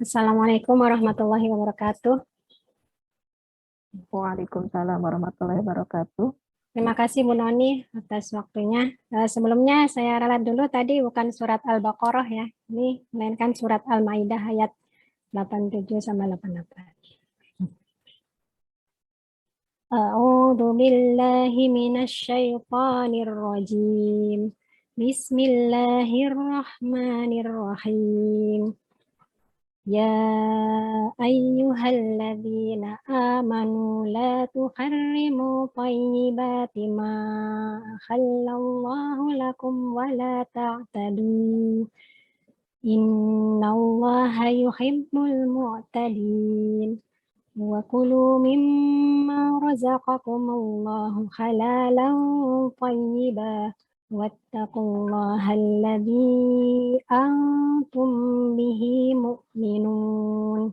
Assalamualaikum warahmatullahi wabarakatuh. Waalaikumsalam warahmatullahi wabarakatuh. Terima kasih Bu Noni atas waktunya. Sebelumnya saya ralat dulu tadi bukan surat Al-Baqarah ya. Ini melainkan surat Al-Maidah ayat 87 sampai 88. A'udzu billahi minasy syaithanir rajim. Bismillahirrahmanirrahim. Ya ayyuhalladzina amanu la tuharrimu thayyibati ma halallahu lakum wa la ta'tadu. Innallaha yuhibbul mu'tadin. Wa kulu mimma razaqakumullahu halalan thayyiban. Wattaqullaha alladzi antum bihi mu'minun.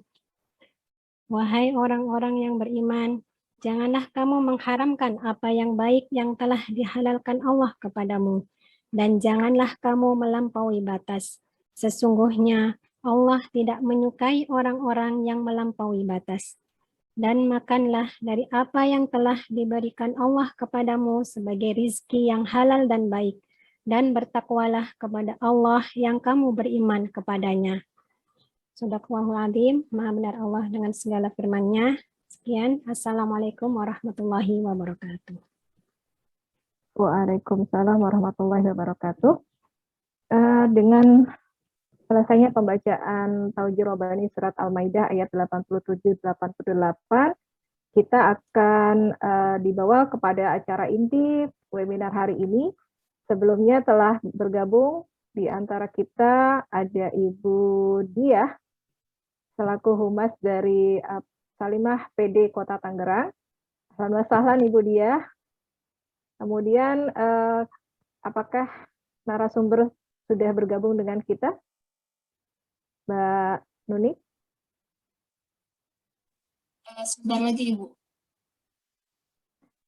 Wahai orang-orang yang beriman, janganlah kamu mengharamkan apa yang baik yang telah dihalalkan Allah kepadamu, dan janganlah kamu melampaui batas. Sesungguhnya Allah tidak menyukai orang-orang yang melampaui batas. Dan makanlah dari apa yang telah diberikan Allah kepadamu sebagai rizki yang halal dan baik, dan bertakwalah kepada Allah yang kamu beriman kepadanya. Shadaqallahul Adzim, Maha benar Allah dengan segala firman-Nya. Sekian, Assalamualaikum warahmatullahi wabarakatuh. Waalaikumsalam warahmatullahi wabarakatuh. Dengan selesainya pembacaan Tauhid Robani surat Al-Maidah ayat 87-88, kita akan dibawa kepada acara inti webinar hari ini. Sebelumnya telah bergabung di antara kita ada Ibu Diah selaku Humas dari Salimah PD Kota Tangerang. Ahlan wa sahlan Ibu Diah. Kemudian apakah narasumber sudah bergabung dengan kita? Mbak Nuni? Sebentar lagi Ibu.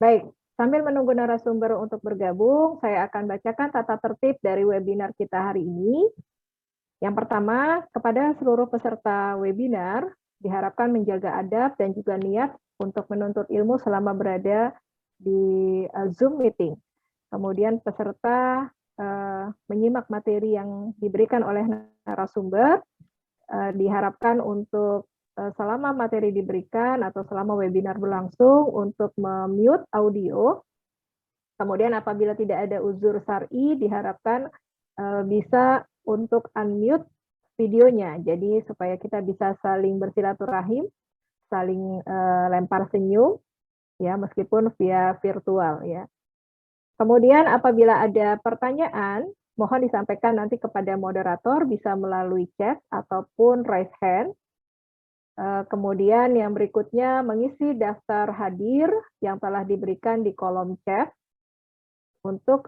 Baik, sambil menunggu narasumber untuk bergabung, saya akan bacakan tata tertib dari webinar kita hari ini. Yang pertama, kepada seluruh peserta webinar, diharapkan menjaga adab dan juga niat untuk menuntut ilmu selama berada di Zoom meeting. Kemudian peserta menyimak materi yang diberikan oleh narasumber, diharapkan untuk selama materi diberikan atau selama webinar berlangsung untuk memute audio. Kemudian apabila tidak ada uzur syar'i, diharapkan bisa untuk unmute videonya. Jadi supaya kita bisa saling bersilaturahim, saling lempar senyum, ya meskipun via virtual ya. Kemudian apabila ada pertanyaan, mohon disampaikan nanti kepada moderator bisa melalui chat ataupun raise hand. Kemudian yang berikutnya mengisi daftar hadir yang telah diberikan di kolom chat. Untuk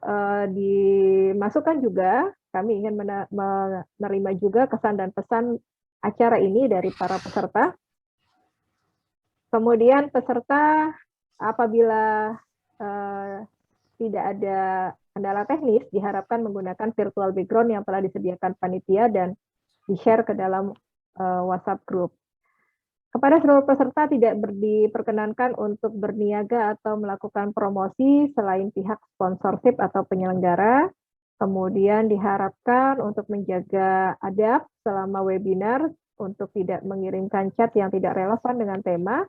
dimasukkan juga, kami ingin menerima juga kesan dan pesan acara ini dari para peserta. Kemudian peserta apabila tidak ada kendala teknis, diharapkan menggunakan virtual background yang telah disediakan panitia dan di-share ke dalam WhatsApp group. Kepada seluruh peserta tidak diperkenankan untuk berniaga atau melakukan promosi selain pihak sponsorship atau penyelenggara. Kemudian diharapkan untuk menjaga adab selama webinar untuk tidak mengirimkan chat yang tidak relevan dengan tema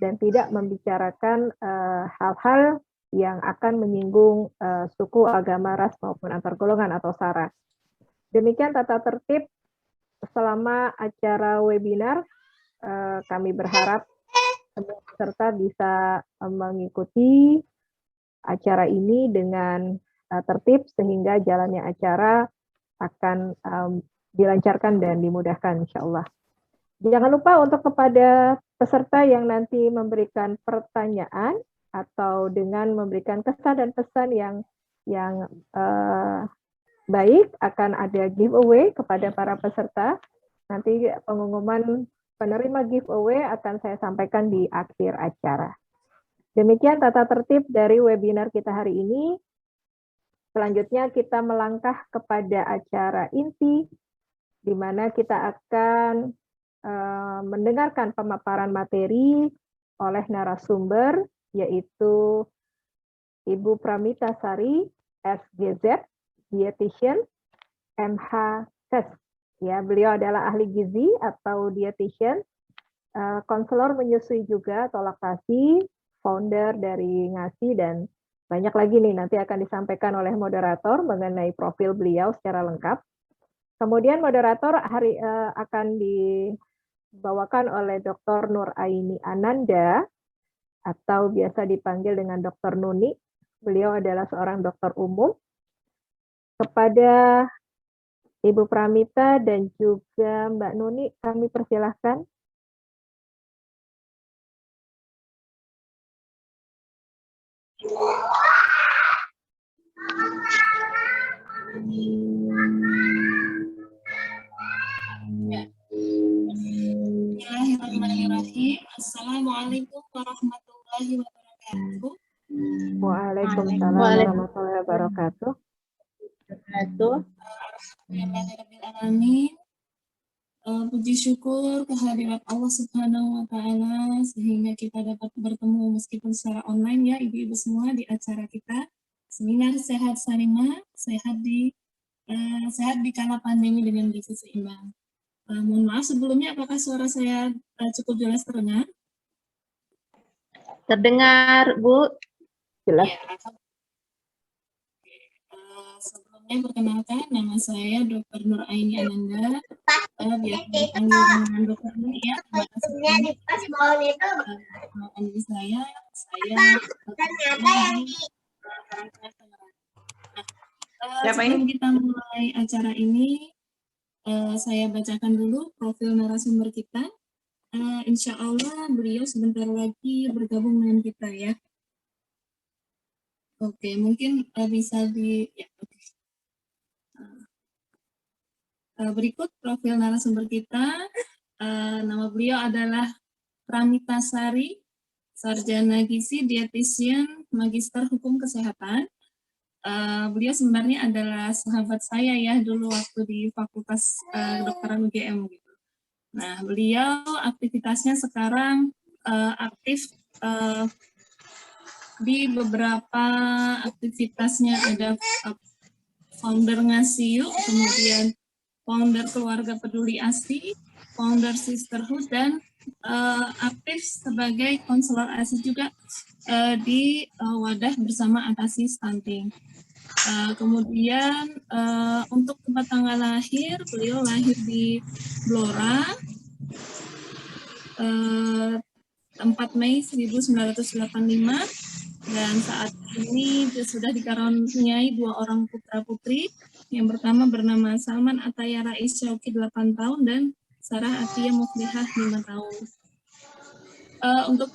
dan tidak membicarakan hal-hal yang akan menyinggung suku, agama, ras maupun antar golongan atau sara. Demikian tata tertib selama acara webinar. Kami berharap semua peserta bisa mengikuti acara ini dengan tertib sehingga jalannya acara akan dilancarkan dan dimudahkan insya Allah. Jangan lupa untuk kepada peserta yang nanti memberikan pertanyaan atau dengan memberikan kesan dan pesan yang baik, akan ada giveaway kepada para peserta. Nanti pengumuman penerima giveaway akan saya sampaikan di akhir acara. Demikian tata tertib dari webinar kita hari ini. Selanjutnya kita melangkah kepada acara inti, di mana kita akan mendengarkan pemaparan materi oleh narasumber, yaitu Ibu Pramita Sari, SGZ, dietitian, MH Kes. Ya, beliau adalah ahli gizi atau dietitian, konselor menyusui juga atau laktasi, founder dari Ngasi, dan banyak lagi nih nanti akan disampaikan oleh moderator mengenai profil beliau secara lengkap. Kemudian moderator akan dibawakan oleh Dr. Nur Aini Ananda atau biasa dipanggil dengan Dr. Nuni. Beliau adalah seorang dokter umum. Kepada Ibu Pramita dan juga Mbak Nuni, kami persilahkan. Bismillahirrahmanirrahim. Assalamualaikum warahmatullahi wabarakatuh. Waalaikumsalam warahmatullahi wabarakatuh. Alhamdulillahirrahmanirrahim. Puji syukur kehadirat Allah Subhanahu wa Ta'ala sehingga kita dapat bertemu meskipun secara online ya ibu-ibu semua di acara kita Seminar Sehat Salimah, sehat di kala pandemi dengan gizi seimbang. Mohon maaf sebelumnya, apakah suara saya cukup jelas terdengar? Terdengar, Bu. Jelas. Ya, sebelumnya perkenalkan, nama saya Dr. Nur Aini Ananda. Biasa dipanggil dengan Dr. Nur ya. Terima kasih saya. Sebelum kita mulai acara ini, saya bacakan dulu profil narasumber kita. Insya Allah beliau sebentar lagi bergabung dengan kita ya. Oke, mungkin bisa berikut profil narasumber kita. Nama beliau adalah Pramita Sari, sarjana gizi, dietitian, magister hukum kesehatan. Beliau sebenarnya adalah sahabat saya ya dulu waktu di Fakultas Kedokteran UGM gitu. Nah, beliau aktivitasnya sekarang aktif di beberapa aktivitasnya, ada founder Ngasi Yuk, kemudian founder Keluarga Peduli ASI, founder Sisterhood, dan aktif sebagai konselor ASI juga di wadah bersama atasi stunting. Kemudian untuk tempat tanggal lahir, beliau lahir di Blora 4 Mei 1985 dan saat ini sudah dikaruniai 2 orang putra-putri. Yang pertama bernama Salman Ataya Rais Syauki 8 tahun dan Sarah Atia Muflihah 5 tahun. Untuk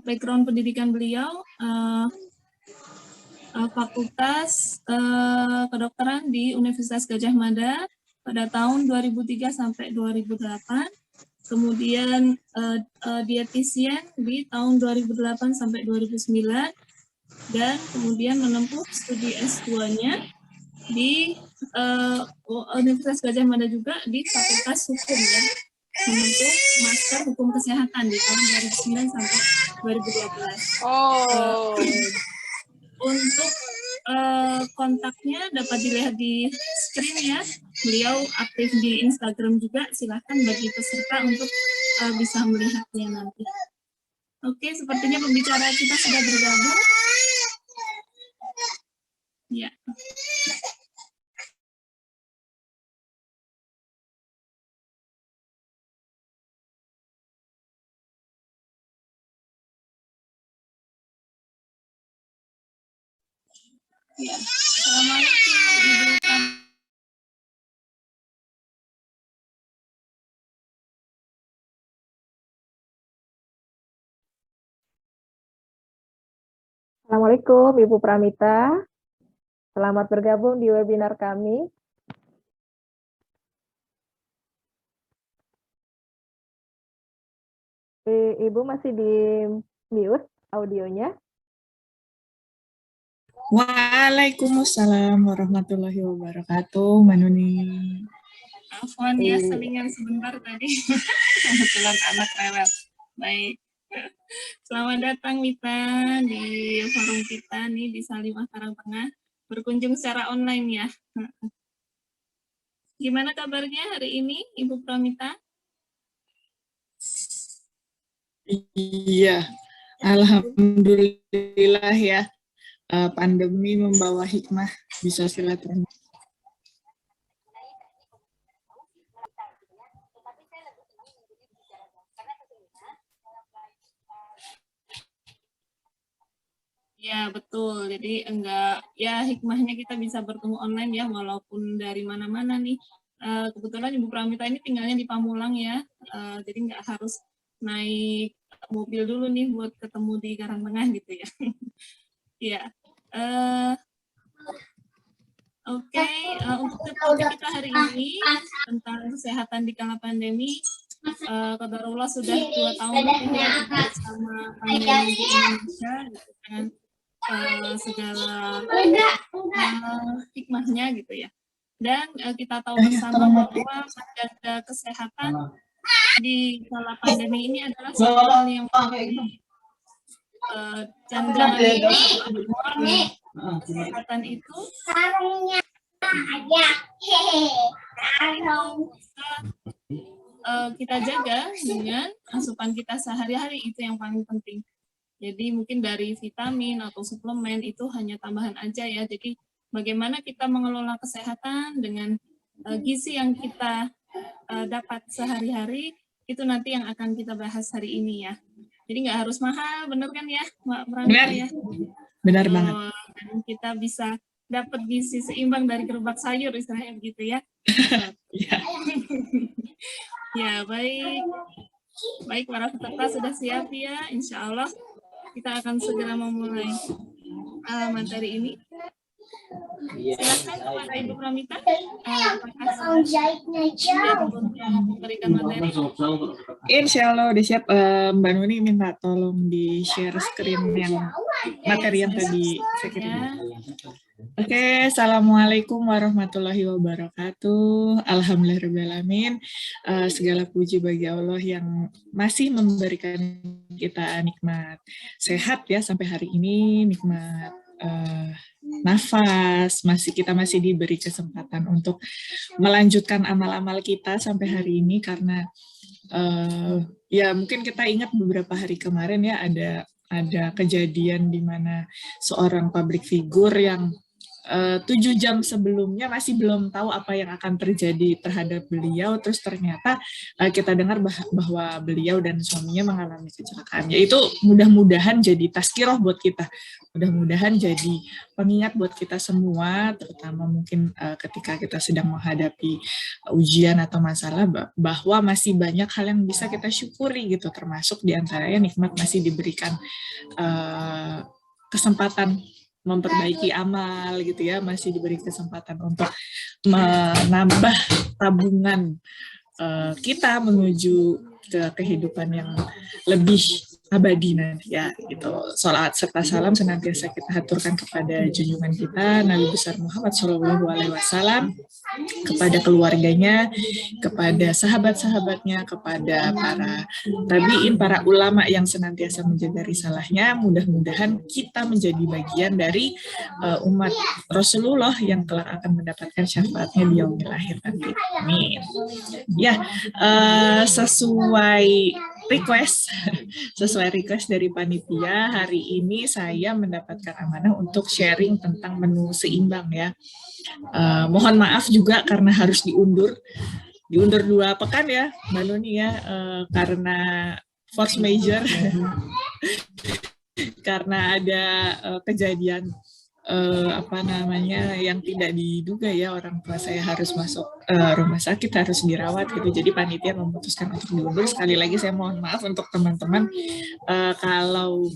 background pendidikan beliau, Fakultas Kedokteran di Universitas Gadjah Mada pada tahun 2003 sampai 2008, kemudian dietitian di tahun 2008 sampai 2009, dan kemudian menempuh studi S2-nya di Universitas Gadjah Mada juga di Fakultas Hukum ya, menempuh Master Hukum Kesehatan di tahun 2009 sampai 2012. Untuk kontaknya dapat dilihat di screen ya. Beliau aktif di Instagram juga. Silahkan bagi peserta untuk bisa melihatnya nanti. Oke, sepertinya pembicara kita sudah bergabung. Ya. Ya, Assalamualaikum Ibu. Assalamualaikum Ibu Pramita. Selamat bergabung di webinar kami. Ibu masih di mute audionya. Waalaikumsalam warahmatullahi wabarakatuh, Mbak Nuni. Afwan ya, selingan sebentar tadi. Kebetulan anak rewel. Baik. Selamat datang Mita di forum kita nih di Salimah Karangtengah. Berkunjung secara online ya. Gimana kabarnya hari ini Ibu Pramita? Iya, alhamdulillah ya. Pandemi membawa hikmah, bisa silaturahmi. Ya betul, jadi enggak ya hikmahnya kita bisa bertemu online ya walaupun dari mana-mana nih. Kebetulan Ibu Pramita ini tinggalnya di Pamulang ya, jadi nggak harus naik mobil dulu nih buat ketemu di Karangtengah gitu ya. Ya, oke. Untuk topik kita hari ini tentang kesehatan di kala pandemi. Qadarullah sudah 2 tahun lebih ya bersama pandemi di Indonesia gitu, dengan segala hikmahnya gitu ya. Dan kita tahu bersama bahwa menjaga kesehatan di kala pandemi ini adalah suatu hal yang penting. Dan jangan lupa kesehatan itu kita jaga dengan asupan kita sehari-hari, itu yang paling penting. Jadi mungkin dari vitamin atau suplemen itu hanya tambahan aja ya. Jadi bagaimana kita mengelola kesehatan dengan gizi yang kita dapat sehari-hari, itu nanti yang akan kita bahas hari ini ya. Jadi nggak harus mahal, bener kan ya Mbak Pramita ya? Benar banget. Dan kita bisa dapat gizi seimbang dari gerobak sayur istilahnya begitu ya. Ya, baik. Baik, para peserta sudah siap ya. Insya Allah kita akan segera memulai materi ini. Silakan kepada Ibu Pramita. Memberikan materi. Insya Allah udah siap. Mbak Nuni minta tolong di-share screen yang materi yang tadi saya kirim. Oke, Assalamualaikum warahmatullahi wabarakatuh. Alhamdulillahirrahmanirrahim. Segala puji bagi Allah yang masih memberikan kita nikmat sehat ya sampai hari ini, nikmat nafas, kita masih diberi kesempatan untuk melanjutkan amal-amal kita sampai hari ini karena ya mungkin kita ingat beberapa hari kemarin ya ada kejadian di mana seorang public figure yang 7 jam sebelumnya masih belum tahu apa yang akan terjadi terhadap beliau, terus ternyata kita dengar bahwa beliau dan suaminya mengalami kecelakaan. Yaitu mudah-mudahan jadi tazkirah buat kita, mudah-mudahan jadi pengingat buat kita semua, terutama mungkin ketika kita sedang menghadapi ujian atau masalah, bahwa masih banyak hal yang bisa kita syukuri gitu, termasuk diantaranya nikmat masih diberikan kesempatan memperbaiki amal gitu ya, masih diberi kesempatan untuk menambah tabungan kita menuju ke kehidupan yang lebih abadi nanti ya gitu. Salat serta salam senantiasa kita haturkan kepada junjungan kita Nabi besar Muhammad SAW, kepada keluarganya, kepada sahabat-sahabatnya, kepada para tabiin, para ulama yang senantiasa menjaga risalahnya. Mudah-mudahan kita menjadi bagian dari umat Rasulullah yang kelak akan mendapatkan syafaatnya di yaumil akhir nanti. Amin. Ya, sesuai request dari panitia, hari ini saya mendapatkan amanah untuk sharing tentang menu seimbang ya. Mohon maaf juga karena harus diundur 2 pekan ya Mbak Nuni ya, karena force major karena ada kejadian yang tidak diduga ya, orang tua saya harus masuk rumah sakit, harus dirawat gitu. Jadi panitia memutuskan untuk diundur. Sekali lagi saya mohon maaf untuk teman-teman kalau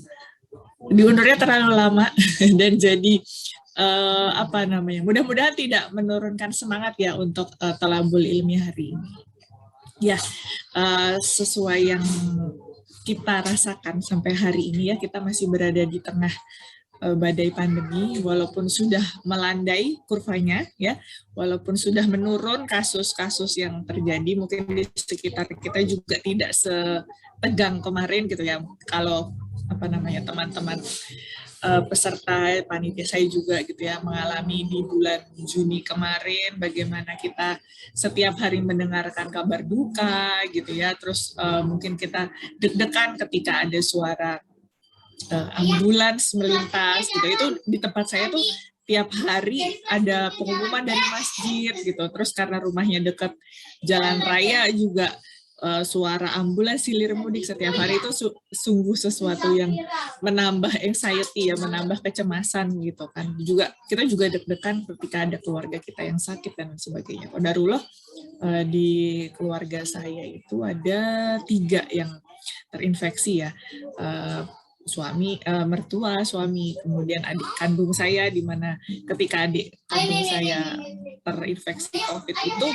diundurnya terlalu lama dan jadi mudah-mudahan tidak menurunkan semangat ya untuk thalabul ilmi hari ini. Ya, sesuai yang kita rasakan sampai hari ini ya, kita masih berada di tengah badai pandemi, walaupun sudah melandai kurvanya, ya, walaupun sudah menurun kasus-kasus yang terjadi, mungkin di sekitar kita juga tidak setegang kemarin gitu ya. Kalau teman-teman peserta panitia saya juga gitu ya mengalami di bulan Juni kemarin bagaimana kita setiap hari mendengarkan kabar duka gitu ya, terus mungkin kita deg-degan ketika ada suara ambulans melintas gitu. Itu di tempat saya tuh tiap hari ada pengumuman dari masjid gitu, terus karena rumahnya dekat jalan raya juga suara ambulans hilir mudik setiap hari itu sungguh sesuatu yang menambah anxiety ya, menambah kecemasan gitu kan. Kita juga deg-degan ketika ada keluarga kita yang sakit dan sebagainya. Qadarullah di keluarga saya itu ada 3 yang terinfeksi ya. Mertua suami, kemudian adik kandung saya, di mana ketika adik kandung saya terinfeksi COVID itu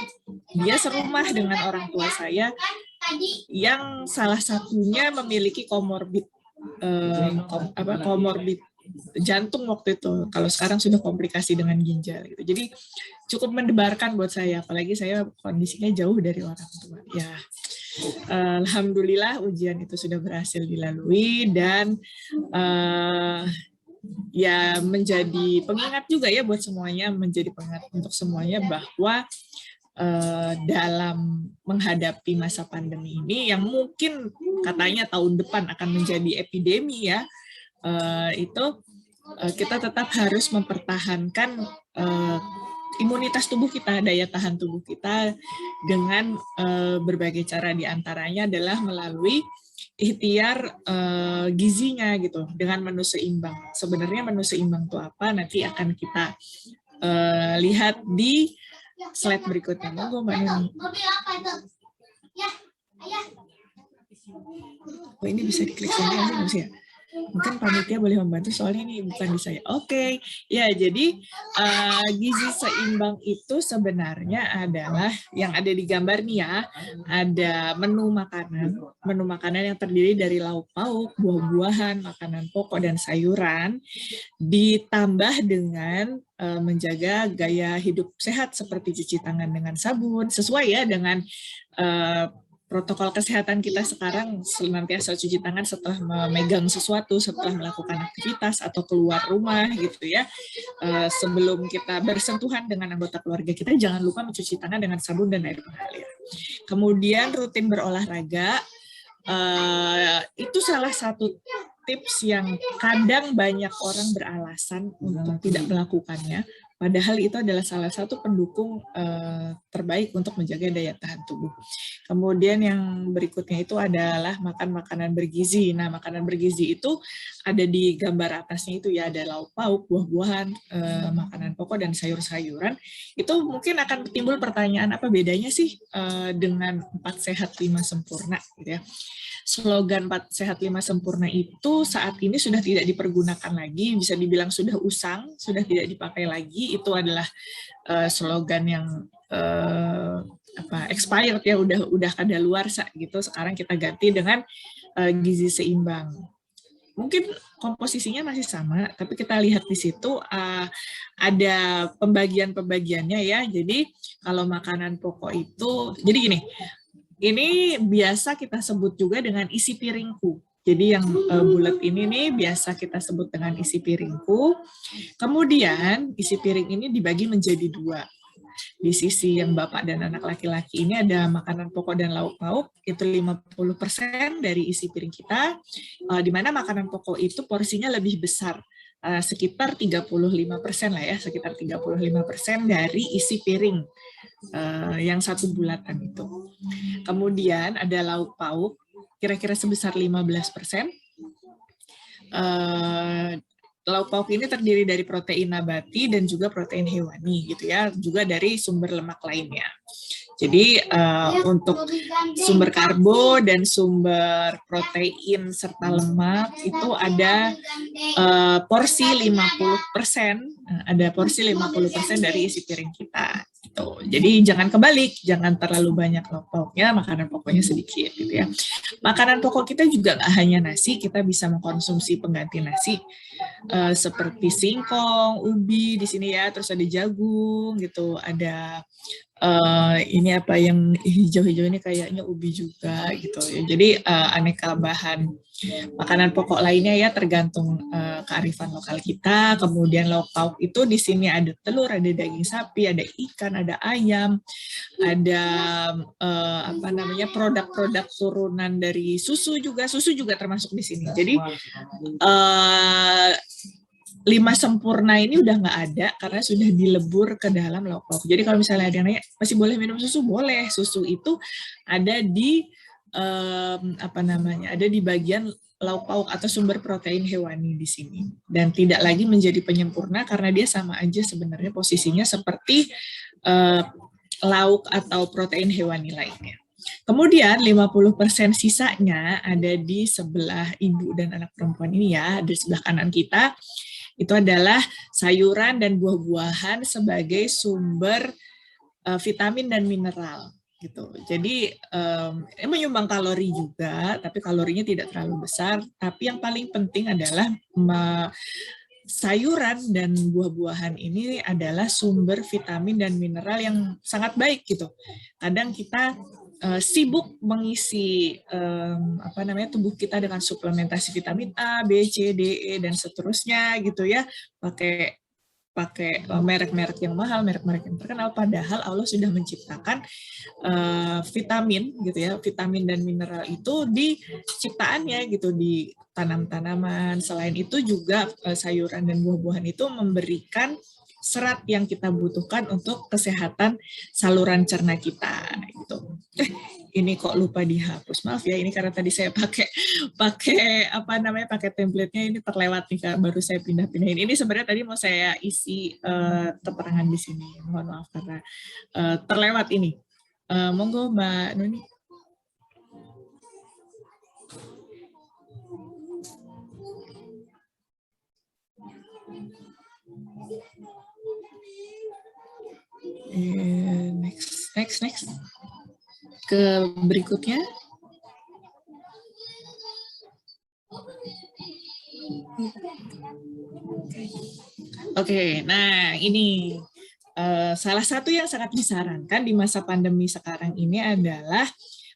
dia serumah dengan orang tua saya yang salah satunya memiliki komorbid jantung waktu itu. Kalau sekarang sudah komplikasi dengan ginjal gitu. Jadi cukup mendebarkan buat saya, apalagi saya kondisinya jauh dari orang tua. Ya, alhamdulillah ujian itu sudah berhasil dilalui dan ya menjadi pengingat juga ya buat semuanya, menjadi pengingat untuk semuanya bahwa dalam menghadapi masa pandemi ini yang mungkin katanya tahun depan akan menjadi epidemi ya, itu kita tetap harus mempertahankan imunitas tubuh kita, daya tahan tubuh kita dengan berbagai cara, diantaranya adalah melalui ikhtiar gizinya gitu, dengan menu seimbang. Sebenarnya menu seimbang itu apa? Nanti akan kita lihat di slide berikutnya. Monggo Mbak Nuni. Oh, ini bisa diklik saja nggak sih ya? Mungkin panitia boleh membantu soalnya ini bukan di saya. Oke. Ya, jadi gizi seimbang itu sebenarnya adalah yang ada di gambar nih ya. Ada menu makanan yang terdiri dari lauk pauk, buah-buahan, makanan pokok dan sayuran, ditambah dengan menjaga gaya hidup sehat seperti cuci tangan dengan sabun, sesuai ya dengan protokol kesehatan kita sekarang, senantiasa cuci tangan setelah memegang sesuatu, setelah melakukan aktivitas atau keluar rumah gitu ya. Sebelum kita bersentuhan dengan anggota keluarga kita, jangan lupa mencuci tangan dengan sabun dan air mengalir. Kemudian rutin berolahraga, itu salah satu tips yang kadang banyak orang beralasan untuk tidak melakukannya. Padahal itu adalah salah satu pendukung terbaik untuk menjaga daya tahan tubuh. Kemudian yang berikutnya itu adalah makan makanan bergizi. Nah, makanan bergizi itu ada di gambar atasnya itu ya, ada lauk pauk, buah-buahan, makanan pokok dan sayur-sayuran. Itu mungkin akan timbul pertanyaan, apa bedanya sih dengan 4 sehat 5 sempurna gitu ya. Slogan 4 sehat 5 sempurna itu saat ini sudah tidak dipergunakan lagi, bisa dibilang sudah usang, sudah tidak dipakai lagi. Itu adalah slogan yang expired ya, udah kadaluarsa gitu. Sekarang kita ganti dengan gizi seimbang. Mungkin komposisinya masih sama, tapi kita lihat di situ ada pembagian-pembagiannya ya. Jadi kalau makanan pokok itu, jadi gini, ini biasa kita sebut juga dengan isi piringku. Jadi yang bulat ini nih biasa kita sebut dengan isi piringku. Kemudian isi piring ini dibagi menjadi 2. Di sisi yang bapak dan anak laki-laki ini ada makanan pokok dan lauk pauk, itu 50% dari isi piring kita, di mana makanan pokok itu porsinya lebih besar, sekitar 35% lah ya, sekitar 35% dari isi piring yang 1 bulatan itu. Kemudian ada lauk pauk, kira-kira sebesar 15%. Lauk pauk ini terdiri dari protein nabati dan juga protein hewani gitu ya, juga dari sumber lemak lainnya. Jadi untuk sumber karbo dan sumber protein serta lemak itu ada porsi 50%, ada porsi 50% dari isi piring kita. gitu. Jadi jangan kebalik, jangan terlalu banyak lauk pauknya, makanan pokoknya sedikit gitu ya. Makanan pokok kita juga nggak hanya nasi, kita bisa mengkonsumsi pengganti nasi seperti singkong, ubi di sini ya, terus ada jagung gitu, ada ini apa yang hijau-hijau ini kayaknya ubi juga gitu ya. Jadi aneka bahan makanan pokok lainnya ya tergantung kearifan lokal kita. Kemudian lauk pauk itu di sini ada telur, ada daging sapi, ada ikan, ada ayam, ada apa namanya produk-produk turunan dari susu juga termasuk di sini. Jadi 5 sempurna ini udah nggak ada karena sudah dilebur ke dalam lauk pauk. Jadi kalau misalnya ada yang nanya masih boleh minum susu, boleh. Susu itu ada di apa namanya? Ada di bagian lauk pauk atau sumber protein hewani di sini. Dan tidak lagi menjadi penyempurna karena dia sama aja sebenarnya posisinya seperti lauk atau protein hewani lainnya. Kemudian 50% sisanya ada di sebelah ibu dan anak perempuan ini ya, di sebelah kanan kita. Itu adalah sayuran dan buah-buahan sebagai sumber vitamin dan mineral gitu. Jadi menyumbang kalori juga, tapi kalorinya tidak terlalu besar. Tapi yang paling penting adalah sayuran dan buah-buahan ini adalah sumber vitamin dan mineral yang sangat baik gitu. Kadang kita sibuk mengisi apa namanya tubuh kita dengan suplementasi vitamin A, B, C, D, E dan seterusnya gitu ya, pakai merek-merek yang mahal, merek-merek yang terkenal, padahal Allah sudah menciptakan vitamin gitu ya, vitamin dan mineral itu di ciptaannya gitu, di tanam-tanaman. Selain itu juga sayuran dan buah-buahan itu memberikan serat yang kita butuhkan untuk kesehatan saluran cerna kita gitu. Ini kok lupa dihapus, maaf ya, ini karena tadi saya pakai apa namanya, pakai template-nya, ini terlewat nih Kak, baru saya pindah-pindahin. Ini sebenarnya tadi mau saya isi keterangan di sini, mohon maaf karena terlewat ini. Monggo Mbak Nuni. Next. Ke berikutnya. Oke, nah ini salah satu yang sangat disarankan di masa pandemi sekarang ini adalah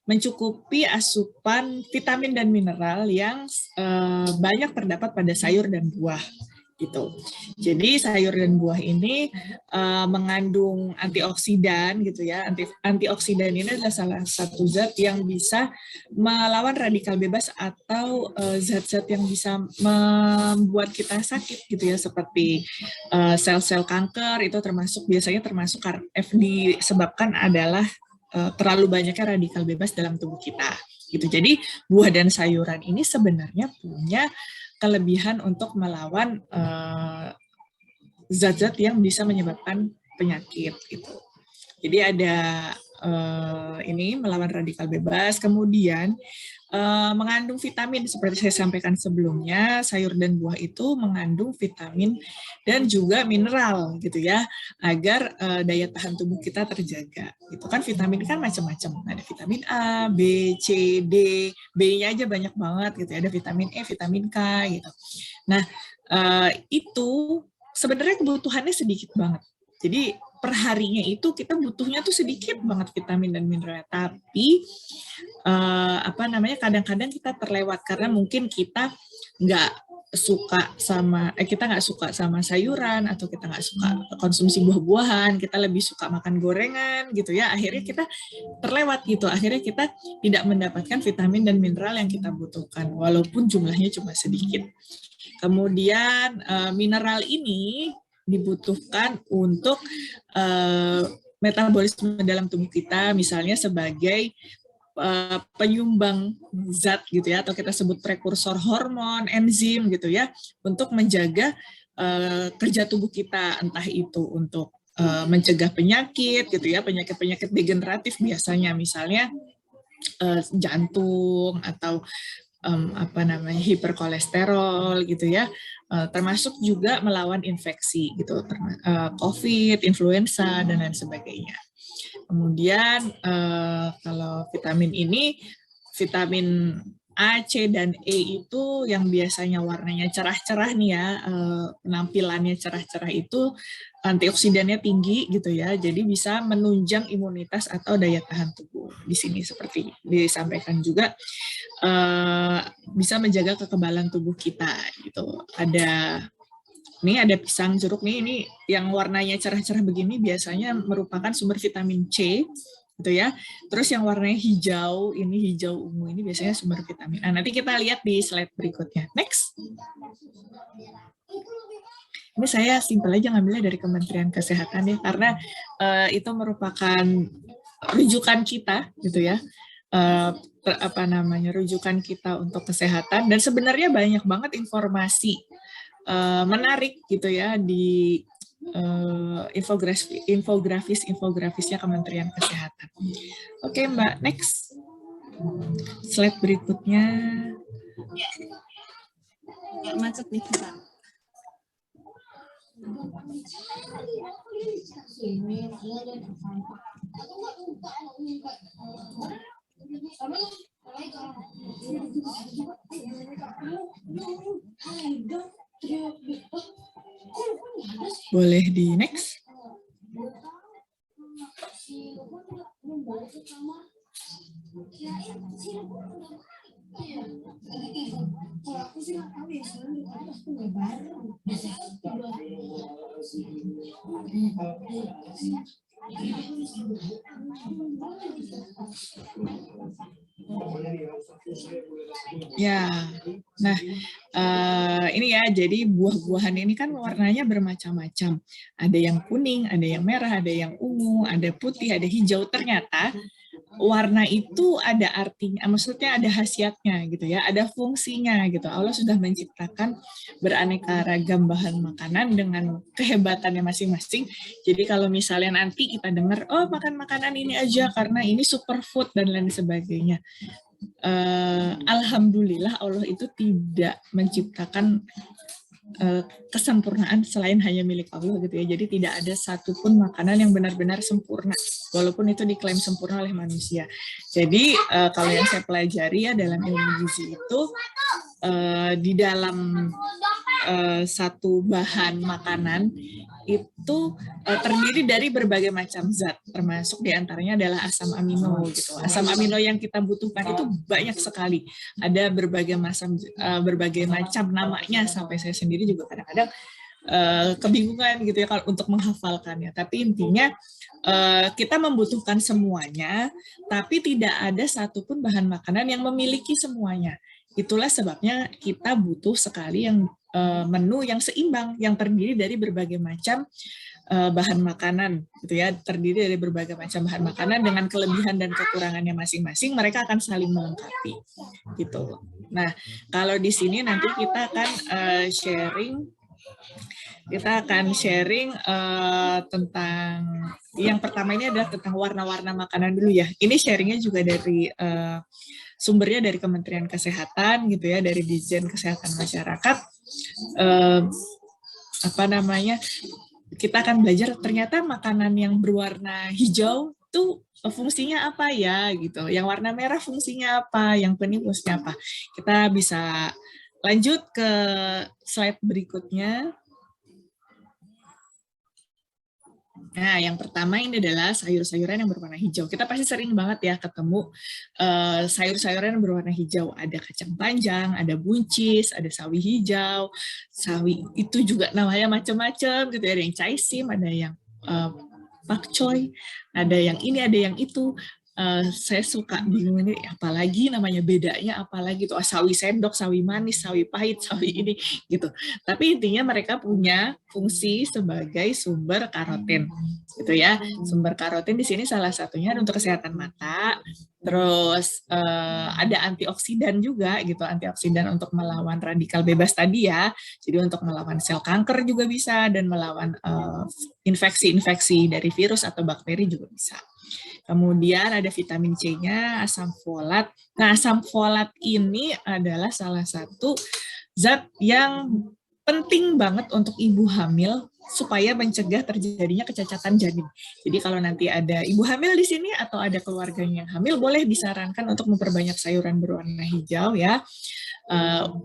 mencukupi asupan vitamin dan mineral yang banyak terdapat pada sayur dan buah. Gitu. Jadi sayur dan buah ini mengandung antioksidan gitu ya. Antioksidan ini adalah salah satu zat yang bisa melawan radikal bebas atau zat-zat yang bisa membuat kita sakit gitu ya, seperti sel-sel kanker itu biasanya termasuk disebabkan adalah terlalu banyaknya radikal bebas dalam tubuh kita gitu. Jadi buah dan sayuran ini sebenarnya punya kelebihan untuk melawan zat-zat yang bisa menyebabkan penyakit gitu. Jadi ada ini melawan radikal bebas, kemudian mengandung vitamin seperti saya sampaikan sebelumnya, sayur dan buah itu mengandung vitamin dan juga mineral gitu ya, agar daya tahan tubuh kita terjaga. Itu kan vitamin kan macam-macam, ada vitamin A, B, C, D, B-nya aja banyak banget gitu ya, ada vitamin E, vitamin K gitu. Nah, itu sebenarnya kebutuhannya sedikit banget. Jadi perharinya itu kita butuhnya tuh sedikit banget vitamin dan mineral, tapi apa namanya, kadang-kadang kita terlewat karena mungkin kita nggak suka sama sayuran, atau kita nggak suka konsumsi buah-buahan, kita lebih suka makan gorengan gitu ya, akhirnya kita terlewat gitu, akhirnya kita tidak mendapatkan vitamin dan mineral yang kita butuhkan walaupun jumlahnya cuma sedikit. Kemudian mineral ini dibutuhkan untuk metabolisme dalam tubuh kita, misalnya sebagai penyumbang zat gitu ya, atau kita sebut prekursor hormon, enzim gitu ya, untuk menjaga kerja tubuh kita, entah itu untuk mencegah penyakit gitu ya, penyakit degeneratif biasanya, misalnya jantung atau hiperkolesterol gitu ya, termasuk juga melawan infeksi gitu, COVID, influenza dan lain sebagainya. Kemudian kalau vitamin ini, vitamin A, C, dan E itu yang biasanya warnanya cerah-cerah nih ya, penampilannya cerah-cerah itu antioksidannya tinggi gitu ya, jadi bisa menunjang imunitas atau daya tahan tubuh. Di sini seperti disampaikan juga bisa menjaga kekebalan tubuh kita gitu. Ini ada pisang jeruk nih, ini yang warnanya cerah-cerah begini biasanya merupakan sumber vitamin C gitu ya. Terus yang warnanya hijau, ini hijau ungu ini biasanya sumber vitamin A. Nanti kita lihat di slide berikutnya. Next. Ini saya simpel aja ngambilnya dari Kementerian Kesehatan ya, karena itu merupakan rujukan kita gitu ya. Rujukan kita untuk kesehatan, dan sebenarnya banyak banget informasi menarik gitu ya di infografisnya Kementerian Kesehatan. Oke Mbak, next. Slide berikutnya. Ya. Nggak macet nih kita. Boleh di next. Ya, nah ini ya, jadi buah-buahan ini kan warnanya bermacam-macam. Ada yang kuning, ada yang merah, ada yang ungu, ada putih, ada hijau. Ternyata warna itu ada artinya, maksudnya ada khasiatnya gitu ya, ada fungsinya gitu. Allah sudah menciptakan beraneka ragam bahan makanan dengan kehebatannya masing-masing. Jadi kalau misalnya nanti kita dengar, oh makan makanan ini aja karena ini superfood dan lain sebagainya. Alhamdulillah Allah itu tidak menciptakan kesempurnaan selain hanya milik Allah gitu ya. Jadi tidak ada satupun makanan yang benar-benar sempurna, walaupun itu diklaim sempurna oleh manusia. Jadi kalau yang saya pelajari ya dalam ilmu gizi itu di dalam satu bahan makanan itu terdiri dari berbagai macam zat, termasuk diantaranya adalah asam amino gitu. Asam amino yang kita butuhkan itu banyak sekali. Ada berbagai macam namanya, sampai saya sendiri juga kadang-kadang kebingungan gitu ya kalau untuk menghafalkannya. Tapi intinya kita membutuhkan semuanya, tapi tidak ada satupun bahan makanan yang memiliki semuanya. Itulah sebabnya kita butuh sekali yang menu yang seimbang, yang terdiri dari berbagai macam bahan makanan, gitu ya, terdiri dari berbagai macam bahan makanan dengan kelebihan dan kekurangannya masing-masing. Mereka akan saling melengkapi, gitu. Nah, kalau di sini nanti kita akan sharing tentang yang pertama ini adalah tentang warna-warna makanan dulu ya. Ini sharingnya juga dari sumbernya dari Kementerian Kesehatan gitu ya, dari Ditjen Kesehatan Masyarakat. Kita akan belajar ternyata makanan yang berwarna hijau itu fungsinya apa ya gitu. Yang warna merah fungsinya apa, yang kuning fungsinya apa. Kita bisa lanjut ke slide berikutnya. Nah, yang pertama ini adalah sayur-sayuran yang berwarna hijau. Kita pasti sering banget ya ketemu sayur-sayuran yang berwarna hijau. Ada kacang panjang, ada buncis, ada sawi hijau. Sawi itu juga namanya macam-macam gitu. Ada yang caisim, ada yang pakcoy, ada yang ini, ada yang itu. Saya suka bingung ini apalagi namanya, bedanya apalagi tuh, sawi sendok, sawi manis, sawi pahit, sawi ini gitu. Tapi intinya mereka punya fungsi sebagai sumber karotin gitu ya. Sumber karotin di sini salah satunya untuk kesehatan mata. Terus ada antioksidan juga gitu, antioksidan untuk melawan radikal bebas tadi ya. Jadi untuk melawan sel kanker juga bisa, dan melawan infeksi-infeksi dari virus atau bakteri juga bisa. Kemudian ada vitamin C-nya, asam folat. Nah, asam folat ini adalah salah satu zat yang penting banget untuk ibu hamil supaya mencegah terjadinya kecacatan janin. Jadi kalau nanti ada ibu hamil di sini atau ada keluarganya yang hamil, boleh disarankan untuk memperbanyak sayuran berwarna hijau ya,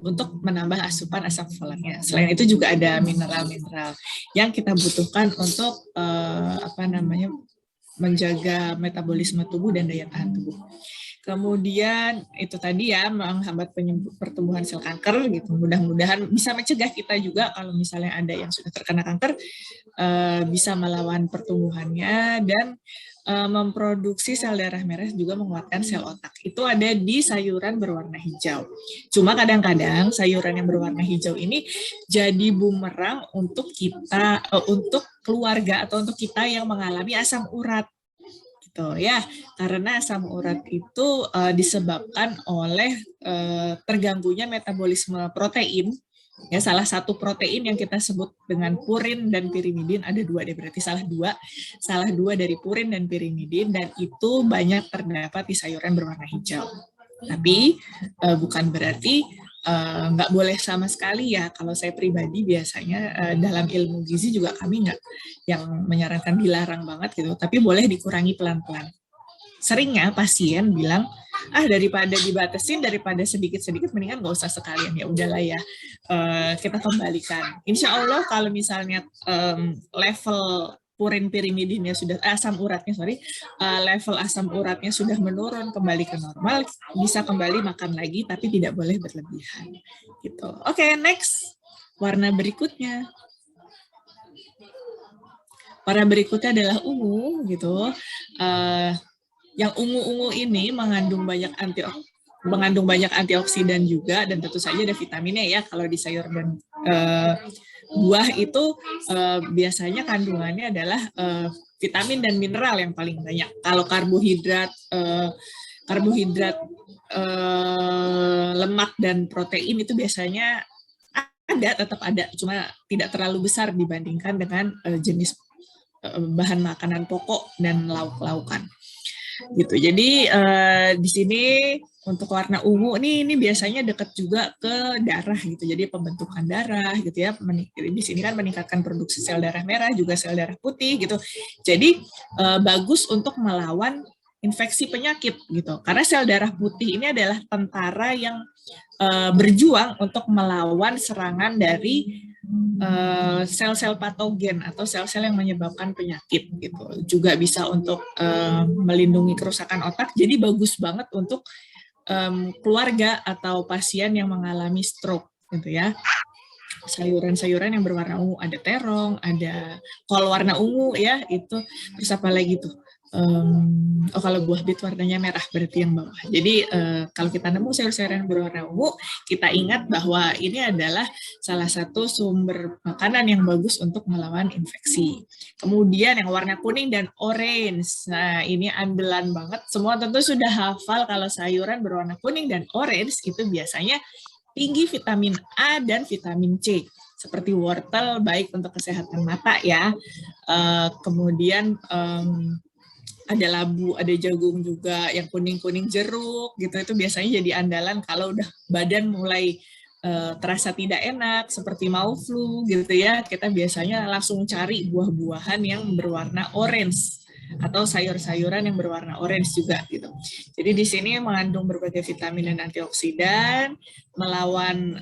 untuk menambah asupan asam folatnya. Selain itu juga ada mineral-mineral yang kita butuhkan untuk menjaga metabolisme tubuh dan daya tahan tubuh. Kemudian itu tadi ya, menghambat pertumbuhan sel kanker gitu. Mudah-mudahan bisa mencegah kita juga kalau misalnya ada yang sudah terkena kanker, bisa melawan pertumbuhannya dan memproduksi sel darah merah, juga menguatkan sel otak. Itu ada di sayuran berwarna hijau. Cuma kadang-kadang sayuran yang berwarna hijau ini jadi bumerang untuk kita, untuk keluarga atau untuk kita yang mengalami asam urat. Gitu ya, karena asam urat itu disebabkan oleh terganggunya metabolisme protein. Ya, salah satu protein yang kita sebut dengan purin dan pirimidin, ada dua deh, berarti salah dua dari purin dan pirimidin, dan itu banyak terdapat di sayuran berwarna hijau. Tapi bukan berarti nggak boleh sama sekali ya. Kalau saya pribadi biasanya dalam ilmu gizi juga kami nggak yang menyarankan dilarang banget gitu, tapi boleh dikurangi pelan-pelan. Seringnya pasien bilang, daripada dibatasin, daripada sedikit-sedikit, mendingan nggak usah sekalian, ya udahlah ya, kita kembalikan. Insya Allah kalau misalnya level purin pirimidinnya sudah, level asam uratnya sudah menurun kembali ke normal, bisa kembali makan lagi, tapi tidak boleh berlebihan. Gitu. Oke, next. Warna berikutnya. Warna berikutnya adalah ungu, gitu. Yang ungu-ungu ini mengandung banyak antioksidan juga, dan tentu saja ada vitaminnya ya. Kalau di sayur dan buah itu biasanya kandungannya adalah vitamin dan mineral yang paling banyak. Kalau karbohidrat, lemak dan protein itu biasanya tetap ada, cuma tidak terlalu besar dibandingkan dengan jenis bahan makanan pokok dan lauk-laukan. Gitu. Jadi di sini untuk warna ungu ini biasanya dekat juga ke darah gitu. Jadi pembentukan darah gitu ya. Di sini kan meningkatkan produksi sel darah merah, juga sel darah putih gitu. Jadi bagus untuk melawan infeksi penyakit gitu. Karena sel darah putih ini adalah tentara yang berjuang untuk melawan serangan dari sel-sel patogen atau sel-sel yang menyebabkan penyakit gitu. Juga bisa untuk melindungi kerusakan otak. Jadi bagus banget untuk keluarga atau pasien yang mengalami stroke gitu ya. Sayuran-sayuran yang berwarna ungu, ada terong, ada kol warna ungu ya, itu. Terus apa lagi tuh? Kalau buah bit warnanya merah, berarti yang bawah. Jadi kalau kita nemu sayur-sayuran berwarna ungu, kita ingat bahwa ini adalah salah satu sumber makanan yang bagus untuk melawan infeksi. Kemudian yang warna kuning dan orange. Nah, ini andalan banget. Semua tentu sudah hafal kalau sayuran berwarna kuning dan orange itu biasanya tinggi vitamin A dan vitamin C. Seperti wortel, baik untuk kesehatan mata ya. Kemudian ada labu, ada jagung juga, yang kuning-kuning jeruk gitu, itu biasanya jadi andalan kalau udah badan mulai terasa tidak enak, seperti mau flu gitu ya, kita biasanya langsung cari buah-buahan yang berwarna orange atau sayur-sayuran yang berwarna orange juga gitu. Jadi di sini mengandung berbagai vitamin dan antioksidan, melawan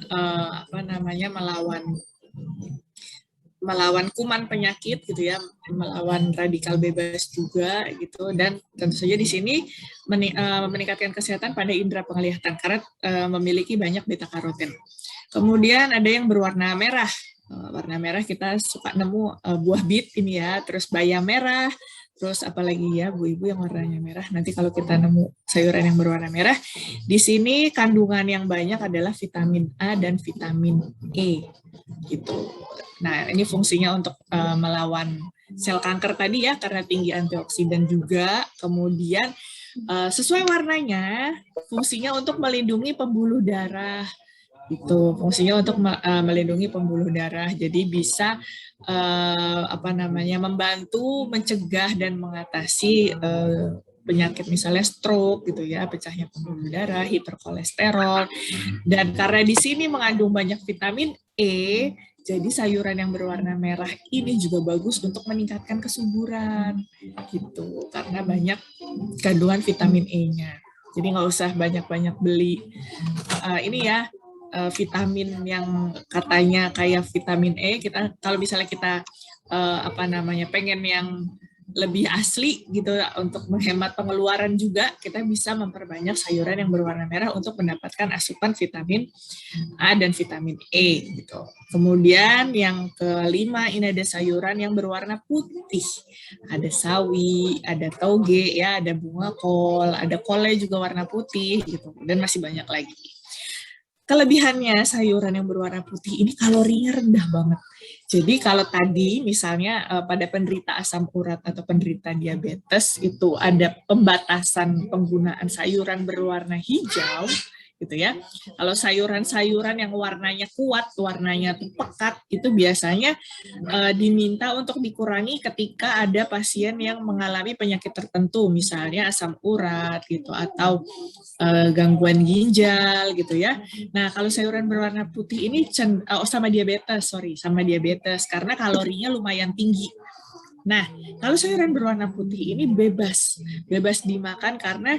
kuman penyakit gitu ya, melawan radikal bebas juga gitu, dan tentu saja di sini meningkatkan kesehatan pada indera penglihatan karena memiliki banyak beta karoten. Kemudian ada yang berwarna merah. Warna merah kita suka nemu buah bit ini ya, terus bayam merah, terus apalagi ya Bu-ibu yang warnanya merah. Nanti kalau kita nemu sayuran yang berwarna merah, di sini kandungan yang banyak adalah vitamin A dan vitamin E gitu. Nah, ini fungsinya untuk melawan sel kanker tadi ya, karena tinggi antioksidan juga. Kemudian sesuai warnanya, fungsinya untuk melindungi pembuluh darah. Itu fungsinya untuk melindungi pembuluh darah. Jadi bisa membantu mencegah dan mengatasi penyakit misalnya stroke gitu ya, pecahnya pembuluh darah, hiperkolesterol. Dan karena di sini mengandung banyak vitamin E, jadi sayuran yang berwarna merah ini juga bagus untuk meningkatkan kesuburan gitu, karena banyak kandungan vitamin E-nya. Jadi nggak usah banyak-banyak beli ini ya, vitamin yang katanya kayak vitamin E. Kita kalau misalnya kita pengen yang lebih asli gitu untuk menghemat pengeluaran juga, kita bisa memperbanyak sayuran yang berwarna merah untuk mendapatkan asupan vitamin A dan vitamin E gitu. Kemudian yang kelima, ini ada sayuran yang berwarna putih. Ada sawi, ada toge ya, ada bunga kol, ada kolnya juga warna putih gitu, dan masih banyak lagi. Kelebihannya sayuran yang berwarna putih ini kalorinya rendah banget. Jadi kalau tadi misalnya pada penderita asam urat atau penderita diabetes itu ada pembatasan penggunaan sayuran berwarna hijau gitu ya. Kalau sayuran-sayuran yang warnanya kuat, warnanya pekat, itu biasanya diminta untuk dikurangi ketika ada pasien yang mengalami penyakit tertentu, misalnya asam urat gitu atau gangguan ginjal gitu ya. Nah, kalau sayuran berwarna putih ini sama diabetes karena kalorinya lumayan tinggi. Nah, kalau sayuran berwarna putih ini bebas dimakan karena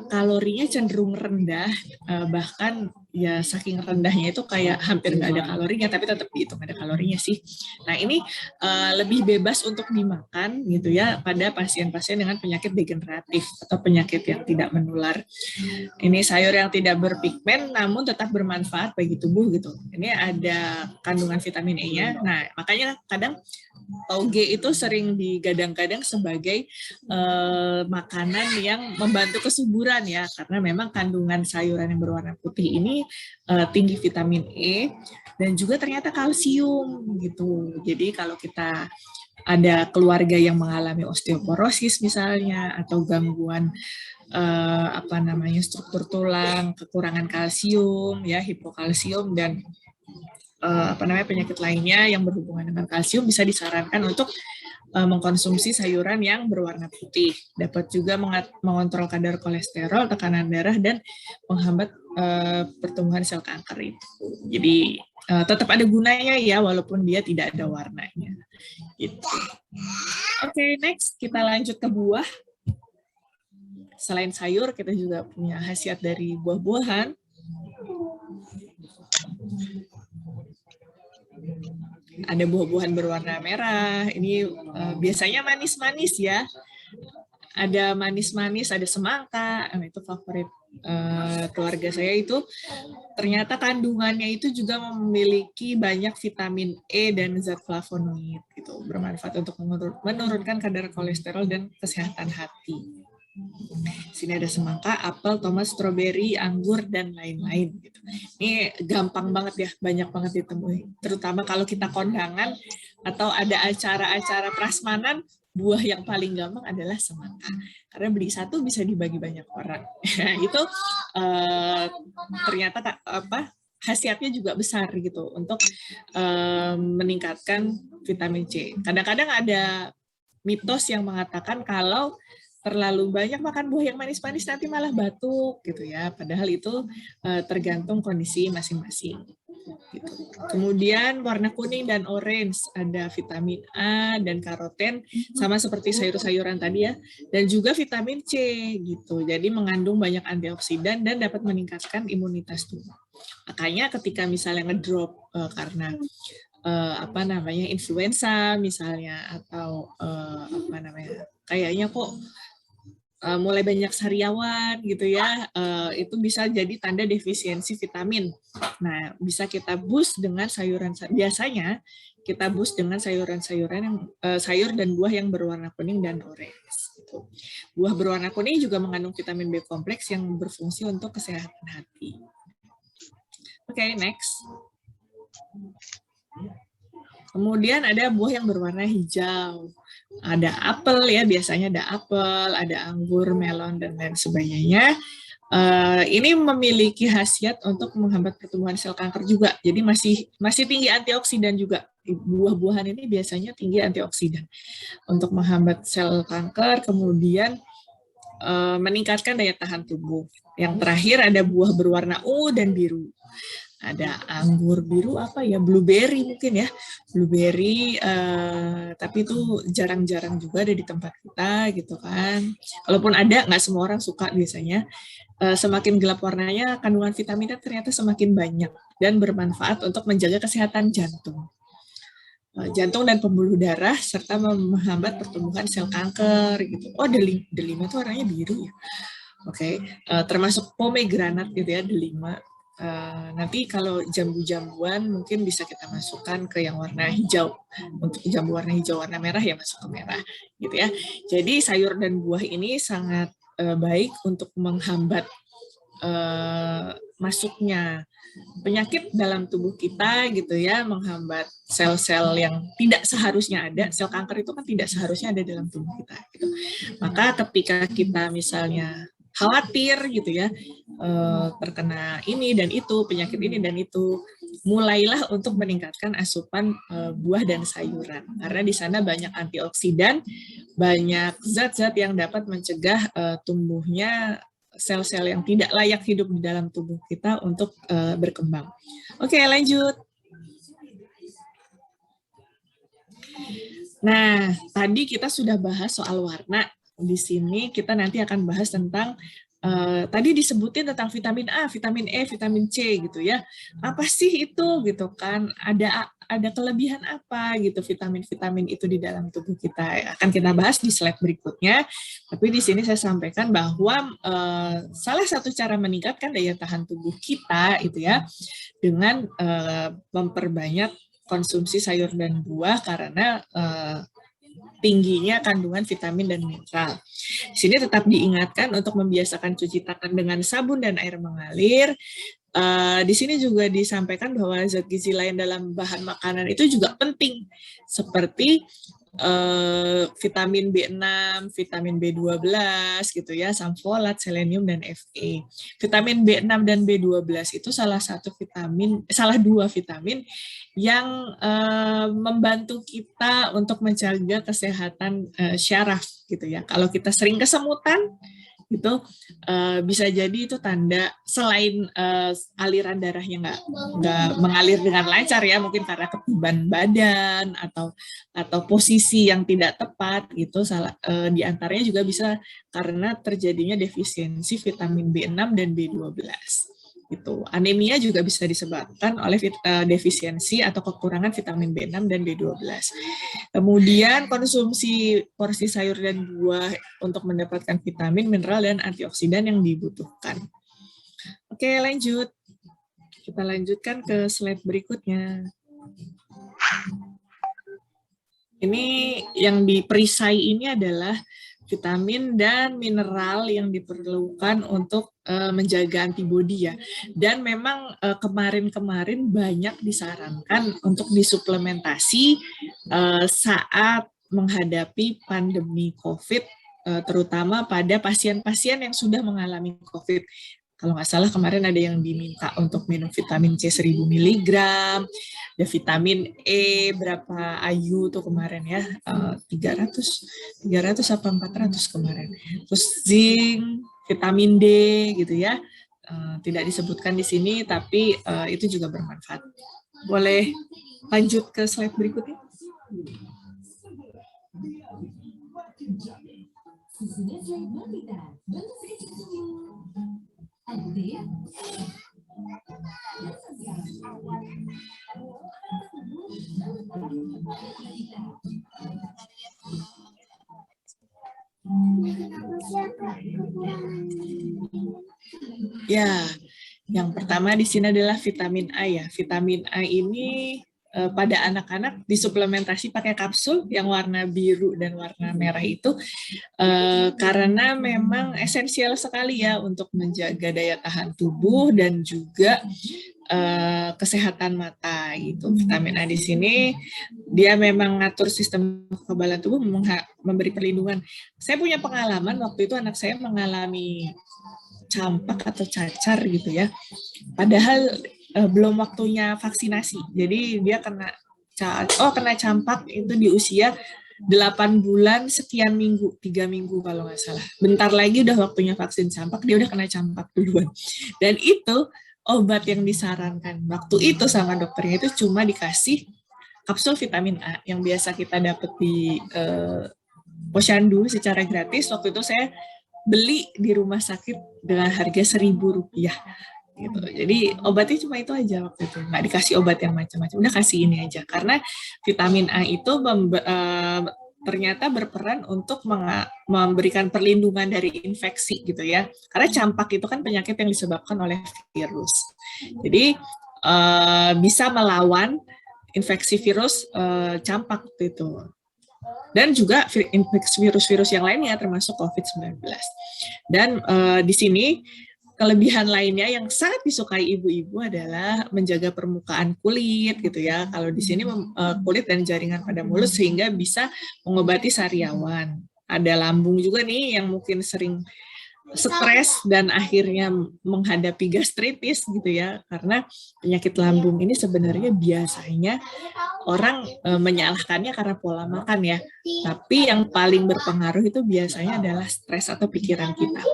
kalorinya cenderung rendah, bahkan ya saking rendahnya itu kayak hampir nggak ada kalorinya, tapi tetap dihitung ada kalorinya sih. Nah, ini lebih bebas untuk dimakan gitu ya pada pasien-pasien dengan penyakit degeneratif atau penyakit yang tidak menular. Ini sayur yang tidak berpigmen namun tetap bermanfaat bagi tubuh gitu. Ini ada kandungan vitamin E-nya. Nah, makanya kadang toge itu sering digadang-gadang sebagai makanan yang membantu kesuburan ya, karena memang kandungan sayuran yang berwarna putih ini tinggi vitamin E dan juga ternyata kalsium gitu. Jadi kalau kita ada keluarga yang mengalami osteoporosis misalnya atau gangguan struktur tulang, kekurangan kalsium ya, hipokalsium dan penyakit lainnya yang berhubungan dengan kalsium, bisa disarankan untuk mengkonsumsi sayuran yang berwarna putih. Dapat juga mengontrol kadar kolesterol, tekanan darah, dan menghambat pertumbuhan sel kanker itu. Jadi tetap ada gunanya ya, walaupun dia tidak ada warnanya. Gitu. Oke, next kita lanjut ke buah. Selain sayur, kita juga punya khasiat dari buah-buahan. Ada buah-buahan berwarna merah, ini biasanya manis-manis ya. Ada manis-manis, ada semangka, itu favorit keluarga saya itu. Ternyata kandungannya itu juga memiliki banyak vitamin E dan zat flavonoid, gitu, bermanfaat untuk menurunkan kadar kolesterol dan kesehatan hati. Sini ada semangka, apel, tomat, stroberi, anggur, dan lain-lain. Gitu. Ini gampang banget ya, banyak banget ditemui. Terutama kalau kita kondangan atau ada acara-acara prasmanan, buah yang paling gampang adalah semangka. Karena beli satu bisa dibagi banyak orang. Itu ternyata khasiatnya juga besar gitu untuk meningkatkan vitamin C. Kadang-kadang ada mitos yang mengatakan kalau terlalu banyak makan buah yang manis-manis nanti malah batuk gitu ya. Padahal itu tergantung kondisi masing-masing. Gitu. Kemudian warna kuning dan orange ada vitamin A dan karoten sama seperti sayur-sayuran tadi ya, dan juga vitamin C gitu. Jadi mengandung banyak antioksidan dan dapat meningkatkan imunitas tubuh. Makanya ketika misalnya ngedrop karena influenza misalnya atau kayaknya kok mulai banyak sariawan gitu ya, itu bisa jadi tanda defisiensi vitamin. Nah, bisa kita boost dengan biasanya kita boost dengan sayuran-sayuran yang sayur dan buah yang berwarna kuning dan orange. Gitu. Buah berwarna kuning juga mengandung vitamin B kompleks yang berfungsi untuk kesehatan hati. Oke, next. Kemudian ada buah yang berwarna hijau. Ada apel ya, biasanya ada apel, ada anggur, melon, dan lain sebagainya. Ini memiliki khasiat untuk menghambat pertumbuhan sel kanker juga. Jadi masih tinggi antioksidan juga. Buah-buahan ini biasanya tinggi antioksidan untuk menghambat sel kanker. Kemudian meningkatkan daya tahan tubuh. Yang terakhir ada buah berwarna ungu dan biru. Ada anggur biru apa ya, blueberry mungkin ya, blueberry, tapi itu jarang-jarang juga ada di tempat kita gitu kan. Kalaupun ada, nggak semua orang suka biasanya. Semakin gelap warnanya, kandungan vitaminnya ternyata semakin banyak dan bermanfaat untuk menjaga kesehatan jantung. Jantung dan pembuluh darah serta menghambat pertumbuhan sel kanker gitu. Oh, delima itu warnanya biru ya. Oke, termasuk pomegranat gitu ya, delima. Nanti kalau jambu-jambuan mungkin bisa kita masukkan ke yang warna hijau. Untuk jambu warna hijau, warna merah ya masuk ke merah gitu ya. Jadi sayur dan buah ini sangat baik untuk menghambat masuknya penyakit dalam tubuh kita gitu ya, menghambat sel-sel yang tidak seharusnya ada. Sel kanker itu kan tidak seharusnya ada dalam tubuh kita gitu. Maka ketika kita misalnya khawatir gitu ya, terkena ini dan itu, penyakit ini dan itu, mulailah untuk meningkatkan asupan buah dan sayuran, karena di sana banyak antioksidan, banyak zat-zat yang dapat mencegah tumbuhnya sel-sel yang tidak layak hidup di dalam tubuh kita untuk berkembang. Oke, lanjut. Nah, tadi kita sudah bahas soal warna. Di sini kita nanti akan bahas tentang tadi disebutin tentang vitamin A, vitamin E, vitamin C gitu ya. Apa sih itu gitu kan? Ada kelebihan apa gitu vitamin-vitamin itu di dalam tubuh kita? Akan kita bahas di slide berikutnya. Tapi di sini saya sampaikan bahwa salah satu cara meningkatkan daya tahan tubuh kita itu ya dengan memperbanyak konsumsi sayur dan buah karena tingginya kandungan vitamin dan mineral. Di sini tetap diingatkan untuk membiasakan cuci tangan dengan sabun dan air mengalir. Di sini juga disampaikan bahwa zat gizi lain dalam bahan makanan itu juga penting, seperti vitamin B6, vitamin B12 gitu ya, asam folat, selenium dan Fe. Vitamin B6 dan B12 itu salah dua vitamin yang membantu kita untuk menjaga kesehatan syaraf gitu ya. Kalau kita sering kesemutan itu bisa jadi itu tanda selain aliran darahnya nggak mengalir dengan lancar ya, mungkin karena kebeban badan atau posisi yang tidak tepat gitu, di antaranya juga bisa karena terjadinya defisiensi vitamin B6 dan B12 gitu. Anemia juga bisa disebabkan oleh defisiensi atau kekurangan vitamin B6 dan B12. Kemudian konsumsi porsi sayur dan buah untuk mendapatkan vitamin, mineral, dan antioksidan yang dibutuhkan. Oke, lanjut. Kita lanjutkan ke slide berikutnya. Ini yang diperisai ini adalah vitamin dan mineral yang diperlukan untuk menjaga antibodi ya. Dan memang kemarin-kemarin banyak disarankan untuk disuplementasi saat menghadapi pandemi COVID, terutama pada pasien-pasien yang sudah mengalami COVID. Kalau nggak salah kemarin ada yang diminta untuk minum vitamin C 1000 mg, ada vitamin E berapa IU tuh kemarin ya, 300 apa 400 kemarin. Terus zinc, vitamin D gitu ya, tidak disebutkan di sini tapi itu juga bermanfaat. Boleh lanjut ke slide berikutnya. Ya, yang pertama di sini adalah vitamin A ya. Vitamin A ini pada anak-anak disuplementasi pakai kapsul yang warna biru dan warna merah itu karena memang esensial sekali ya untuk menjaga daya tahan tubuh dan juga kesehatan mata gitu. Vitamin A di sini dia memang ngatur sistem kekebalan tubuh, memberi perlindungan. Saya punya pengalaman waktu itu anak saya mengalami campak atau cacar gitu ya. Padahal belum waktunya vaksinasi. Jadi dia kena campak itu di usia 8 bulan sekian minggu, 3 minggu kalau nggak salah. Bentar lagi udah waktunya vaksin campak, dia udah kena campak duluan. Dan itu obat yang disarankan waktu itu sama dokternya itu cuma dikasih kapsul vitamin A yang biasa kita dapat di Posyandu secara gratis. Waktu itu saya beli di rumah sakit dengan harga Rp1.000 gitu. Jadi obatnya cuma itu aja waktu itu, nggak dikasih obat yang macam-macam, udah kasih ini aja karena vitamin A itu ternyata berperan untuk memberikan perlindungan dari infeksi gitu ya, karena campak itu kan penyakit yang disebabkan oleh virus, jadi bisa melawan infeksi virus campak itu. Dan juga virus-virus yang lainnya termasuk COVID-19. Dan di sini kelebihan lainnya yang sangat disukai ibu-ibu adalah menjaga permukaan kulit gitu ya. Kalau di sini kulit dan jaringan pada mulut sehingga bisa mengobati sariawan. Ada lambung juga nih yang mungkin sering stres dan akhirnya menghadapi gastritis gitu ya, karena penyakit lambung ini sebenarnya biasanya orang menyalahkannya karena pola makan ya, tapi yang paling berpengaruh itu biasanya adalah stres atau pikiran kita.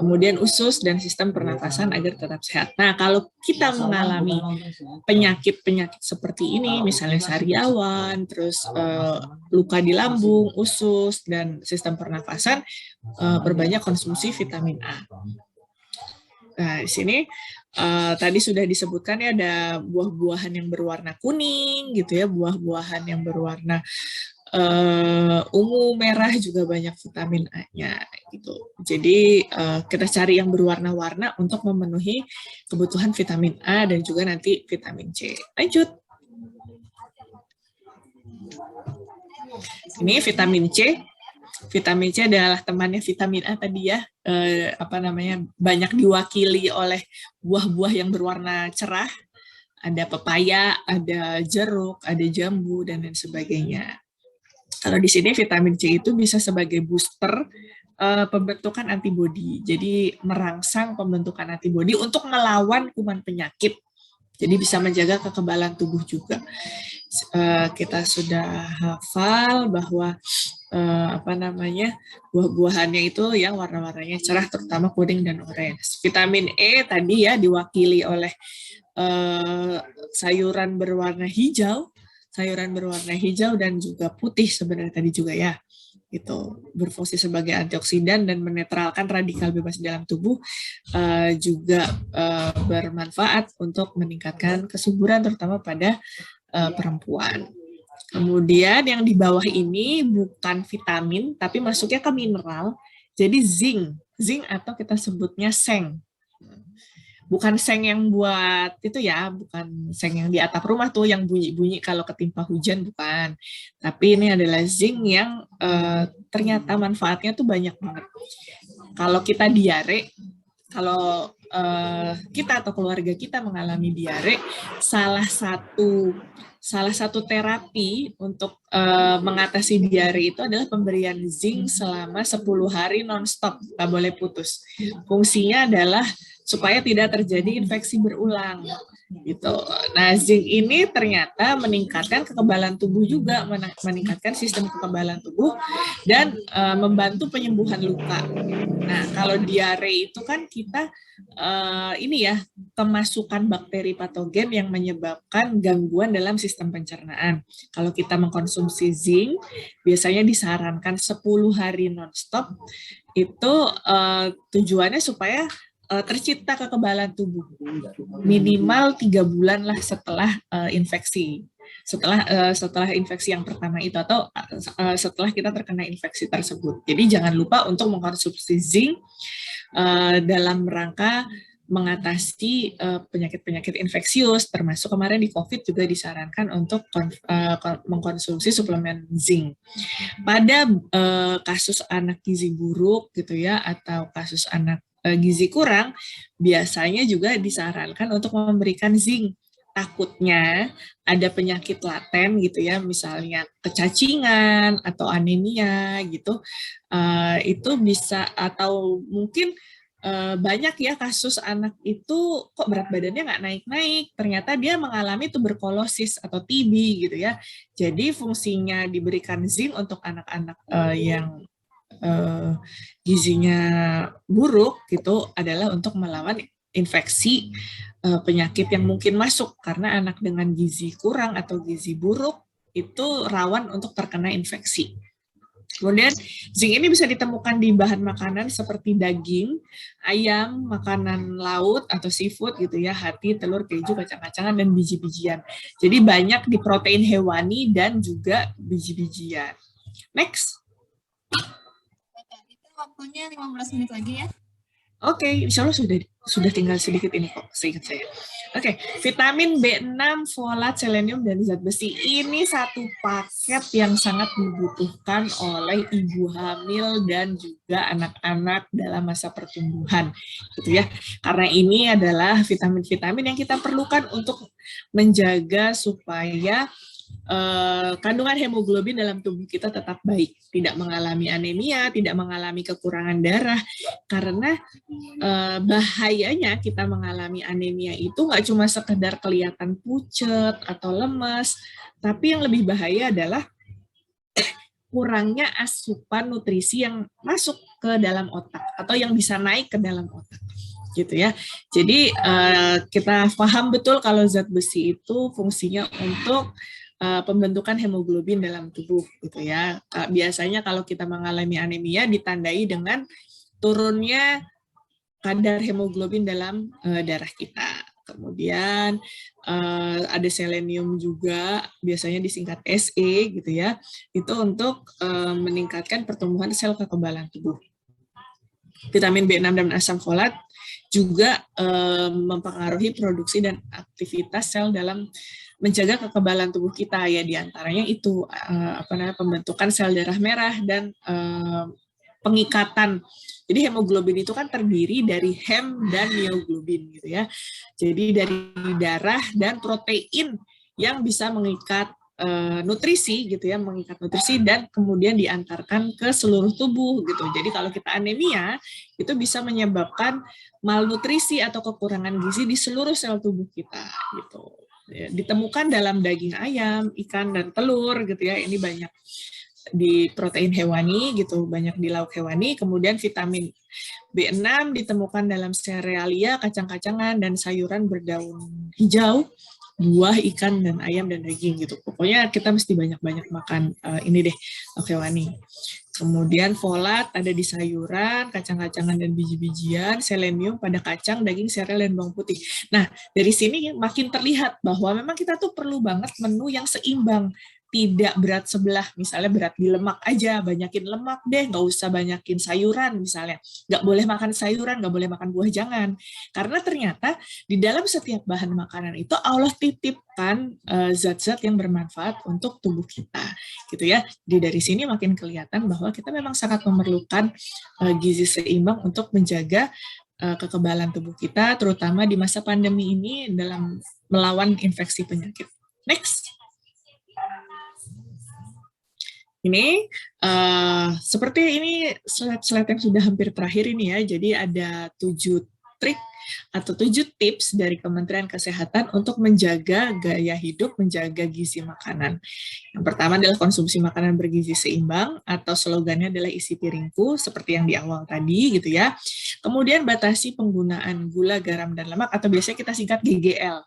Kemudian usus dan sistem pernafasan agar tetap sehat. Nah, kalau kita mengalami penyakit-penyakit seperti ini, misalnya sariawan, terus luka di lambung, usus, dan sistem pernafasan, perbanyak konsumsi vitamin A. Nah, di sini tadi sudah disebutkan ya, ada buah-buahan yang berwarna kuning gitu ya, buah-buahan yang berwarna ungu, merah juga banyak vitamin A-nya gitu. Jadi kita cari yang berwarna-warna untuk memenuhi kebutuhan vitamin A dan juga nanti vitamin C. Lanjut. Ini vitamin C. Vitamin C adalah temannya vitamin A tadi ya, banyak diwakili oleh buah-buah yang berwarna cerah, ada pepaya, ada jeruk, ada jambu, dan lain sebagainya. Kalau di sini vitamin C itu bisa sebagai booster pembentukan antibodi, jadi merangsang pembentukan antibodi untuk melawan kuman penyakit. Jadi bisa menjaga kekebalan tubuh juga. Kita sudah hafal bahwa buah-buahannya itu yang warna-warnanya cerah, terutama kuning dan orange. Vitamin E tadi ya diwakili oleh sayuran berwarna hijau dan juga putih sebenarnya tadi juga ya. Itu berfungsi sebagai antioksidan dan menetralkan radikal bebas dalam tubuh, juga bermanfaat untuk meningkatkan kesuburan terutama pada perempuan. Kemudian yang di bawah ini bukan vitamin tapi masuknya ke mineral, jadi zinc atau kita sebutnya seng. Bukan seng yang buat itu ya, bukan seng yang di atap rumah tuh yang bunyi-bunyi kalau ketimpa hujan, bukan. Tapi ini adalah zinc yang ternyata manfaatnya tuh banyak banget. Kalau kita diare, kalau kita atau keluarga kita mengalami diare, salah satu terapi untuk mengatasi diare itu adalah pemberian zinc selama 10 hari non-stop, nggak boleh putus. Fungsinya adalah supaya tidak terjadi infeksi berulang gitu. Nah, zinc ini ternyata meningkatkan kekebalan tubuh juga, meningkatkan sistem kekebalan tubuh dan membantu penyembuhan luka. Nah, kalau diare itu kan kita kemasukan bakteri patogen yang menyebabkan gangguan dalam sistem pencernaan. Kalau kita mengkonsumsi zinc, biasanya disarankan 10 hari non-stop, itu tujuannya supaya tercipta kekebalan tubuh minimal 3 bulan lah setelah infeksi, setelah infeksi yang pertama itu atau setelah kita terkena infeksi tersebut. Jadi jangan lupa untuk mengkonsumsi zinc dalam rangka mengatasi penyakit-penyakit infeksius, termasuk kemarin di COVID juga disarankan untuk mengkonsumsi suplemen zinc. Pada kasus anak gizi buruk gitu ya, atau kasus anak gizi kurang, biasanya juga disarankan untuk memberikan zinc. Takutnya ada penyakit laten gitu ya, misalnya kecacingan atau anemia gitu, itu bisa, atau mungkin banyak ya kasus anak itu kok berat badannya nggak naik-naik, ternyata dia mengalami tuberkulosis atau TB gitu ya. Jadi fungsinya diberikan zinc untuk anak-anak yang gizinya buruk gitu adalah untuk melawan infeksi penyakit yang mungkin masuk, karena anak dengan gizi kurang atau gizi buruk itu rawan untuk terkena infeksi. Kemudian zinc ini bisa ditemukan di bahan makanan seperti daging, ayam, makanan laut atau seafood gitu ya, hati, telur, keju, kacang-kacangan, dan biji-bijian. Jadi banyak di protein hewani dan juga biji-bijian. Next. Itu waktunya 15 menit lagi ya. Oke, insya Allah sudah tinggal sedikit ini kok, seingat saya. Oke, vitamin B6, folat, selenium, dan zat besi. Ini satu paket yang sangat dibutuhkan oleh ibu hamil dan juga anak-anak dalam masa pertumbuhan, gitu ya. Karena ini adalah vitamin-vitamin yang kita perlukan untuk menjaga supaya kandungan hemoglobin dalam tubuh kita tetap baik, tidak mengalami anemia, tidak mengalami kekurangan darah, karena bahayanya kita mengalami anemia itu nggak cuma sekedar kelihatan pucet atau lemas, tapi yang lebih bahaya adalah kurangnya asupan nutrisi yang masuk ke dalam otak atau yang bisa naik ke dalam otak. Gitu ya. Jadi kita paham betul kalau zat besi itu fungsinya untuk pembentukan hemoglobin dalam tubuh gitu ya. Biasanya kalau kita mengalami anemia ditandai dengan turunnya kadar hemoglobin dalam darah kita. Kemudian ada selenium juga, biasanya disingkat Se gitu ya. Itu untuk meningkatkan pertumbuhan sel kekebalan tubuh. Vitamin B6 dan asam folat juga mempengaruhi produksi dan aktivitas sel dalam menjaga kekebalan tubuh kita ya, diantaranya itu pembentukan sel darah merah dan pengikatan. Jadi hemoglobin itu kan terdiri dari hem dan mioglobin gitu ya. Jadi dari darah dan protein yang bisa mengikat nutrisi gitu ya, mengikat nutrisi dan kemudian diantarkan ke seluruh tubuh gitu. Jadi kalau kita anemia itu bisa menyebabkan malnutrisi atau kekurangan gizi di seluruh sel tubuh kita gitu. Ya, ditemukan dalam daging ayam, ikan, dan telur gitu ya. Ini banyak di protein hewani gitu, banyak di lauk hewani. Kemudian vitamin B6 ditemukan dalam serealia, kacang-kacangan, dan sayuran berdaun hijau, buah, ikan, dan ayam, dan daging gitu. Pokoknya kita mesti banyak-banyak makan ini deh, lauk hewani. Kemudian folat ada di sayuran, kacang-kacangan, dan biji-bijian, selenium pada kacang, daging, sereal, dan bawang putih. Nah, dari sini makin terlihat bahwa memang kita tuh perlu banget menu yang seimbang, tidak berat sebelah, misalnya berat di lemak aja, banyakin lemak deh, nggak usah banyakin sayuran misalnya. Nggak boleh makan sayuran, nggak boleh makan buah, jangan. Karena ternyata di dalam setiap bahan makanan itu Allah titipkan zat-zat yang bermanfaat untuk tubuh kita. Gitu ya. Jadi dari sini makin kelihatan bahwa kita memang sangat memerlukan gizi seimbang untuk menjaga kekebalan tubuh kita, terutama di masa pandemi ini dalam melawan infeksi penyakit. Next. Ini seperti ini slide-slide yang sudah hampir terakhir ini ya. Jadi ada 7 trik atau 7 tips dari Kementerian Kesehatan untuk menjaga gaya hidup, menjaga gizi makanan. Yang pertama adalah konsumsi makanan bergizi seimbang, atau slogannya adalah isi piringku, seperti yang di awal tadi gitu ya. Kemudian batasi penggunaan gula, garam, dan lemak, atau biasanya kita singkat GGL.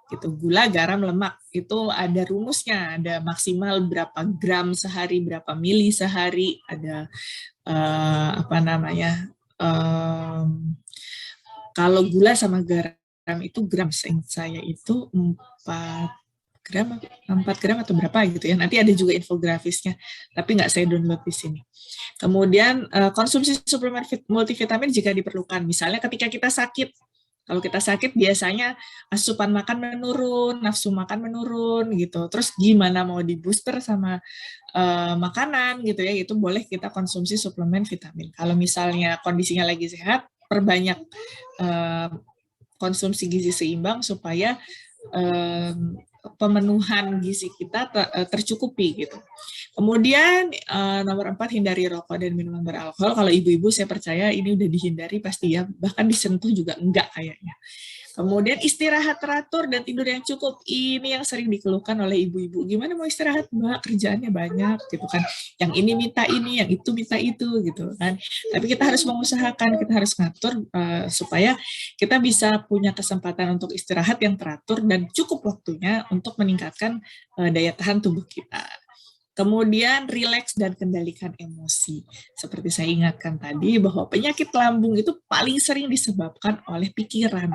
Gitu, gula, garam, lemak itu ada rumusnya, ada maksimal berapa gram sehari, berapa mili sehari, ada kalau gula sama garam itu gram, seingat saya itu 4 gram atau berapa gitu ya. Nanti ada juga infografisnya, tapi nggak saya download di sini. Kemudian konsumsi suplemen multivitamin jika diperlukan. Misalnya ketika kita sakit, kalau kita sakit biasanya asupan makan menurun, nafsu makan menurun gitu. Terus gimana mau di booster sama makanan gitu ya, itu boleh kita konsumsi suplemen vitamin. Kalau misalnya kondisinya lagi sehat, perbanyak konsumsi gizi seimbang supaya pemenuhan gizi kita tercukupi gitu. Kemudian nomor 4, hindari rokok dan minuman beralkohol. Kalau ibu-ibu saya percaya ini udah dihindari pasti ya, bahkan disentuh juga enggak kayaknya. Kemudian istirahat teratur dan tidur yang cukup. Ini yang sering dikeluhkan oleh ibu-ibu. Gimana mau istirahat, Mbak? Kerjaannya banyak gitu kan. Yang ini minta ini, yang itu minta itu gitu kan. Tapi kita harus mengusahakan, kita harus ngatur supaya kita bisa punya kesempatan untuk istirahat yang teratur dan cukup waktunya untuk meningkatkan daya tahan tubuh kita. Kemudian rileks dan kendalikan emosi. Seperti saya ingatkan tadi bahwa penyakit lambung itu paling sering disebabkan oleh pikiran,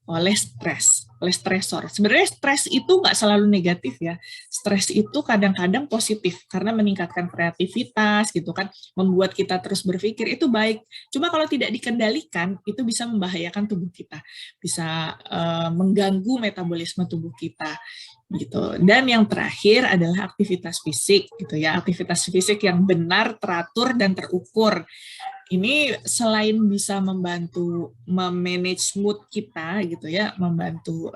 oleh stres, oleh stresor. Sebenarnya stres itu nggak selalu negatif ya. Stres itu kadang-kadang positif karena meningkatkan kreativitas gitu kan, membuat kita terus berpikir, itu baik. Cuma kalau tidak dikendalikan itu bisa membahayakan tubuh kita, bisa mengganggu metabolisme tubuh kita gitu. Dan yang terakhir adalah aktivitas fisik gitu ya. Aktivitas fisik yang benar, teratur dan terukur. Ini selain bisa membantu memanage mood kita gitu ya, membantu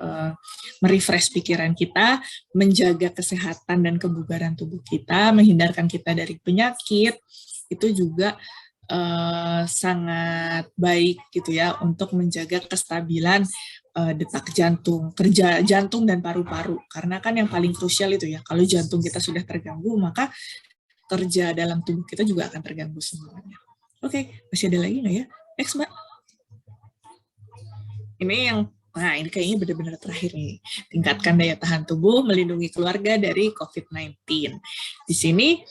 merefresh pikiran kita, menjaga kesehatan dan kebugaran tubuh kita, menghindarkan kita dari penyakit, itu juga sangat baik gitu ya untuk menjaga kestabilan detak jantung, kerja jantung dan paru-paru. Karena kan yang paling krusial itu ya, kalau jantung kita sudah terganggu, maka kerja dalam tubuh kita juga akan terganggu semuanya. Oke, masih ada lagi nggak ya? Next, Mbak. Ini yang, nah ini kayaknya benar-benar terakhir nih. Tingkatkan daya tahan tubuh, melindungi keluarga dari COVID-19. Di sini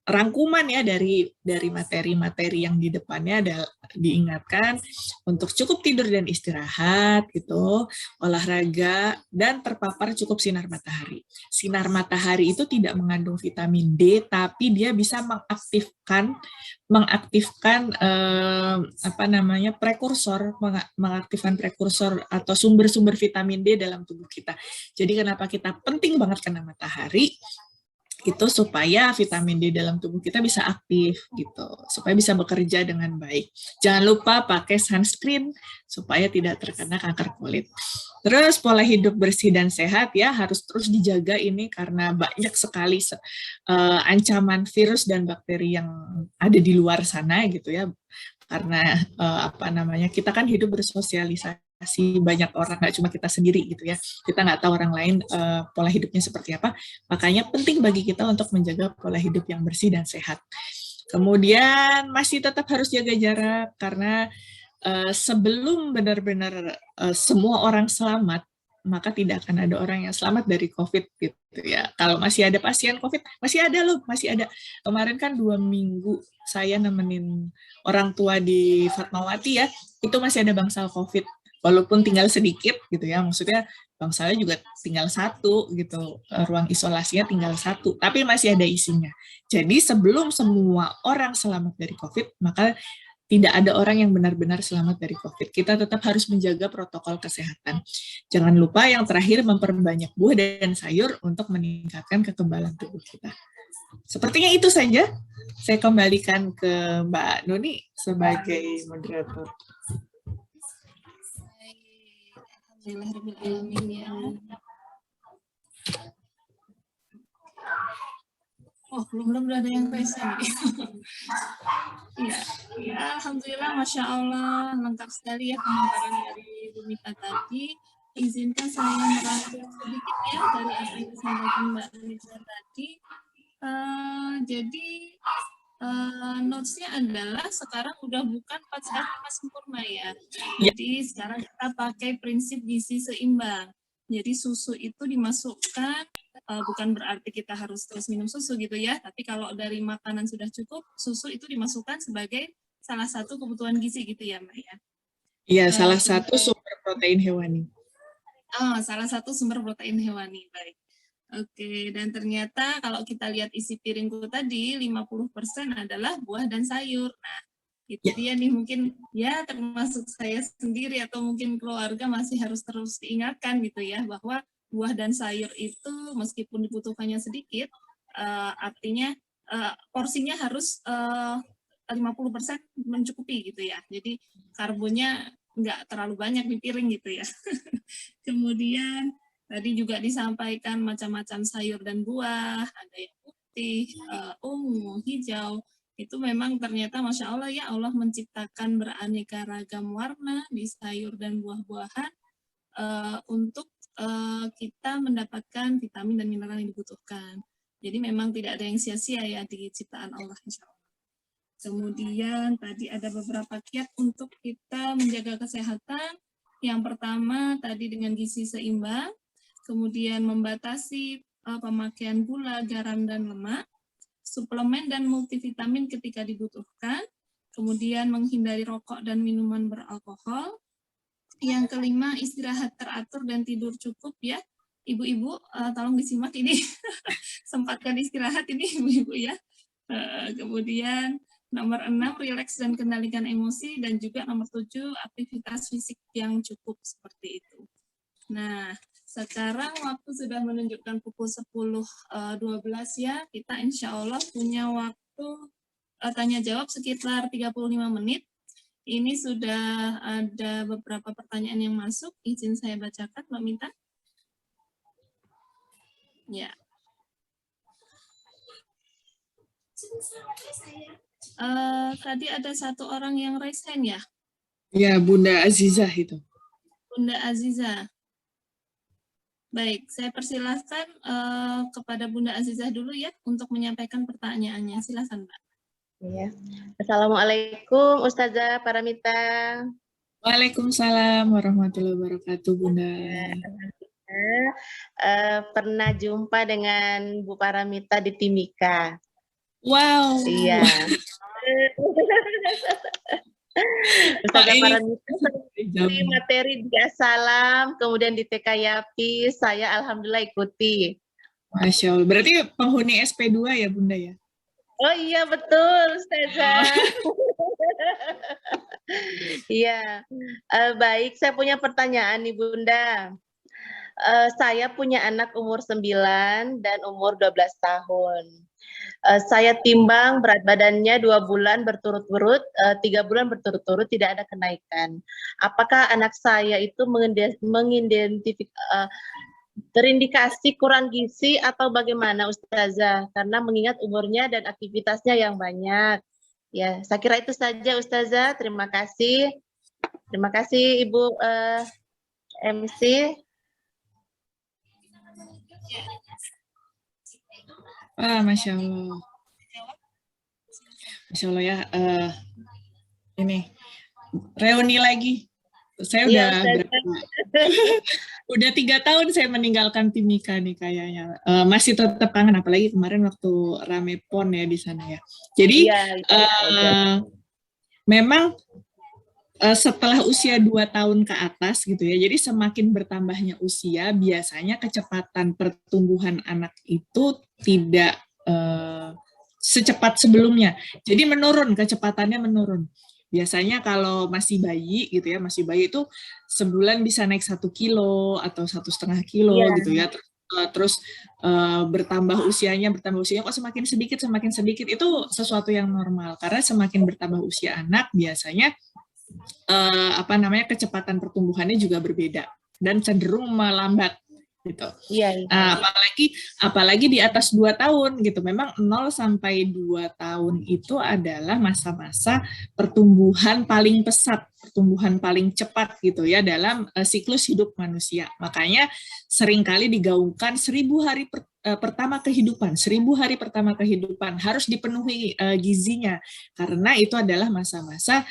rangkuman ya dari materi-materi yang di depannya ada diingatkan untuk cukup tidur dan istirahat gitu, olahraga dan terpapar cukup sinar matahari. Sinar matahari itu tidak mengandung vitamin D, tapi dia bisa mengaktifkan mengaktifkan prekursor atau sumber-sumber vitamin D dalam tubuh kita. Jadi kenapa kita penting banget kena matahari? Itu supaya vitamin D dalam tubuh kita bisa aktif gitu, supaya bisa bekerja dengan baik. Jangan lupa pakai sunscreen supaya tidak terkena kanker kulit. Terus pola hidup bersih dan sehat ya harus terus dijaga ini karena banyak sekali ancaman virus dan bakteri yang ada di luar sana gitu ya. Karena kita kan hidup bersosialisasi banyak orang, nggak cuma kita sendiri gitu ya, kita nggak tahu orang lain pola hidupnya seperti apa, makanya penting bagi kita untuk menjaga pola hidup yang bersih dan sehat. Kemudian masih tetap harus jaga jarak karena sebelum benar-benar semua orang selamat, maka tidak akan ada orang yang selamat dari COVID gitu ya. Kalau masih ada pasien COVID, masih ada loh, masih ada. Kemarin kan 2 minggu saya nemenin orang tua di Fatmawati ya, itu masih ada bangsal COVID. Walaupun tinggal sedikit gitu ya, maksudnya bangsalnya juga tinggal 1 gitu, ruang isolasinya tinggal 1, tapi masih ada isinya. Jadi sebelum semua orang selamat dari COVID, maka tidak ada orang yang benar-benar selamat dari COVID. Kita tetap harus menjaga protokol kesehatan. Jangan lupa yang terakhir memperbanyak buah dan sayur untuk meningkatkan kekebalan tubuh kita. Sepertinya itu saja. Saya kembalikan ke Mbak Nuni sebagai moderator. Alhamdulillahirrahmanirrahim ya. Oh, belum ada yang present. Ya, alhamdulillah, masya Allah, lengkap sekali ya pemaparan dari Bu Mita tadi. Izinkan saya merangkum sedikit ya dari apa yang disampaikan Mbak Nisa tadi. Jadi notes-nya adalah sekarang udah bukan 4 sehat 5 sempurna ya. Jadi sekarang kita pakai prinsip gizi seimbang. Jadi susu itu dimasukkan, bukan berarti kita harus terus minum susu gitu ya, tapi kalau dari makanan sudah cukup, susu itu dimasukkan sebagai salah satu kebutuhan gizi gitu ya Mbak ya? Iya, salah satu sumber protein hewani. Salah satu sumber protein hewani, baik. Oke, dan ternyata kalau kita lihat isi piringku tadi, 50% adalah buah dan sayur. Nah, itu dia nih mungkin ya termasuk saya sendiri atau mungkin keluarga masih harus terus diingatkan gitu ya, bahwa buah dan sayur itu meskipun dibutuhkannya sedikit, artinya porsinya harus 50% mencukupi gitu ya. Jadi karbonnya nggak terlalu banyak di piring gitu ya. Kemudian Tadi juga disampaikan macam-macam sayur dan buah, ada yang putih, ungu, hijau. Itu memang ternyata Masya Allah ya, Allah menciptakan beraneka ragam warna di sayur dan buah-buahan untuk kita mendapatkan vitamin dan mineral yang dibutuhkan. Jadi memang tidak ada yang sia-sia ya di ciptaan Allah, insya Allah. Kemudian tadi ada beberapa kiat untuk kita menjaga kesehatan. Yang pertama tadi dengan gizi seimbang, kemudian membatasi pemakaian gula, garam, dan lemak, suplemen dan multivitamin ketika dibutuhkan, kemudian menghindari rokok dan minuman beralkohol. Yang kelima, istirahat teratur dan tidur cukup ya. Ibu-ibu, tolong disimak ini. Sempatkan istirahat ini ibu-ibu ya. Kemudian nomor 6, rileks dan kendalikan emosi. Dan juga nomor 7, aktivitas fisik yang cukup seperti itu. Nah, sekarang waktu sudah menunjukkan pukul 10.12 ya. Kita insya Allah punya waktu tanya jawab sekitar 35 menit. Ini sudah ada beberapa pertanyaan yang masuk. Izin saya bacakan, Mbak Minta. Ya. Tadi ada satu orang yang raise hand ya? Ya, Bunda Azizah itu. Bunda Azizah. Baik, saya persilahkan kepada Bunda Azizah dulu ya untuk menyampaikan pertanyaannya. Silakan, Mbak. Ya. Assalamualaikum Ustazah Paramita. Waalaikumsalam warahmatullahi wabarakatuh, Bunda. Pernah jumpa dengan Bu Paramita di Timika. Wow. Iya. Ustazah Paramita di materi di Assalam, kemudian di TK Yapi, saya alhamdulillah ikuti. Masya Allah. Berarti penghuni SP2 ya, Bunda ya? Oh iya betul, Ustazah. Iya, baik. Saya punya pertanyaan nih, Bunda. Saya punya anak umur 9 dan umur 12 tahun. Saya timbang berat badannya 2 bulan berturut-turut, 3 bulan berturut-turut tidak ada kenaikan. Apakah anak saya itu terindikasi kurang gizi atau bagaimana Ustazah? Karena mengingat umurnya dan aktivitasnya yang banyak. Ya, saya kira itu saja Ustazah. Terima kasih. Terima kasih Ibu MC. Masya Allah. Masya Allah ya. Ini reuni lagi. Saya udah udah 3 tahun saya meninggalkan Timika nih kayaknya. Masih tetap kangen, apalagi kemarin waktu rame PON ya di sana ya. Jadi memang setelah usia 2 tahun ke atas gitu ya, jadi semakin bertambahnya usia, biasanya kecepatan pertumbuhan anak itu tidak secepat sebelumnya. Jadi menurun, kecepatannya menurun. Biasanya kalau masih bayi gitu ya, masih bayi itu sebulan bisa naik 1 kilo atau 1,5 kilo gitu ya. Terus bertambah usianya kok semakin sedikit itu sesuatu yang normal, karena semakin bertambah usia anak biasanya kecepatan pertumbuhannya juga berbeda dan cenderung melambat gitu. Apalagi di atas 2 tahun gitu. Memang 0 sampai 2 tahun itu adalah masa-masa pertumbuhan paling pesat, pertumbuhan paling cepat gitu ya dalam siklus hidup manusia. Makanya seringkali digaungkan 1000 hari pertama kehidupan, 1000 hari pertama kehidupan harus dipenuhi gizinya, karena itu adalah masa-masa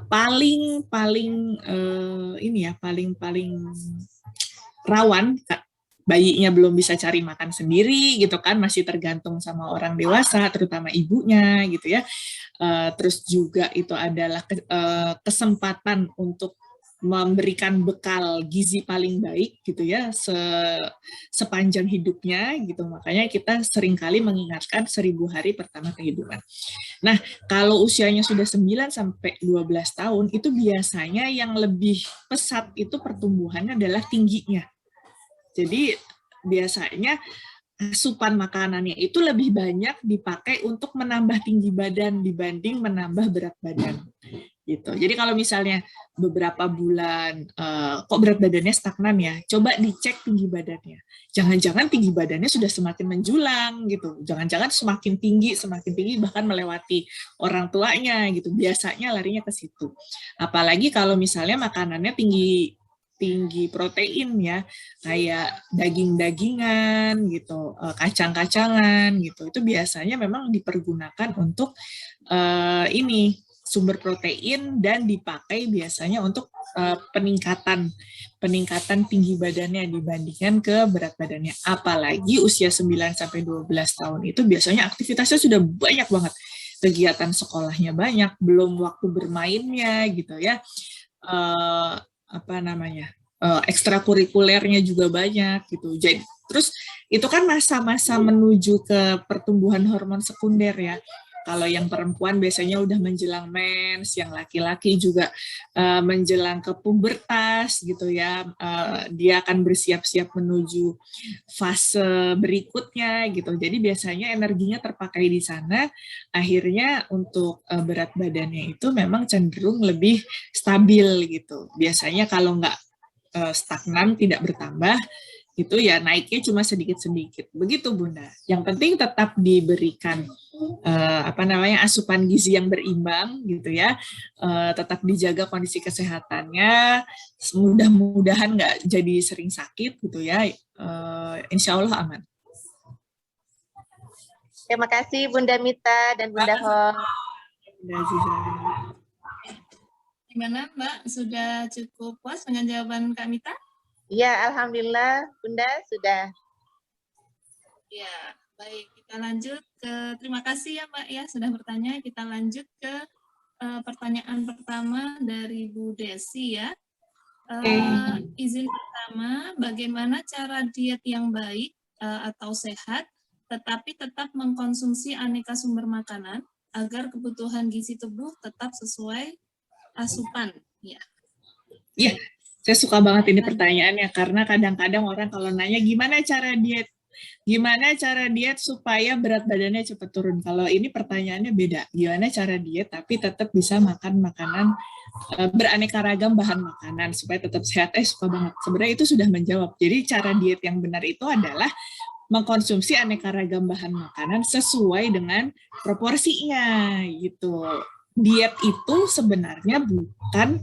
paling rawan. Bayinya belum bisa cari makan sendiri gitu kan, masih tergantung sama orang dewasa, terutama ibunya gitu ya. Terus juga itu adalah kesempatan untuk memberikan bekal gizi paling baik gitu ya sepanjang hidupnya gitu. Makanya kita seringkali mengingatkan 1000 hari pertama kehidupan. Nah, kalau usianya sudah 9 sampai 12 tahun itu biasanya yang lebih pesat itu pertumbuhannya adalah tingginya. Jadi biasanya asupan makanannya itu lebih banyak dipakai untuk menambah tinggi badan dibanding menambah berat badan. gitu. Jadi kalau misalnya beberapa bulan kok berat badannya stagnan ya, coba dicek tinggi badannya. Jangan-jangan tinggi badannya sudah semakin menjulang gitu. Jangan-jangan semakin tinggi bahkan melewati orang tuanya gitu. Biasanya larinya ke situ. Apalagi kalau misalnya makanannya tinggi protein ya, kayak daging-dagingan gitu, kacang-kacangan gitu. Itu biasanya memang dipergunakan untuk ini sumber protein dan dipakai biasanya untuk peningkatan tinggi badannya dibandingkan ke berat badannya. Apalagi usia 9 sampai 12 tahun itu biasanya aktivitasnya sudah banyak banget. Kegiatan sekolahnya banyak, belum waktu bermainnya gitu ya. Ekstrakurikulernya juga banyak gitu. Jadi terus itu kan masa-masa menuju ke pertumbuhan hormon sekunder ya. Kalau yang perempuan biasanya udah menjelang mens, yang laki-laki juga menjelang ke pubertas gitu ya. Dia akan bersiap-siap menuju fase berikutnya gitu. Jadi biasanya energinya terpakai di sana. Akhirnya untuk berat badannya itu memang cenderung lebih stabil gitu. Biasanya kalau nggak stagnan, tidak bertambah, itu ya naiknya cuma sedikit-sedikit. Begitu Bunda. Yang penting tetap diberikan asupan gizi yang berimbang gitu ya. Tetap dijaga kondisi kesehatannya. Mudah-mudahan nggak jadi sering sakit gitu ya. Insya Allah aman. Terima kasih Bunda Mita dan Bunda Hong. Bunda Aziza. Gimana Mbak? Sudah cukup puas dengan jawaban Kak Mita? Ya, alhamdulillah Bunda sudah. Ya, baik. Kita lanjut ke, terima kasih ya Mbak ya sudah bertanya. Kita lanjut ke pertanyaan pertama dari Bu Desi ya. Izin pertama, bagaimana cara diet yang baik atau sehat, tetapi tetap mengkonsumsi aneka sumber makanan agar kebutuhan gizi tubuh tetap sesuai asupan? Ya. Iya, saya suka banget ini pertanyaannya karena kadang-kadang orang kalau nanya gimana cara diet supaya berat badannya cepat turun. Kalau ini pertanyaannya beda. Gimana cara diet tapi tetap bisa makan makanan beraneka ragam bahan makanan supaya tetap sehat. Suka banget. Sebenarnya itu sudah menjawab. Jadi cara diet yang benar itu adalah mengkonsumsi aneka ragam bahan makanan sesuai dengan proporsinya gitu. Diet itu sebenarnya bukan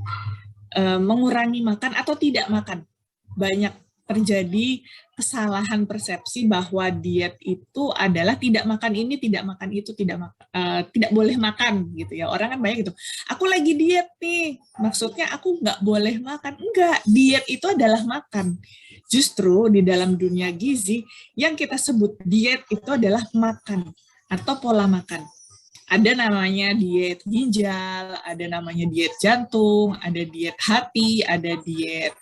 mengurangi makan atau tidak makan. Banyak terjadi kesalahan persepsi bahwa diet itu adalah tidak makan ini, tidak makan itu, tidak boleh makan gitu ya. Orang kan banyak gitu. Aku lagi diet nih, maksudnya aku nggak boleh makan. Enggak, diet itu adalah makan. Justru di dalam dunia gizi yang kita sebut diet itu adalah makan atau pola makan. Ada namanya diet ginjal, ada namanya diet jantung, ada diet hati, ada diet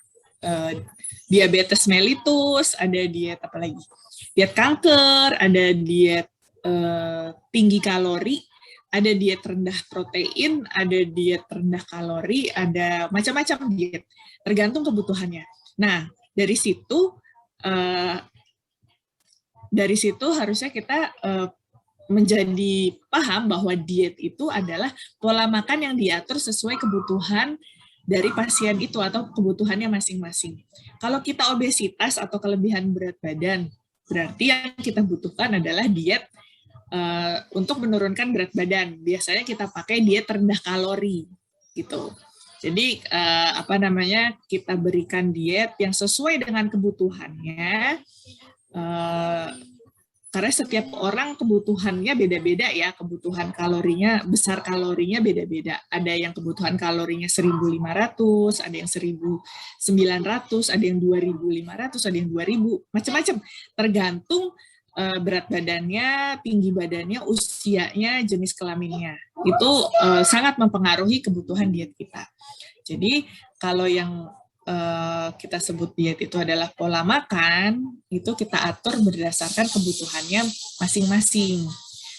diabetes mellitus, ada diet apa lagi? Diet kanker, ada diet tinggi kalori, ada diet rendah protein, ada diet rendah kalori, ada macam-macam diet, tergantung kebutuhannya. Nah, dari situ harusnya kita menjadi paham bahwa diet itu adalah pola makan yang diatur sesuai kebutuhan dari pasien itu atau kebutuhannya masing-masing. Kalau kita obesitas atau kelebihan berat badan, berarti yang kita butuhkan adalah diet untuk menurunkan berat badan. Biasanya kita pakai diet rendah kalori gitu. Jadi kita berikan diet yang sesuai dengan kebutuhannya. Karena setiap orang kebutuhannya beda-beda ya, kebutuhan kalorinya, besar kalorinya beda-beda. Ada yang kebutuhan kalorinya 1.500, ada yang 1.900, ada yang 2.500, ada yang 2.000, macam-macam. Tergantung berat badannya, tinggi badannya, usianya, jenis kelaminnya. Itu sangat mempengaruhi kebutuhan diet kita. Jadi kalau yang kita sebut diet itu adalah pola makan, itu kita atur berdasarkan kebutuhannya masing-masing.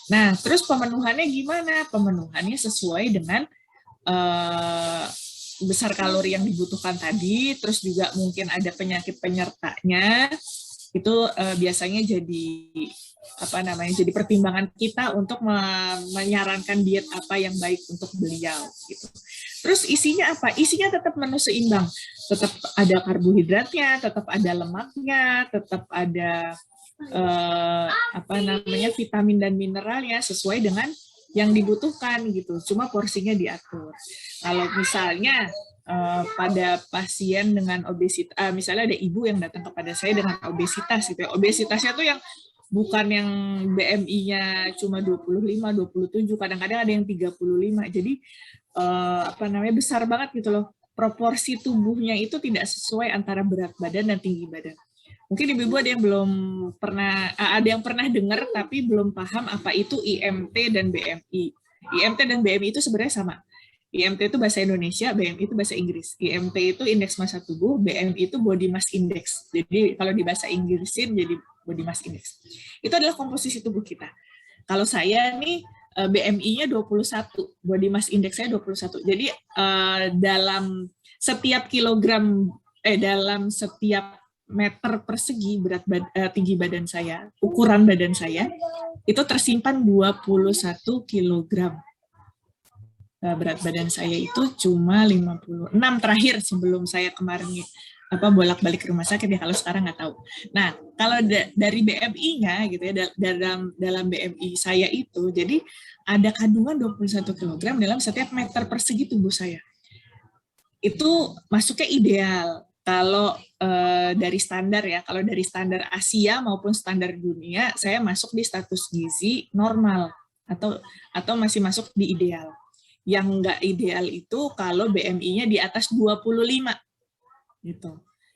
Nah, terus pemenuhannya gimana? Pemenuhannya sesuai dengan besar kalori yang dibutuhkan tadi, terus juga mungkin ada penyakit penyertanya, itu biasanya jadi jadi pertimbangan kita untuk menyarankan diet apa yang baik untuk beliau gitu. Terus isinya apa? Isinya tetap menu seimbang. Tetap ada karbohidratnya, tetap ada lemaknya, tetap ada vitamin dan mineralnya sesuai dengan yang dibutuhkan gitu. Cuma porsinya diatur. Kalau misalnya pada pasien dengan obesitas, misalnya ada ibu yang datang kepada saya dengan obesitas gitu ya. Obesitasnya tuh yang bukan yang BMI-nya cuma 25, 27, kadang-kadang ada yang 35. Jadi besar banget gitu loh. Proporsi tubuhnya itu tidak sesuai antara berat badan dan tinggi badan. Mungkin ibu-ibu ada yang pernah dengar tapi belum paham apa itu IMT dan BMI. IMT dan BMI itu sebenarnya sama. IMT itu bahasa Indonesia, BMI itu bahasa Inggris. IMT itu indeks massa tubuh, BMI itu body mass index. Jadi kalau di bahasa Inggrisin jadi body mass index. Itu adalah komposisi tubuh kita. Kalau saya nih BMI-nya 21, body mass index-nya 21. Jadi dalam setiap meter persegi tinggi badan saya, ukuran badan saya, itu tersimpan 21 kilogram. Berat badan saya itu cuma 56 terakhir sebelum saya kemarin bolak-balik ke rumah sakit ya, kalau sekarang nggak tahu. Nah, kalau dari BMI-nya gitu ya, dalam BMI saya itu, jadi ada kandungan 21 kg dalam setiap meter persegi tubuh saya. Itu masuknya ideal. Kalau dari standar ya, kalau dari standar Asia maupun standar dunia, saya masuk di status gizi normal atau masih masuk di ideal. Yang nggak ideal itu kalau BMI-nya di atas 25 gitu.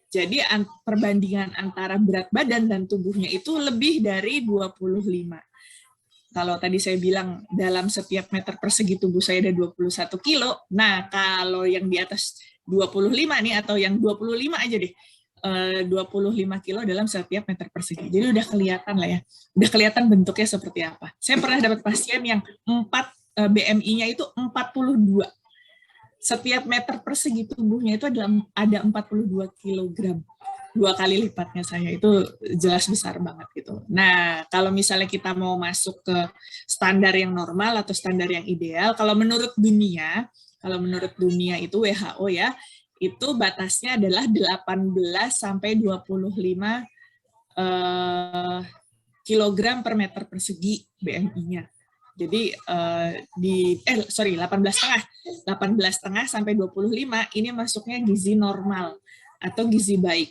Jadi perbandingan antara berat badan dan tubuhnya itu lebih dari 25. Kalau tadi saya bilang dalam setiap meter persegi tubuh saya ada 21 kilo. Nah, kalau yang di atas 25 nih atau yang 25 aja deh. 25 kilo dalam setiap meter persegi. Jadi udah kelihatan lah ya. Udah kelihatan bentuknya seperti apa. Saya pernah dapat pasien yang BMI-nya itu 42. Setiap meter persegi tubuhnya itu ada 42 kilogram. 2 kali lipatnya saya, itu jelas besar banget gitu. Nah, kalau misalnya kita mau masuk ke standar yang normal atau standar yang ideal, kalau menurut dunia itu WHO ya, itu batasnya adalah 18 sampai 25 kilogram per meter persegi BMI-nya. Jadi 18,5 sampai 25 ini masuknya gizi normal atau gizi baik.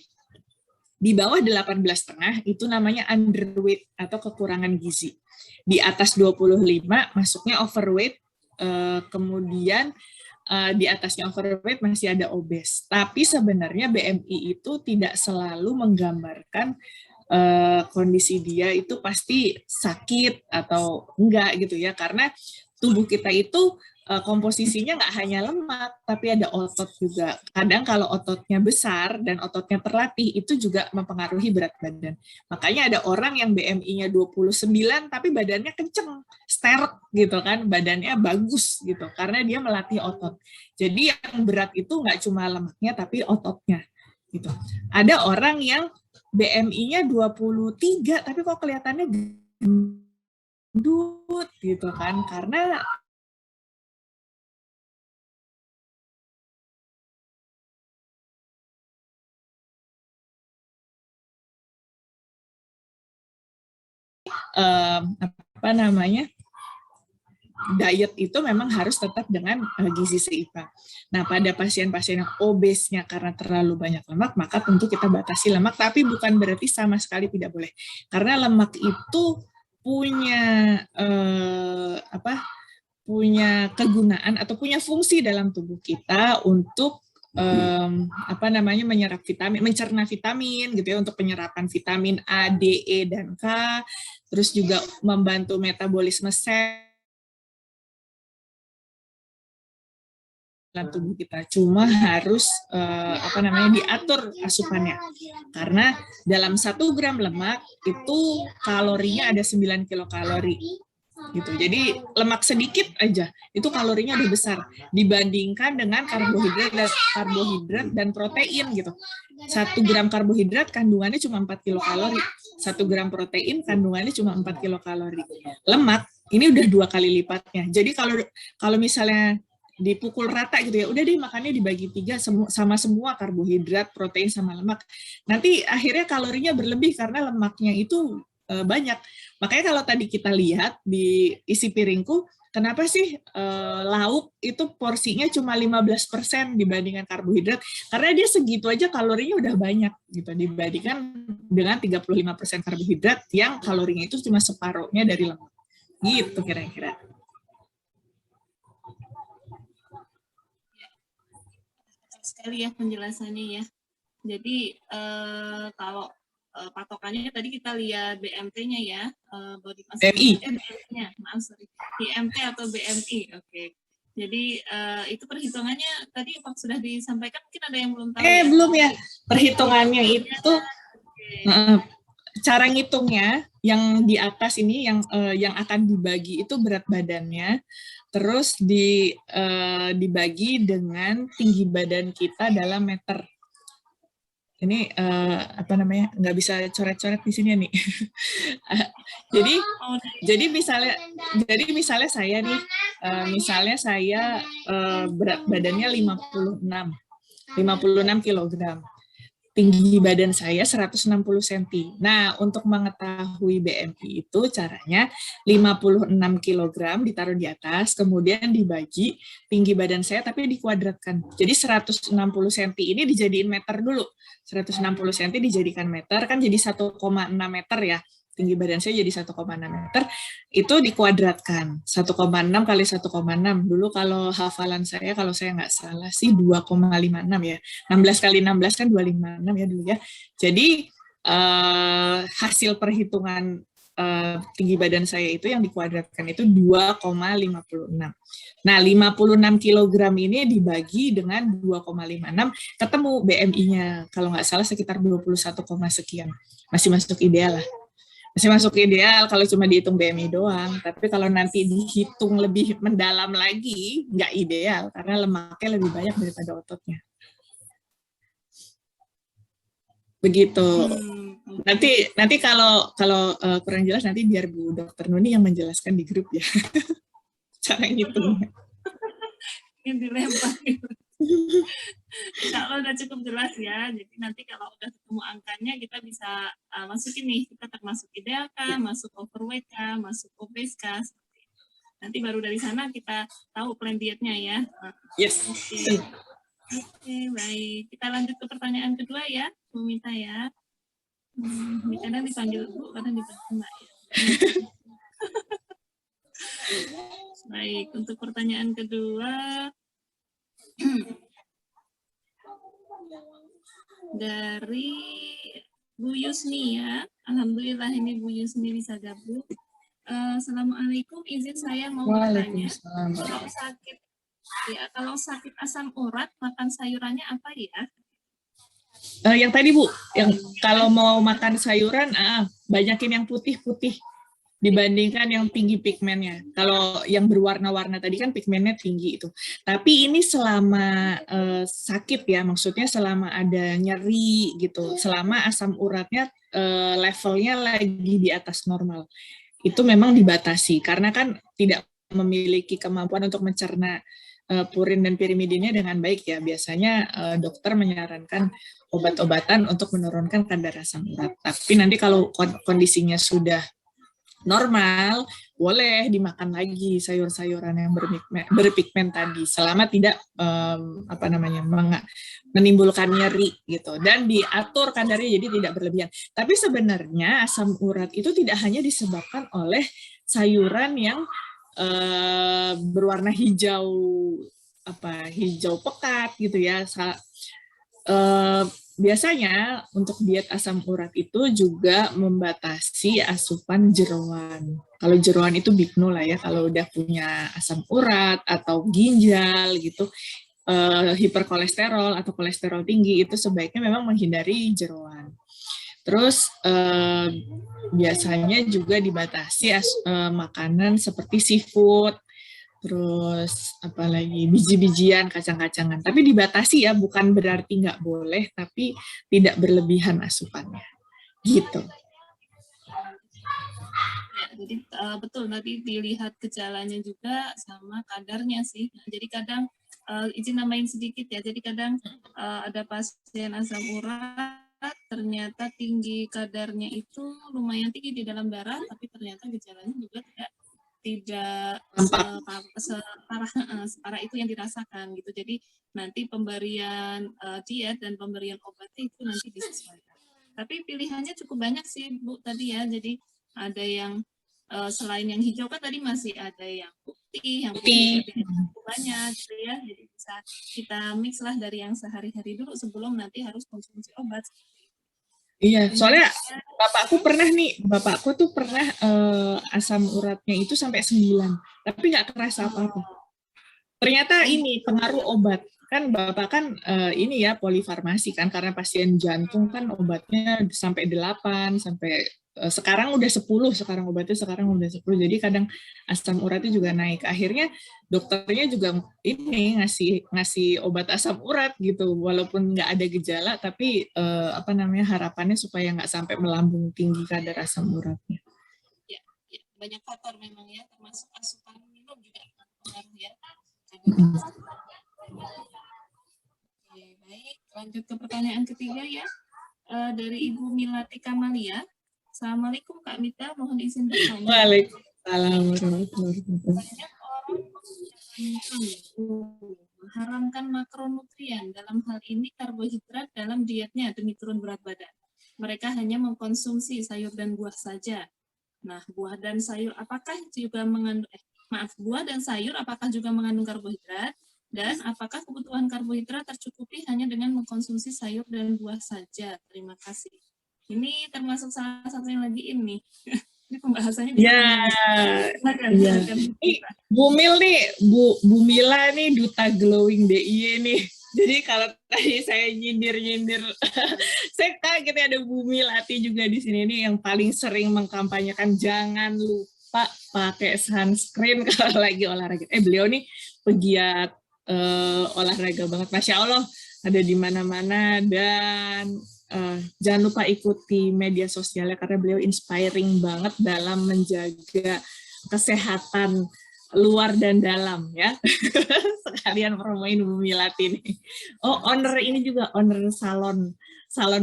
Di bawah 18,5 itu namanya underweight atau kekurangan gizi. Di atas 25 masuknya overweight, kemudian di atasnya overweight masih ada obes. Tapi sebenarnya BMI itu tidak selalu menggambarkan kondisi dia itu pasti sakit atau enggak gitu ya, karena tubuh kita itu komposisinya nggak hanya lemak, tapi ada otot juga. Kadang kalau ototnya besar dan ototnya terlatih, itu juga mempengaruhi berat badan. Makanya ada orang yang BMI-nya 29, tapi badannya kenceng, sterek gitu kan, badannya bagus gitu, karena dia melatih otot. Jadi yang berat itu nggak cuma lemaknya, tapi ototnya gitu. Ada orang yang BMI-nya 23, tapi kok kelihatannya gendut gitu kan, karena diet itu memang harus tetap dengan gizi seimbang. Nah, pada pasien-pasien yang obesnya karena terlalu banyak lemak, maka tentu kita batasi lemak, tapi bukan berarti sama sekali tidak boleh. Karena lemak itu punya punya kegunaan atau punya fungsi dalam tubuh kita untuk menyerap vitamin, mencerna vitamin gitu ya, untuk penyerapan vitamin A, D, E, dan K, terus juga membantu metabolisme sel dalam tubuh kita. Cuma harus diatur asupannya, karena dalam 1 gram lemak itu kalorinya ada 9 kilokalori gitu. Jadi lemak sedikit aja itu kalorinya udah besar dibandingkan dengan karbohidrat dan protein gitu. 1 gram karbohidrat kandungannya cuma 4 kilokalori, 1 gram protein kandungannya cuma 4 kilokalori. Lemak ini udah 2 kali lipatnya. Jadi kalau misalnya dipukul rata gitu ya. Udah deh makannya dibagi 3 sama semua karbohidrat, protein sama lemak. Nanti akhirnya kalorinya berlebih karena lemaknya itu banyak. Makanya kalau tadi kita lihat di isi piringku, kenapa sih lauk itu porsinya cuma 15% dibandingkan karbohidrat? Karena dia segitu aja kalorinya udah banyak gitu dibandingkan dengan 35% karbohidrat yang kalorinya itu cuma separuhnya dari lemak. Gitu kira-kira. Sekali ya penjelasannya ya. Jadi kalau patokannya tadi kita lihat BMT-nya ya, body mass BMI. BMI-nya, maaf sorry, BMT atau BMI, oke. Jadi itu perhitungannya tadi Pak sudah disampaikan, mungkin ada yang belum tahu ya? Belum ya, perhitungannya itu cara ngitungnya yang di atas ini yang akan dibagi itu berat badannya, terus dibagi dengan tinggi badan kita dalam meter. Ini apa namanya, nggak bisa coret-coret di sini nih. jadi misalnya saya nih, berat badannya 56 kg. Tinggi badan saya 160 cm. Nah, untuk mengetahui BMI itu caranya 56 kg ditaruh di atas, kemudian dibagi tinggi badan saya tapi dikuadratkan. Jadi 160 cm ini dijadiin meter dulu. 160 cm dijadikan meter, kan jadi 1,6 meter ya. Tinggi badan saya jadi 1,6 meter, itu dikuadratkan. 1,6 kali 1,6. Dulu kalau hafalan saya, kalau saya nggak salah sih 2,56 ya. 16 kali 16 kan 256 ya dulu ya. Jadi hasil perhitungan tinggi badan saya itu yang dikuadratkan itu 2,56. Nah, 56 kg ini dibagi dengan 2,56, ketemu BMI-nya. Kalau nggak salah sekitar 21, sekian. Masih masuk ideal lah. Masih masuk ideal kalau cuma dihitung BMI doang, tapi kalau nanti dihitung lebih mendalam lagi, nggak ideal, karena lemaknya lebih banyak daripada ototnya. Begitu. Nanti kalau kurang jelas, nanti biar Bu Dr. Nuni yang menjelaskan di grup ya, cara ngitungnya. Yang dilempar. Kalau udah cukup jelas ya, jadi nanti kalau udah ketemu angkanya kita bisa masukin nih, kita termasuk ideal kah, masuk overweight kah, masuk obese kah. Nanti baru dari sana kita tahu plan dietnya ya. Yes. Oke, baik. Kita lanjut ke pertanyaan kedua ya, Bu Mita ya. Kadang dipanggil Bu, kadang dipanggil Mbak ya. Baik, untuk pertanyaan kedua, dari Bu Yusni ya. Alhamdulillah ini Bu Yusni bisa gabung. Assalamualaikum, izin saya mau bertanya. Kalau sakit asam urat, makan sayurannya apa ya? Yang tadi Bu, yang kalau mau makan sayuran, banyakin yang putih-putih dibandingkan yang tinggi pigmennya. Kalau yang berwarna-warna tadi kan pigmennya tinggi itu. Tapi ini selama sakit ya, maksudnya selama ada nyeri gitu, selama asam uratnya levelnya lagi di atas normal, itu memang dibatasi karena kan tidak memiliki kemampuan untuk mencerna purin dan pirimidinnya dengan baik ya. Biasanya dokter menyarankan obat-obatan untuk menurunkan kadar asam urat. Tapi nanti kalau kondisinya sudah normal, boleh dimakan lagi sayur-sayuran yang berpigmen tadi, selama tidak menimbulkan nyeri gitu, dan diatur kadarnya jadi tidak berlebihan. Tapi sebenarnya asam urat itu tidak hanya disebabkan oleh sayuran yang berwarna hijau pekat gitu ya. Biasanya untuk diet asam urat itu juga membatasi asupan jeroan. Kalau jeroan itu bigno lah ya, kalau udah punya asam urat atau ginjal gitu, hiperkolesterol atau kolesterol tinggi, itu sebaiknya memang menghindari jeroan. Terus biasanya juga dibatasi makanan seperti seafood, terus apalagi biji-bijian, kacang-kacangan. Tapi dibatasi ya, bukan berarti nggak boleh, tapi tidak berlebihan asupannya. Gitu. jadi betul nanti dilihat gejalanya juga sama kadarnya sih. Nah, jadi kadang izin nambahin sedikit ya. Jadi kadang ada pasien asam urat ternyata tinggi kadarnya itu lumayan tinggi di dalam darah, tapi ternyata gejalanya juga tidak separah itu yang dirasakan gitu. Jadi nanti pemberian diet dan pemberian obatnya itu nanti disesuaikan. Tapi pilihannya cukup banyak sih Bu tadi ya. Jadi ada yang selain yang hijau kan tadi masih ada yang putih cukup banyak gitu ya. Jadi bisa kita mix lah dari yang sehari-hari dulu sebelum nanti harus konsumsi obat. Iya, soalnya bapakku tuh pernah asam uratnya itu sampai 9, tapi nggak kerasa apa-apa. Ternyata ini pengaruh obat. Kan Bapak kan ini ya polifarmasi kan, karena pasien jantung kan obatnya sampai 8, sampai sekarang udah 10, sekarang obatnya sekarang udah 10. Jadi kadang asam uratnya juga naik. Akhirnya dokternya juga ini ngasih obat asam urat gitu, walaupun nggak ada gejala, tapi harapannya supaya nggak sampai melambung tinggi kadar asam uratnya. Ya, banyak faktor memang ya, termasuk asupan minum juga berpengaruh ya. Oke, baik, lanjut ke pertanyaan ketiga ya. Dari Ibu Milati Kamalia. Assalamualaikum Kak Mita, mohon izin bertanya. Waalaikumsalam warahmatullahi wabarakatuh. Banyak orang mengharamkan makronutrien, dalam hal ini karbohidrat dalam dietnya demi turun berat badan. Mereka hanya mengkonsumsi sayur dan buah saja. Nah, buah dan sayur apakah juga mengandung buah dan sayur apakah juga mengandung karbohidrat? Dan apakah kebutuhan karbohidrat tercukupi hanya dengan mengkonsumsi sayur dan buah saja? Terima kasih. Ini termasuk salah satu yang lagi ini. Ini pembahasannya bisa ya. Bu Mil nih, Bu Mila nih duta glowing DIY nih. Jadi kalau tadi saya nyindir, saya kaget ada Bu Milati juga di sini nih yang paling sering mengkampanyekan jangan lupa pakai sunscreen kalau lagi olahraga. Beliau nih pegiat olahraga banget, Masya Allah, ada di mana-mana, dan jangan lupa ikuti media sosialnya karena beliau inspiring banget dalam menjaga kesehatan luar dan dalam ya. Sekalian promoin Bu Milati nih. Oh, owner ini juga owner salon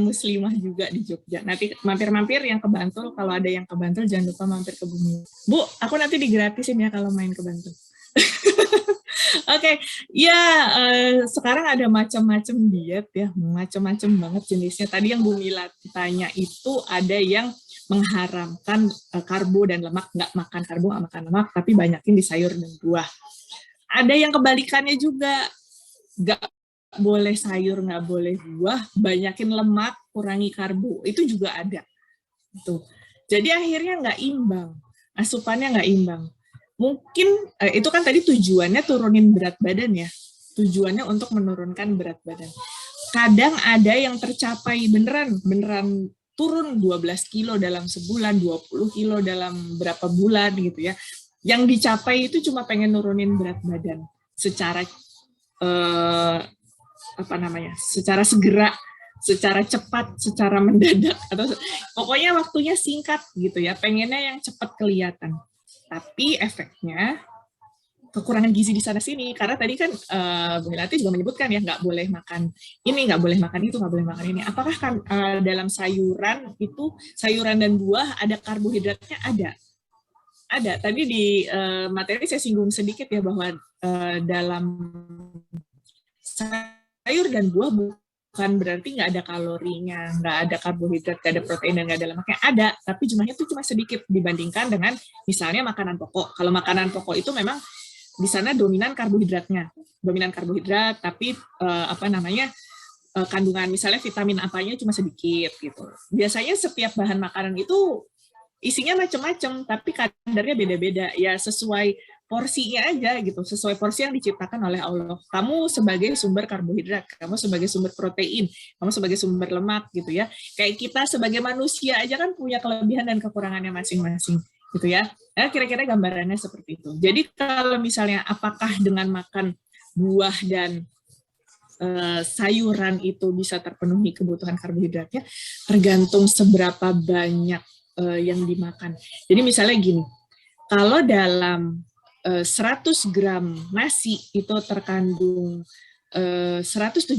muslimah juga di Jogja. Nanti mampir-mampir yang ke Bantul, kalau ada yang ke Bantul jangan lupa mampir ke Bumi. Bu, aku nanti digratisin ya kalau main ke Bantul. Oke, ya sekarang ada macam-macam diet ya, macam-macam banget jenisnya. Tadi yang Bu Mila tanya itu ada yang mengharamkan karbo dan lemak, nggak makan karbo, nggak makan lemak, tapi banyakin di sayur dan buah. Ada yang kebalikannya juga, nggak boleh sayur, nggak boleh buah, banyakin lemak, kurangi karbo, itu juga ada. Tuh. Jadi akhirnya nggak imbang, asupannya nggak imbang. Mungkin itu kan tadi tujuannya turunin berat badan ya, tujuannya untuk menurunkan berat badan. Kadang ada yang tercapai beneran turun 12 kilo dalam sebulan, 20 kilo dalam berapa bulan gitu ya. Yang dicapai itu cuma pengen nurunin berat badan secara secara segera, secara cepat, secara mendadak, atau pokoknya waktunya singkat gitu ya, pengennya yang cepat kelihatan. Tapi efeknya kekurangan gizi di sana sini, karena tadi kan Bu Milati juga menyebutkan ya nggak boleh makan ini, nggak boleh makan itu, nggak boleh makan ini. Apakah kan dalam sayuran itu, sayuran dan buah ada karbohidratnya? Ada. Tadi di materi saya singgung sedikit ya bahwa dalam sayur dan buah bukan berarti nggak ada kalorinya, nggak ada karbohidrat, nggak ada protein, dan nggak ada lemaknya. Ada, tapi jumlahnya itu cuma sedikit dibandingkan dengan misalnya makanan pokok. Kalau makanan pokok itu memang di sana dominan karbohidratnya, tapi kandungan misalnya vitamin apanya cuma sedikit gitu. Biasanya setiap bahan makanan itu isinya macam-macam, tapi kadarnya beda-beda ya, sesuai porsinya aja gitu, sesuai porsi yang diciptakan oleh Allah. Kamu sebagai sumber karbohidrat, kamu sebagai sumber protein, kamu sebagai sumber lemak gitu ya. Kayak kita sebagai manusia aja kan punya kelebihan dan kekurangannya masing-masing gitu ya. Kira-kira gambarannya seperti itu. Jadi kalau misalnya apakah dengan makan buah dan sayuran itu bisa terpenuhi kebutuhan karbohidratnya, tergantung seberapa banyak yang dimakan. Jadi misalnya gini, kalau dalam 100 gram nasi itu terkandung 175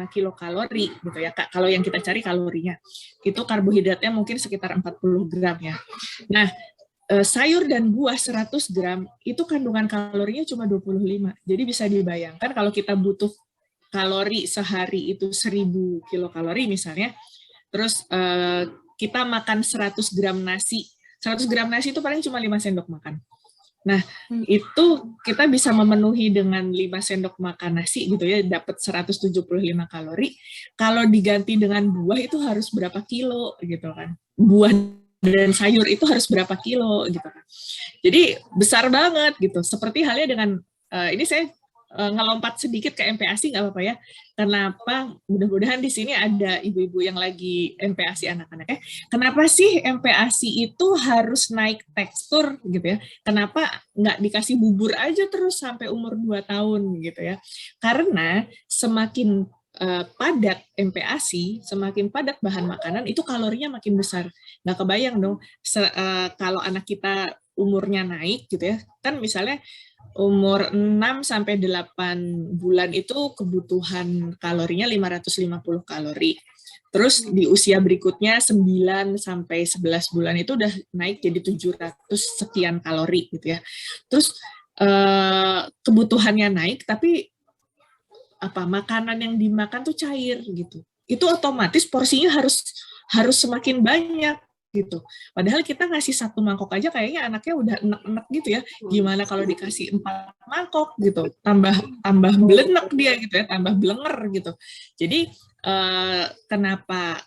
kilokalori gitu ya Kak, kalau yang kita cari kalorinya. Itu karbohidratnya mungkin sekitar 40 gram ya. Nah, sayur dan buah 100 gram itu kandungan kalorinya cuma 25. Jadi bisa dibayangkan kalau kita butuh kalori sehari itu 1000 kilokalori misalnya, terus kita makan 100 gram nasi. 100 gram nasi itu paling cuma 5 sendok makan. Nah, itu kita bisa memenuhi dengan 5 sendok makan nasi gitu ya, dapat 175 kalori. Kalau diganti dengan buah itu harus berapa kilo gitu kan. Buah dan sayur itu harus berapa kilo gitu kan. Jadi besar banget gitu. Seperti halnya dengan, ini saya ngelompat sedikit ke MPASI nggak apa-apa ya. Kenapa? Mudah-mudahan di sini ada ibu-ibu yang lagi MPASI anak-anaknya. Kenapa sih MPASI itu harus naik tekstur gitu ya? Kenapa nggak dikasih bubur aja terus sampai umur 2 tahun gitu ya? Karena semakin padat MPASI, semakin padat bahan makanan, itu kalorinya makin besar. Nggak kebayang dong, kalau anak kita umurnya naik gitu ya, kan misalnya umur 6 sampai 8 bulan itu kebutuhan kalorinya 550 kalori. Terus di usia berikutnya 9 sampai 11 bulan itu udah naik jadi 700 sekian kalori gitu ya. Terus kebutuhannya naik tapi makanan yang dimakan tuh cair gitu. Itu otomatis porsinya harus semakin banyak gitu. Padahal kita ngasih 1 mangkok aja kayaknya anaknya udah enek-enek gitu ya. Gimana kalau dikasih 4 mangkok gitu, tambah belenek dia gitu ya, tambah blenger gitu. Jadi kenapa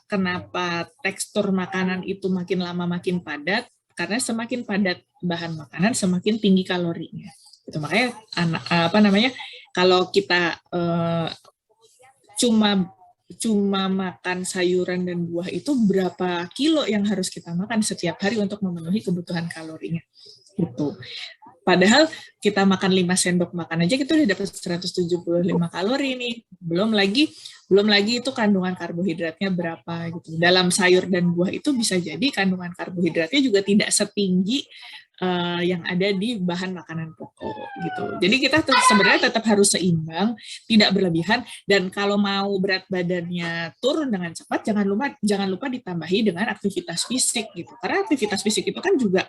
tekstur makanan itu makin lama makin padat? Karena semakin padat bahan makanan semakin tinggi kalorinya. Itu makanya kalau kita cuma makan sayuran dan buah itu berapa kilo yang harus kita makan setiap hari untuk memenuhi kebutuhan kalorinya gitu. Padahal kita makan 5 sendok makan aja kita udah dapat 175 kalori nih. Belum lagi itu kandungan karbohidratnya berapa gitu. Dalam sayur dan buah itu bisa jadi kandungan karbohidratnya juga tidak setinggi yang ada di bahan makanan pokok gitu. Jadi kita sebenarnya tetap harus seimbang, tidak berlebihan, dan kalau mau berat badannya turun dengan cepat jangan lupa ditambahi dengan aktivitas fisik gitu. Karena aktivitas fisik itu kan juga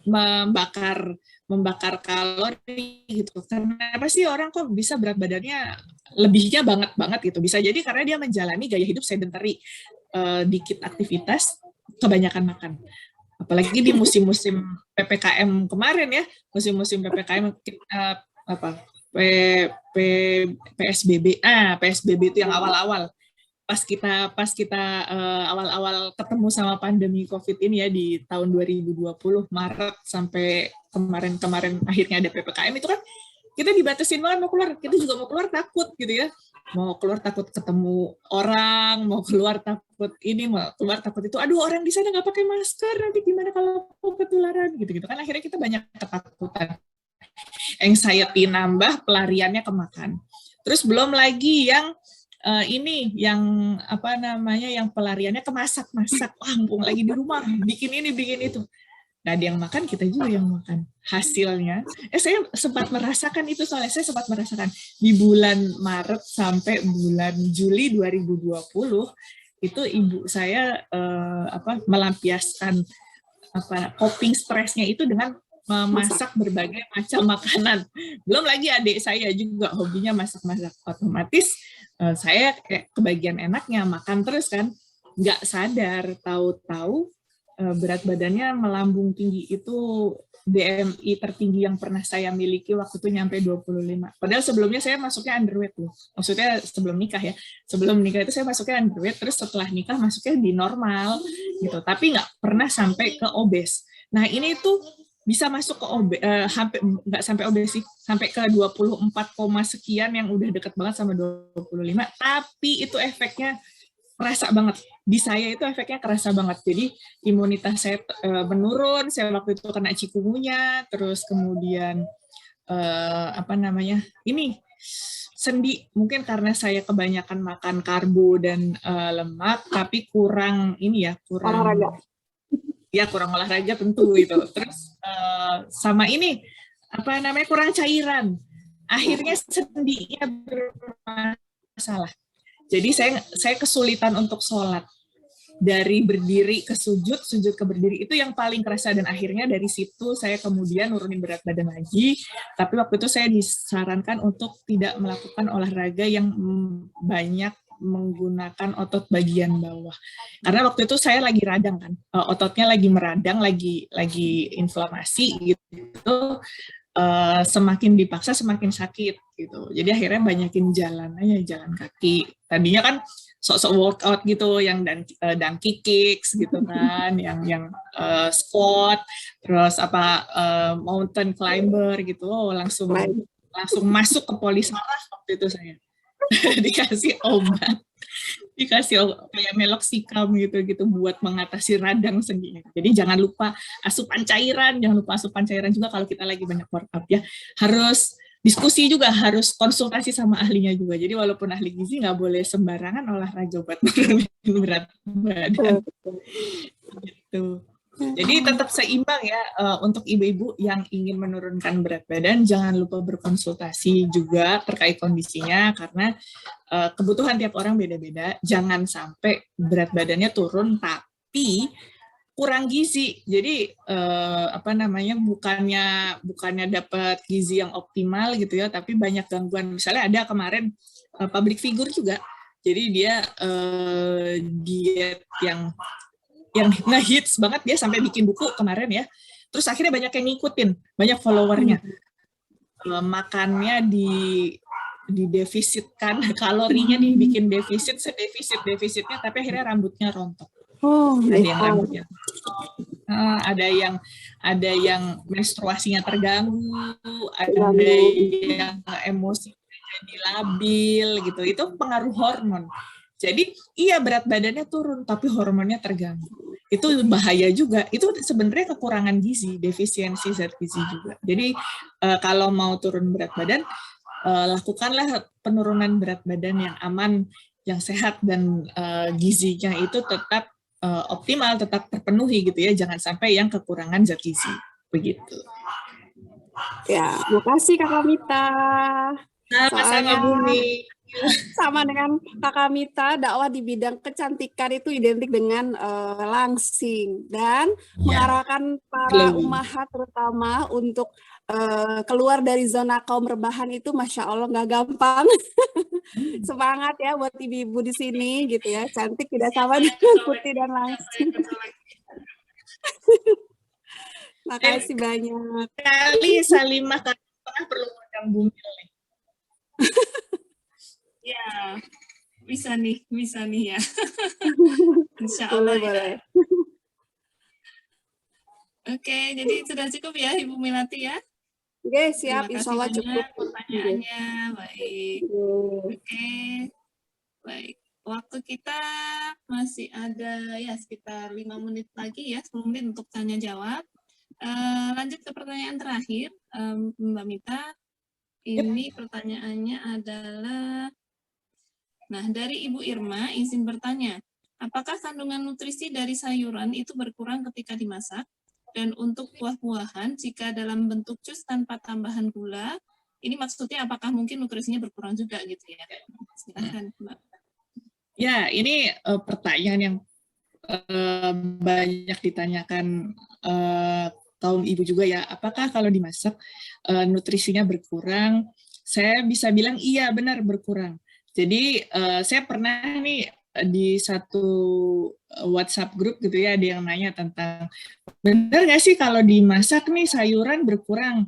membakar kalori gitu. Kenapa sih orang kok bisa berat badannya lebihnya banget gitu? Bisa jadi karena dia menjalani gaya hidup sedentary, dikit aktivitas, kebanyakan makan. Apalagi di musim-musim PPKM kemarin ya, musim-musim PPKM PSBB. PSBB itu yang awal-awal. Pas kita awal-awal ketemu sama pandemi COVID ini ya di tahun 2020 Maret sampai kemarin akhirnya ada PPKM itu kan kita dibatasin banget mau keluar. Kita juga mau keluar takut gitu ya. Mau keluar takut ketemu orang, mau keluar takut ini, mau keluar takut itu. Aduh, orang di sana nggak pakai masker, nanti gimana kalau ketularan gitu-gitu kan. Akhirnya kita banyak ketakutan. Anxiety nambah, pelariannya ke makan. Terus belum lagi yang yang pelariannya ke masak-masak. Mumpung lagi di rumah, bikin ini, bikin itu. Nggak ada yang makan, kita juga yang makan. Hasilnya, saya sempat merasakan itu soalnya, saya sempat merasakan di bulan Maret sampai bulan Juli 2020, itu ibu saya melampiaskan coping stresnya itu dengan memasak berbagai macam makanan. Belum lagi adik saya juga hobinya masak-masak. Otomatis saya kayak kebagian enaknya makan terus kan, nggak sadar, tahu-tahu berat badannya melambung tinggi. Itu BMI tertinggi yang pernah saya miliki waktu itu nyampe 25. Padahal sebelumnya saya masuknya underweight loh. Maksudnya sebelum nikah ya. Sebelum nikah itu saya masuknya underweight, terus setelah nikah masuknya di normal gitu. Tapi nggak pernah sampai ke obes. Nah ini tuh bisa masuk ke hampir nggak sampai obes sih, sampai ke 24, sekian yang udah deket banget sama 25. Tapi itu efeknya kerasa banget. Di saya itu efeknya kerasa banget. Jadi imunitas saya menurun, saya waktu itu kena cikungunya, terus kemudian sendi, mungkin karena saya kebanyakan makan karbo dan lemak, tapi kurang ini ya, kurang Olahraga. Ya kurang olahraga tentu itu. Terus sama ini apa namanya, kurang cairan. Akhirnya sendinya bermasalah. Jadi saya kesulitan untuk sholat. Dari berdiri ke sujud, sujud ke berdiri, itu yang paling kerasa. Dan akhirnya dari situ saya kemudian nurunin berat badan lagi. Tapi waktu itu saya disarankan untuk tidak melakukan olahraga yang banyak menggunakan otot bagian bawah. Karena waktu itu saya lagi radang kan, ototnya lagi meradang, lagi inflamasi gitu. Semakin dipaksa semakin sakit gitu. Jadi akhirnya banyakin jalan kaki. Tadinya kan sok-sok workout gitu, yang donkey kicks gitu kan, yang squat, terus mountain climber gitu, langsung masuk ke Polisaraf waktu itu saya. Dikasih obat, kayak meloxicam gitu buat mengatasi radang sendinya. Jadi jangan lupa asupan cairan juga kalau kita lagi banyak workout ya. Harus diskusi juga, harus konsultasi sama ahlinya juga. Jadi walaupun ahli gizi nggak boleh sembarangan olahraga buat menurunin berat badan. Gitu. Jadi tetap seimbang ya, untuk ibu-ibu yang ingin menurunkan berat badan, jangan lupa berkonsultasi juga terkait kondisinya, karena kebutuhan tiap orang beda-beda. Jangan sampai berat badannya turun tapi kurang gizi. Jadi bukannya dapat gizi yang optimal gitu ya, tapi banyak gangguan. Misalnya ada kemarin public figure juga. Jadi dia diet yang ngehits banget, dia sampai bikin buku kemarin ya. Terus akhirnya banyak yang ngikutin, banyak followernya. Makannya didefisitkan, kalorinya dibikin sedefisitnya, tapi akhirnya rambutnya rontok. Ada yang rambutnya ada yang menstruasinya terganggu, ada yang emosi jadi labil gitu. Itu pengaruh hormon. Jadi iya berat badannya turun tapi hormonnya terganggu. Itu bahaya juga. Itu sebenarnya kekurangan gizi, defisiensi zat gizi juga. Jadi kalau mau turun berat badan, lakukanlah penurunan berat badan yang aman, yang sehat, dan gizinya itu tetap optimal, tetap terpenuhi gitu ya. Jangan sampai yang kekurangan zat gizi. Begitu. Ya, makasih Kakak Mita. Sama-sama Bumi. Sama dengan Kakak Mita, dakwah di bidang kecantikan itu identik dengan langsing dan mengarahkan para ummahat terutama untuk keluar dari zona kaum rebahan itu, Masya Allah nggak gampang. Semangat ya buat ibu-ibu di sini gitu ya. Cantik tidak sama dengan putih dan langsing. Makasih banyak. Kali Salimah pernah perlu undang Bumi nih. Ya, bisa nih ya. Insya Allah boleh. Ya. Oke, jadi sudah cukup ya Ibu Melati ya? Oke, siap. Insya Allah cukup. Pertanyaannya, baik. Oke, baik. Waktu kita masih ada ya sekitar 5 menit lagi ya, 10 menit untuk tanya jawab. Lanjut ke pertanyaan terakhir, Mbak Mita. Ini pertanyaannya adalah, nah dari Ibu Irma izin bertanya, apakah kandungan nutrisi dari sayuran itu berkurang ketika dimasak? Dan untuk buah-buahan, jika dalam bentuk jus tanpa tambahan gula, ini maksudnya apakah mungkin nutrisinya berkurang juga gitu ya? Silakan Mbak. Ya, ini pertanyaan yang banyak ditanyakan kaum ibu juga ya, apakah kalau dimasak nutrisinya berkurang? Saya bisa bilang iya, benar berkurang. Jadi saya pernah nih di satu WhatsApp grup gitu ya, ada yang nanya tentang benar nggak sih kalau dimasak nih sayuran berkurang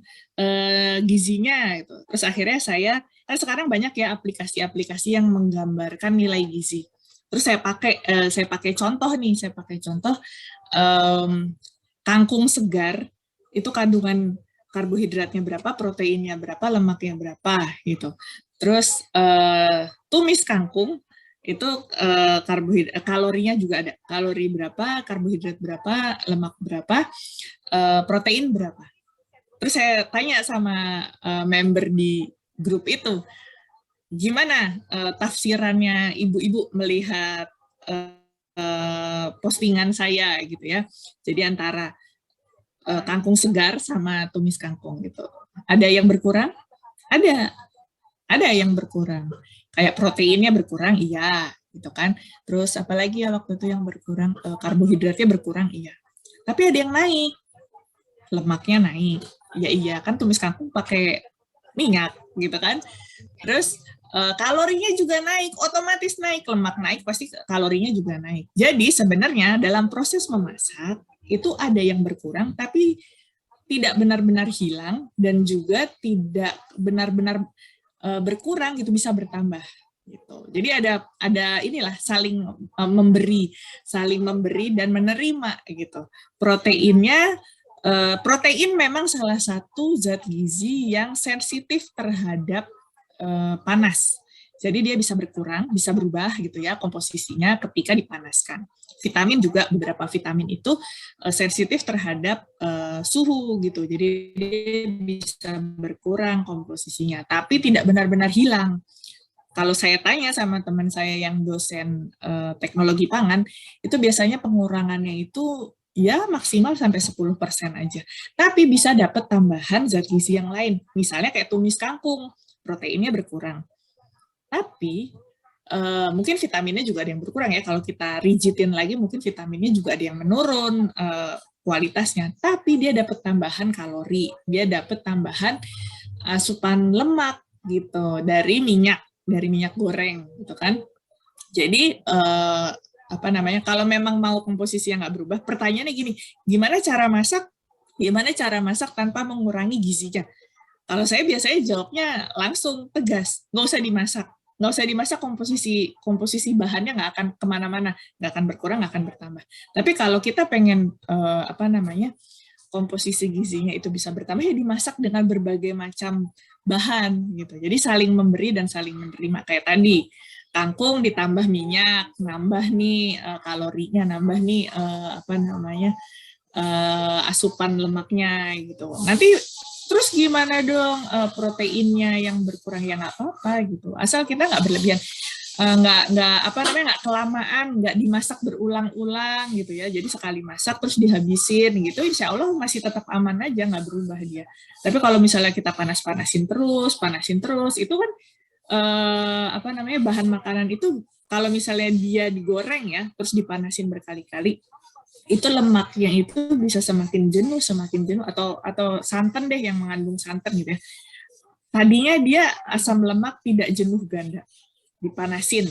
gizinya gitu. Terus akhirnya kan sekarang banyak ya aplikasi-aplikasi yang menggambarkan nilai gizi. Terus saya pakai contoh kangkung segar itu kandungan karbohidratnya berapa, proteinnya berapa, lemaknya berapa gitu. Terus tumis kangkung itu kalorinya juga ada, kalori berapa, karbohidrat berapa, lemak berapa, protein berapa. Terus saya tanya sama member di grup itu. Gimana tafsirannya ibu-ibu melihat postingan saya gitu ya. Jadi antara kangkung segar sama tumis kangkung gitu. Ada yang berkurang? Ada yang berkurang. Kayak proteinnya berkurang, iya, gitu kan. Terus apalagi ya waktu itu yang berkurang, karbohidratnya berkurang, iya. Tapi ada yang naik, lemaknya naik. Iya kan tumis kangkung pakai minyak, gitu kan. Terus kalorinya juga naik, otomatis naik, lemak naik, pasti kalorinya juga naik. Jadi sebenarnya dalam proses memasak, itu ada yang berkurang, tapi tidak benar-benar hilang, dan juga tidak benar-benar berkurang, gitu, bisa bertambah. Gitu. Jadi ada inilah saling memberi dan menerima gitu. Protein memang salah satu zat gizi yang sensitif terhadap panas. Jadi dia bisa berkurang, bisa berubah gitu ya komposisinya ketika dipanaskan. Vitamin juga, beberapa vitamin itu sensitif terhadap suhu gitu. Jadi dia bisa berkurang komposisinya, tapi tidak benar-benar hilang. Kalau saya tanya sama teman saya yang dosen teknologi pangan, itu biasanya pengurangannya itu ya maksimal sampai 10% aja. Tapi bisa dapat tambahan zat gizi yang lain. Misalnya kayak tumis kangkung, proteinnya berkurang. Tapi mungkin vitaminnya juga ada yang berkurang ya. Kalau kita rigidin lagi, mungkin vitaminnya juga ada yang menurun kualitasnya. Tapi dia dapat tambahan kalori, dia dapat tambahan asupan lemak gitu dari minyak goreng gitu kan. Jadi kalau memang mau komposisi yang nggak berubah, pertanyaannya gini, gimana cara masak tanpa mengurangi gizinya? Kalau saya biasanya jawabnya langsung tegas, nggak usah dimasak, komposisi bahannya nggak akan kemana-mana, nggak akan berkurang, nggak akan bertambah. Tapi kalau kita pengen komposisi gizinya itu bisa bertambah, ya dimasak dengan berbagai macam bahan gitu. Jadi saling memberi dan saling menerima. Kayak tadi, kangkung ditambah minyak, nambah nih kalorinya, nambah nih asupan lemaknya gitu. Nanti terus gimana dong proteinnya yang berkurang? Ya nggak apa-apa gitu. Asal kita nggak berlebihan, nggak kelamaan, nggak dimasak berulang-ulang gitu ya. Jadi sekali masak terus dihabisin gitu, insya Allah masih tetap aman aja, nggak berubah dia. Tapi kalau misalnya kita panasin terus, itu kan bahan makanan itu kalau misalnya dia digoreng ya, terus dipanasin berkali-kali, itu lemaknya itu bisa semakin jenuh atau santan deh yang mengandung santan gitu ya. Tadinya dia asam lemak tidak jenuh ganda, dipanasin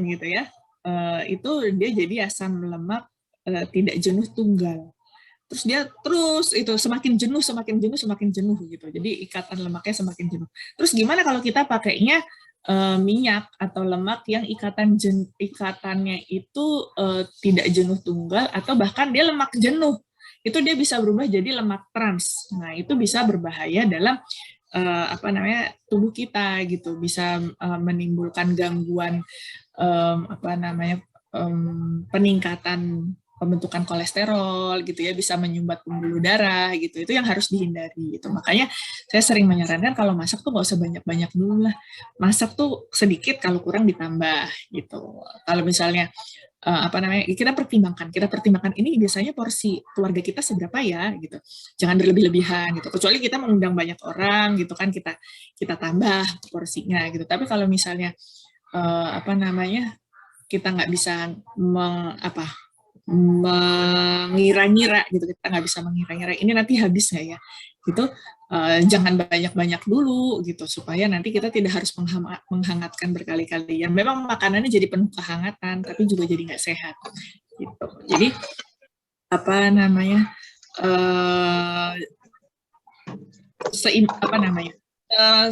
gitu ya, itu dia jadi asam lemak tidak jenuh tunggal. Terus dia itu semakin jenuh gitu. Jadi ikatan lemaknya semakin jenuh. Terus gimana kalau kita pakainya minyak atau lemak yang ikatannya itu tidak jenuh tunggal, atau bahkan dia lemak jenuh, itu dia bisa berubah jadi lemak trans. Nah itu bisa berbahaya dalam tubuh kita gitu, bisa menimbulkan gangguan peningkatan pembentukan kolesterol gitu ya, bisa menyumbat pembuluh darah gitu. Itu yang harus dihindari gitu. Makanya saya sering menyarankan kalau masak tuh nggak usah banyak-banyak dulu lah. Masak tuh sedikit, kalau kurang ditambah gitu. Kalau misalnya kita pertimbangkan ini biasanya porsi keluarga kita seberapa ya gitu. Jangan berlebih-lebihan gitu. Kecuali kita mengundang banyak orang gitu kan, kita tambah porsinya gitu. Tapi kalau misalnya kita nggak bisa mengira-ngira gitu, kita nggak bisa mengira-ngira ini nanti habis nggak ya gitu, jangan banyak-banyak dulu gitu, supaya nanti kita tidak harus menghangatkan berkali-kali. Ya memang makanannya jadi penuh kehangatan, tapi juga jadi nggak sehat gitu. Jadi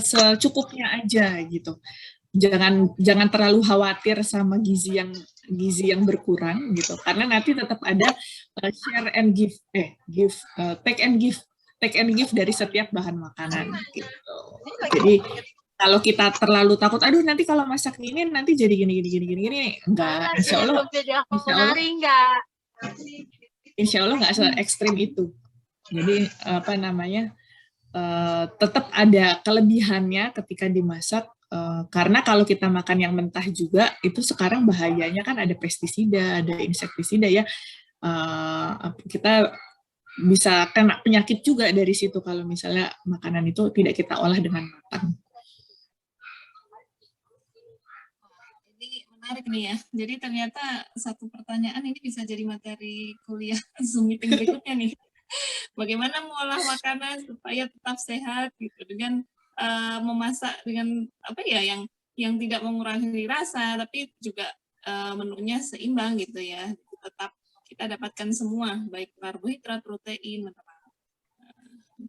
secukupnya aja gitu. Jangan terlalu khawatir sama gizi yang berkurang gitu, karena nanti tetap ada share and give, take and give dari setiap bahan makanan gitu. Jadi kalau kita terlalu takut, aduh nanti kalau masak ini nanti jadi gini, enggak, insya Allah nggak se ekstrim itu. Jadi tetap ada kelebihannya ketika dimasak, karena kalau kita makan yang mentah juga itu sekarang bahayanya kan ada pestisida, ada insektisida ya, kita bisa kena penyakit juga dari situ kalau misalnya makanan itu tidak kita olah dengan matang. Ini menarik nih ya. Jadi ternyata satu pertanyaan ini bisa jadi materi kuliah Zoom meeting berikutnya nih. Bagaimana mengolah makanan supaya tetap sehat gitu dengan memasak dengan apa ya yang tidak mengurangi rasa tapi juga menunya seimbang gitu ya. Tetap kita dapatkan semua baik karbohidrat, protein,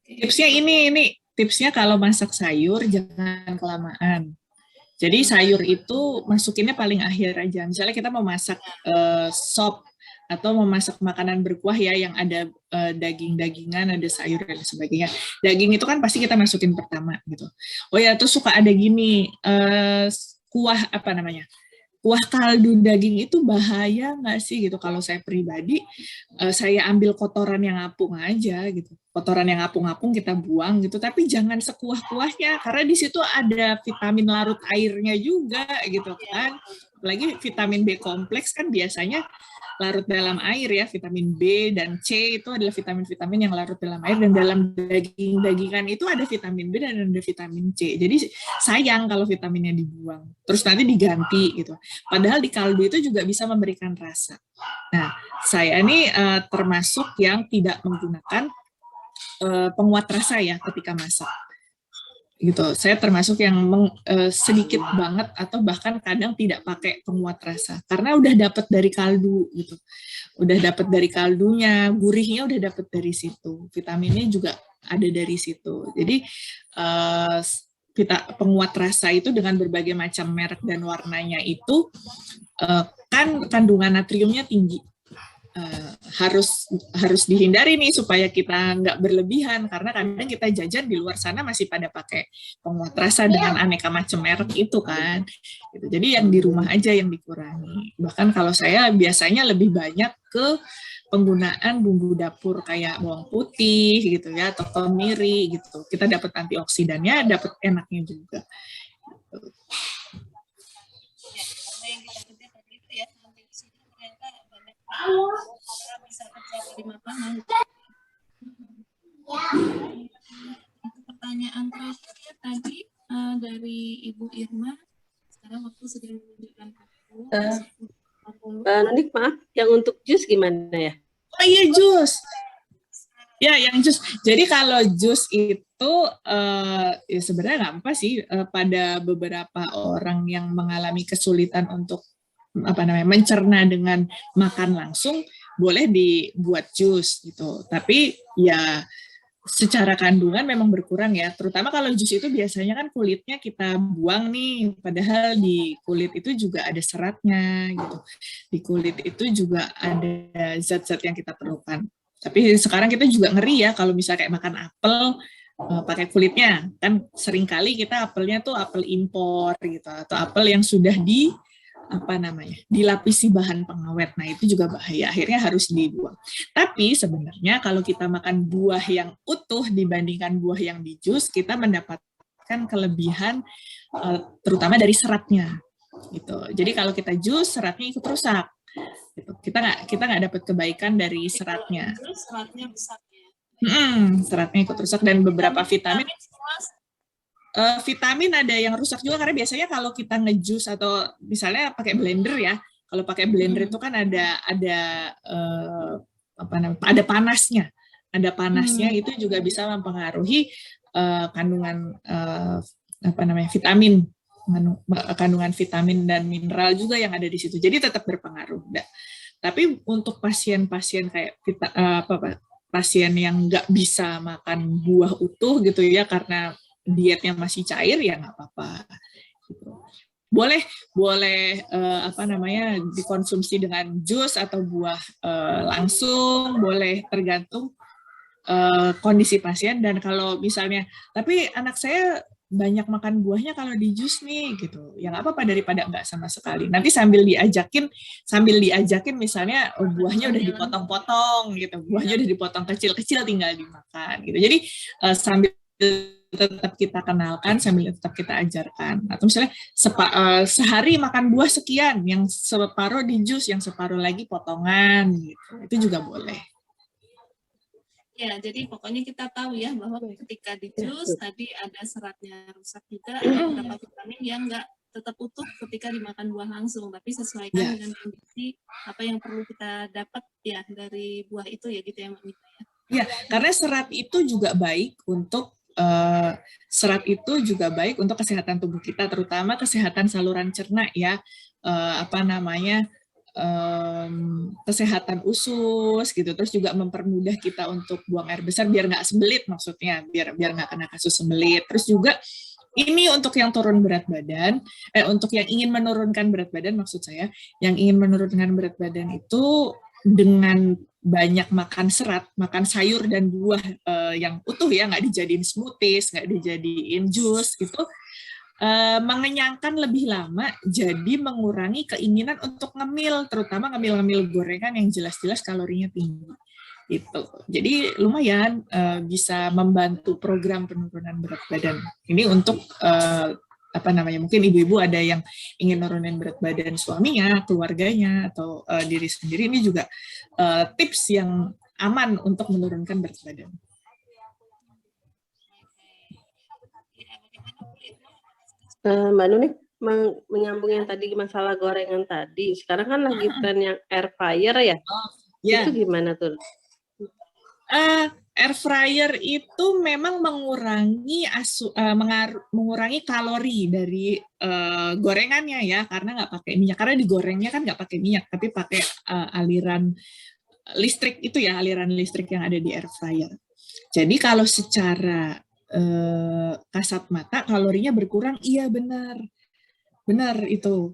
Okay. Tipsnya ini tipsnya kalau masak sayur jangan kelamaan. Jadi sayur itu masukinnya paling akhir aja. Misalnya kita mau masak sop atau memasak makanan berkuah ya yang ada daging-dagingan, ada sayur dan sebagainya. Daging itu kan pasti kita masukin pertama gitu. Oh ya, tuh suka ada gini kuah apa namanya? Kuah kaldu daging itu bahaya nggak sih gitu? Kalau saya pribadi, saya ambil kotoran yang apung aja gitu. Kotoran yang apung-apung kita buang gitu. Tapi jangan sekuah-kuahnya karena di situ ada vitamin larut airnya juga gitu kan. Apalagi vitamin B kompleks kan biasanya larut dalam air ya, vitamin B dan C itu adalah vitamin-vitamin yang larut dalam air dan dalam daging-dagingan itu ada vitamin B dan ada vitamin C. Jadi sayang kalau vitaminnya dibuang, terus nanti diganti gitu. Padahal di kaldu itu juga bisa memberikan rasa. Nah, saya ini termasuk yang tidak menggunakan penguat rasa ya ketika masak. Gitu. Saya termasuk yang sedikit banget atau bahkan kadang tidak pakai penguat rasa karena udah dapat dari kaldu gitu. Udah dapat dari kaldunya, gurihnya udah dapat dari situ. Vitaminnya juga ada dari situ. Jadi penguat rasa itu dengan berbagai macam merek dan warnanya itu kan kandungan natriumnya tinggi. Harus dihindari nih supaya kita nggak berlebihan karena kadang kita jajan di luar sana masih pada pakai penguat rasa dengan aneka macam merek itu kan gitu. Jadi yang di rumah aja yang dikurangi. Bahkan kalau saya biasanya lebih banyak ke penggunaan bumbu dapur kayak bawang putih gitu ya atau kemiri gitu. Kita dapat antioksidannya, dapat enaknya juga gitu. Bisa kerja dari makanan. Pertanyaan terakhir ya tadi dari Ibu Irma. Sekarang waktu sedang menunjukkan Nick, maaf, yang untuk jus gimana ya? Oh iya, jus. Ya, yang jus. Jadi kalau jus itu ya sebenarnya nggak apa sih pada beberapa orang yang mengalami kesulitan untuk mencerna dengan makan langsung boleh dibuat jus gitu. Tapi ya secara kandungan memang berkurang ya. Terutama kalau jus itu biasanya kan kulitnya kita buang nih, padahal di kulit itu juga ada seratnya gitu. Di kulit itu juga ada zat-zat yang kita perlukan. Tapi sekarang kita juga ngeri ya kalau misalnya kayak makan apel pakai kulitnya. Kan seringkali kita apelnya tuh apel impor gitu atau apel yang sudah dilapisi bahan pengawet. Nah, itu juga bahaya. Akhirnya harus dibuang. Tapi sebenarnya kalau kita makan buah yang utuh dibandingkan buah yang di jus, kita mendapatkan kelebihan terutama dari seratnya. Gitu. Jadi kalau kita jus, seratnya ikut rusak. Gitu. Kita nggak dapat kebaikan dari seratnya. Seratnya besar ya. Seratnya ikut rusak dan beberapa vitamin. Vitamin ada yang rusak juga karena biasanya kalau kita ngejus atau misalnya pakai blender ya, kalau pakai blender itu kan ada panasnya, itu juga bisa mempengaruhi kandungan vitamin, kandungan vitamin dan mineral juga yang ada di situ. Jadi tetap berpengaruh. Tapi untuk pasien-pasien kayak pasien yang nggak bisa makan buah utuh gitu ya karena dietnya masih cair ya nggak apa-apa gitu. Boleh dikonsumsi dengan jus atau buah langsung, boleh tergantung kondisi pasien. Dan kalau misalnya tapi anak saya banyak makan buahnya kalau di jus nih gitu, ya nggak apa-apa daripada nggak sama sekali. Nanti sambil diajakin misalnya buahnya udah dipotong-potong gitu, buahnya udah dipotong kecil-kecil tinggal dimakan gitu. Jadi sambil tetap kita kenalkan, sambil tetap kita ajarkan. Atau misalnya sehari makan buah sekian, yang separuh di jus, yang separuh lagi potongan, gitu. Itu juga boleh. Ya, jadi pokoknya kita tahu ya bahwa ketika di jus tadi ada seratnya rusak juga, ada beberapa vitamin yang nggak tetap utuh ketika dimakan buah langsung, tapi sesuaikan dengan kondisi apa yang perlu kita dapat ya dari buah itu ya gitu ya Mbak Mita ya. Ya, karena serat itu juga baik untuk kesehatan tubuh kita, terutama kesehatan saluran cerna ya, kesehatan usus gitu, terus juga mempermudah kita untuk buang air besar biar nggak sembelit, maksudnya biar nggak kena kasus sembelit. Terus juga ini untuk yang turun berat badan, untuk yang ingin menurunkan berat badan, maksud saya, yang ingin menurunkan berat badan itu dengan banyak makan serat, makan sayur dan buah yang utuh ya, nggak dijadiin smoothies, nggak dijadiin jus, itu mengenyangkan lebih lama, jadi mengurangi keinginan untuk ngemil, terutama ngemil-ngemil gorengan yang jelas-jelas kalorinya tinggi. Itu. Jadi lumayan bisa membantu program penurunan berat badan. Ini untuk mungkin ibu-ibu ada yang ingin nurunin berat badan suaminya, keluarganya, atau diri sendiri. Ini juga tips yang aman untuk menurunkan berat badan. Mbak Nuni, menyambung yang tadi masalah gorengan tadi, sekarang kan lagi tren yang air fryer ya? Itu gimana tuh? Air fryer itu memang mengurangi kalori dari gorengannya ya, karena nggak pakai minyak. Karena digorengnya kan nggak pakai minyak, tapi pakai aliran listrik itu ya, aliran listrik yang ada di air fryer. Jadi kalau secara kasat mata kalorinya berkurang, iya benar itu.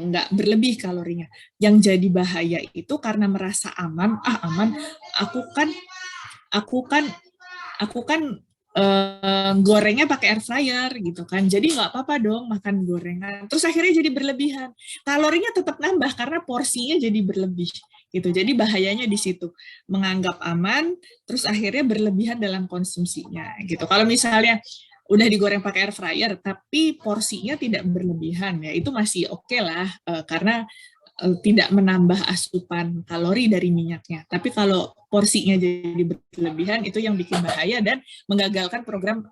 Nggak berlebih kalorinya. Yang jadi bahaya itu karena merasa aman, aku kan gorengnya pakai air fryer gitu kan, jadi nggak apa-apa dong makan gorengan, terus akhirnya jadi berlebihan, kalorinya tetap nambah karena porsinya jadi berlebih gitu. Jadi bahayanya di situ, menganggap aman terus akhirnya berlebihan dalam konsumsinya gitu. Kalau misalnya udah digoreng pakai air fryer tapi porsinya tidak berlebihan, ya itu masih oke lah, karena tidak menambah asupan kalori dari minyaknya. Tapi kalau porsinya jadi berlebihan, itu yang bikin bahaya dan menggagalkan program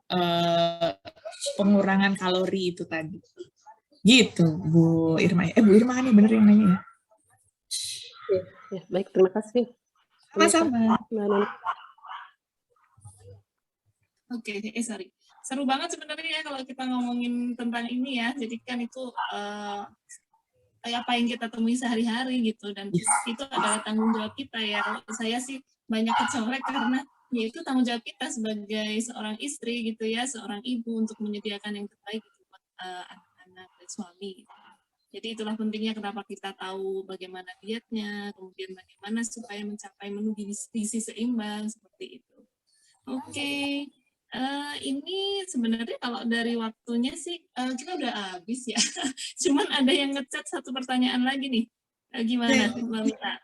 pengurangan kalori itu tadi. Gitu, Bu Irma. Bu Irma kan yang bener yang nanya ya? Ya, baik, terima kasih. Sama-sama. Oke, sorry. Seru banget sebenarnya ya kalau kita ngomongin tentang ini ya. Jadi kan itu apa yang kita temui sehari-hari gitu, dan itu adalah tanggung jawab kita ya. Kalau saya sih banyak kecolek karena ya itu tanggung jawab kita sebagai seorang istri gitu ya, seorang ibu untuk menyediakan yang terbaik gitu buat anak-anak dan suami gitu. Jadi itulah pentingnya kenapa kita tahu bagaimana dietnya, kemudian bagaimana supaya mencapai menu gizi seimbang seperti itu. Oke. Ini sebenarnya kalau dari waktunya sih kita udah habis ya. Cuman ada yang ngechat satu pertanyaan lagi nih. Gimana Mbak Mita?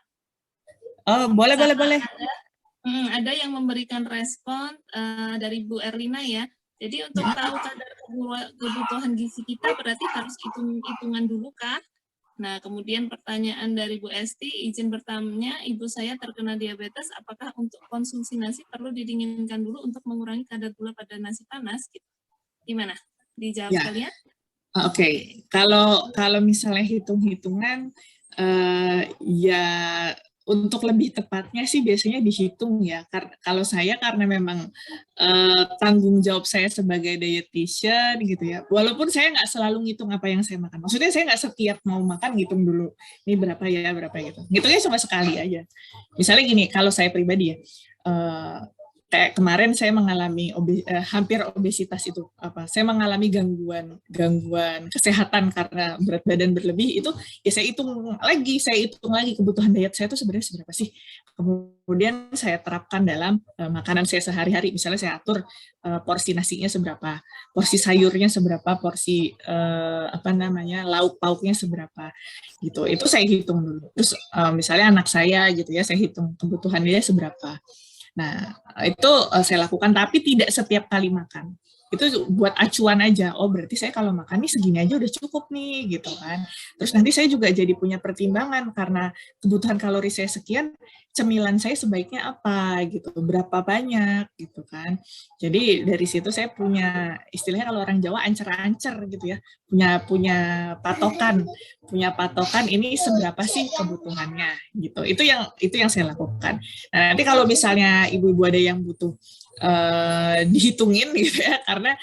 Oh, boleh. Ada yang memberikan respon dari Bu Erlina ya. Jadi untuk tahu kadar kebutuhan gizi kita berarti harus hitungan dulu kah? Nah, kemudian pertanyaan dari Bu Esti, izin bertanya, ibu saya terkena diabetes, apakah untuk konsumsi nasi perlu didinginkan dulu untuk mengurangi kadar gula pada nasi panas? Gimana? Dijawab kalian? Oke. Kalau misalnya hitung-hitungan, ya untuk lebih tepatnya sih biasanya dihitung ya. Kalau saya karena memang tanggung jawab saya sebagai dietitian gitu ya. Walaupun saya nggak selalu ngitung apa yang saya makan. Maksudnya saya nggak setiap mau makan ngitung dulu. Ini berapa gitu. Ngitungnya cuma sekali aja. Misalnya gini, kalau saya pribadi ya, kayak kemarin saya mengalami hampir obesitas itu. Saya mengalami gangguan kesehatan karena berat badan berlebih itu. Ya saya hitung lagi kebutuhan diet saya itu sebenarnya seberapa sih. Kemudian saya terapkan dalam makanan saya sehari-hari. Misalnya saya atur porsi nasinya seberapa, porsi sayurnya seberapa, porsi lauk pauknya seberapa gitu. Itu saya hitung dulu. Terus misalnya anak saya gitu ya, saya hitung kebutuhan dia seberapa. Nah, itu saya lakukan, tapi tidak setiap kali makan. Itu buat acuan aja, oh berarti saya kalau makan nih segini aja udah cukup nih, gitu kan. Terus nanti saya juga jadi punya pertimbangan, karena kebutuhan kalori saya sekian, cemilan saya sebaiknya apa, gitu, berapa banyak, gitu kan. Jadi dari situ saya punya, istilahnya kalau orang Jawa ancer-ancer gitu ya, punya patokan ini seberapa sih kebutuhannya, gitu. Itu yang saya lakukan. Nah, nanti kalau misalnya ibu-ibu ada yang butuh dihitungin gitu ya, karena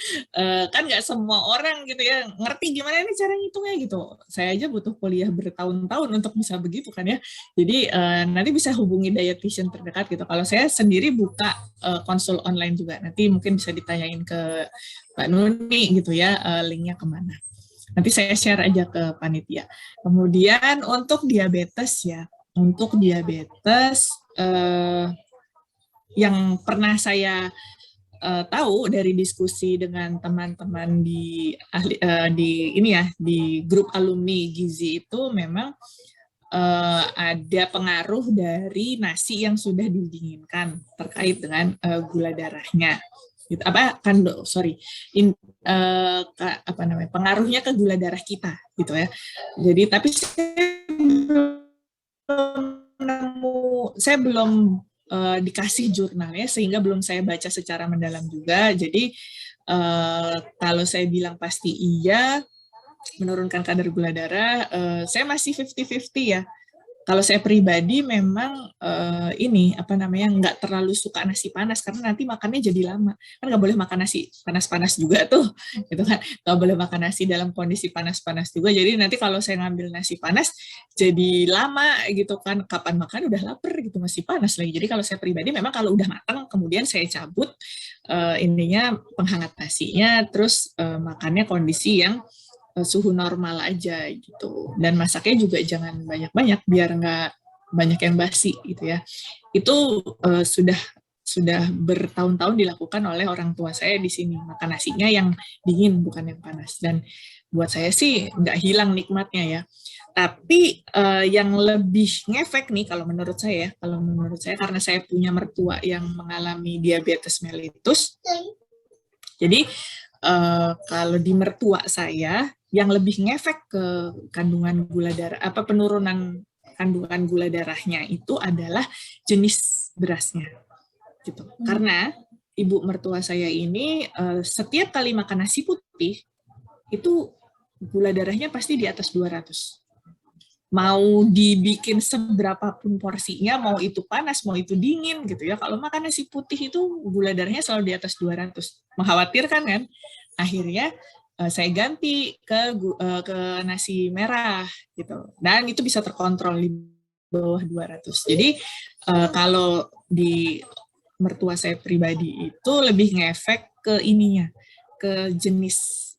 kan nggak semua orang gitu ya ngerti gimana ini cara ngitungnya gitu. Saya aja butuh kuliah bertahun-tahun untuk bisa begitu kan ya. Jadi nanti bisa hubungi dietitian terdekat gitu. Kalau saya sendiri buka konsul online juga, nanti mungkin bisa ditanyain ke Mbak Nuni gitu ya, linknya kemana. Nanti saya share aja ke panitia. Kemudian untuk diabetes ya, yang pernah saya tahu dari diskusi dengan teman-teman di grup alumni Gizi itu memang ada pengaruh dari nasi yang sudah didinginkan terkait dengan gula darahnya. Gitu. Pengaruhnya ke gula darah kita gitu ya. Jadi tapi saya belum dikasih jurnalnya sehingga belum saya baca secara mendalam juga. Jadi kalau saya bilang pasti iya menurunkan kadar gula darah, saya masih 50-50 ya. Kalau saya pribadi memang nggak terlalu suka nasi panas karena nanti makannya jadi lama. Kan nggak boleh makan nasi panas-panas juga tuh, gitu kan. Nggak boleh makan nasi dalam kondisi panas-panas juga. Jadi nanti kalau saya ngambil nasi panas jadi lama gitu kan. Kapan makan udah lapar gitu, masih panas lagi. Jadi kalau saya pribadi memang kalau udah matang kemudian saya cabut penghangat nasinya, terus makannya kondisi yang suhu normal aja gitu, dan masaknya juga jangan banyak-banyak biar nggak banyak yang basi gitu ya. Itu sudah bertahun-tahun dilakukan oleh orang tua saya di sini, makan nasinya yang dingin bukan yang panas, dan buat saya sih nggak hilang nikmatnya ya. Tapi yang lebih ngefek nih kalau menurut saya karena saya punya mertua yang mengalami diabetes mellitus, jadi kalau di mertua saya yang lebih ngefek ke kandungan gula darah, penurunan kandungan gula darahnya itu adalah jenis berasnya, gitu. Karena ibu mertua saya ini setiap kali makan nasi putih itu gula darahnya pasti di atas 200. Mau dibikin seberapapun porsinya, mau itu panas, mau itu dingin gitu ya. Kalau makan nasi putih itu gula darahnya selalu di atas 200. Mengkhawatirkan kan? Akhirnya saya ganti ke nasi merah gitu, dan itu bisa terkontrol di bawah 200. Jadi kalau di mertua saya pribadi itu lebih ngefek ke ininya, ke jenis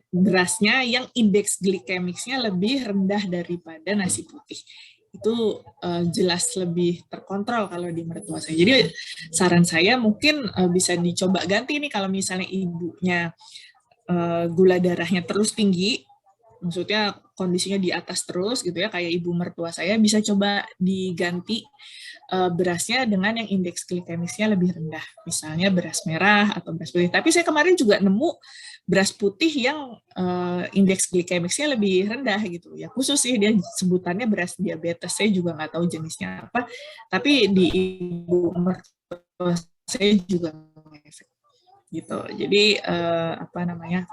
berasnya yang indeks glikemiknya lebih rendah daripada nasi putih. Itu jelas lebih terkontrol kalau di mertua saya. Jadi saran saya mungkin bisa dicoba ganti nih kalau misalnya ibunya gula darahnya terus tinggi, maksudnya kondisinya di atas terus gitu ya, kayak ibu mertua saya, bisa coba diganti berasnya dengan yang indeks glikemiknya lebih rendah, misalnya beras merah atau beras putih. Tapi saya kemarin juga nemu beras putih yang indeks glikemiknya lebih rendah gitu ya, khusus sih dia sebutannya beras diabetes, saya juga nggak tahu jenisnya apa, tapi di ibu mertua saya juga ngefek gitu. Jadi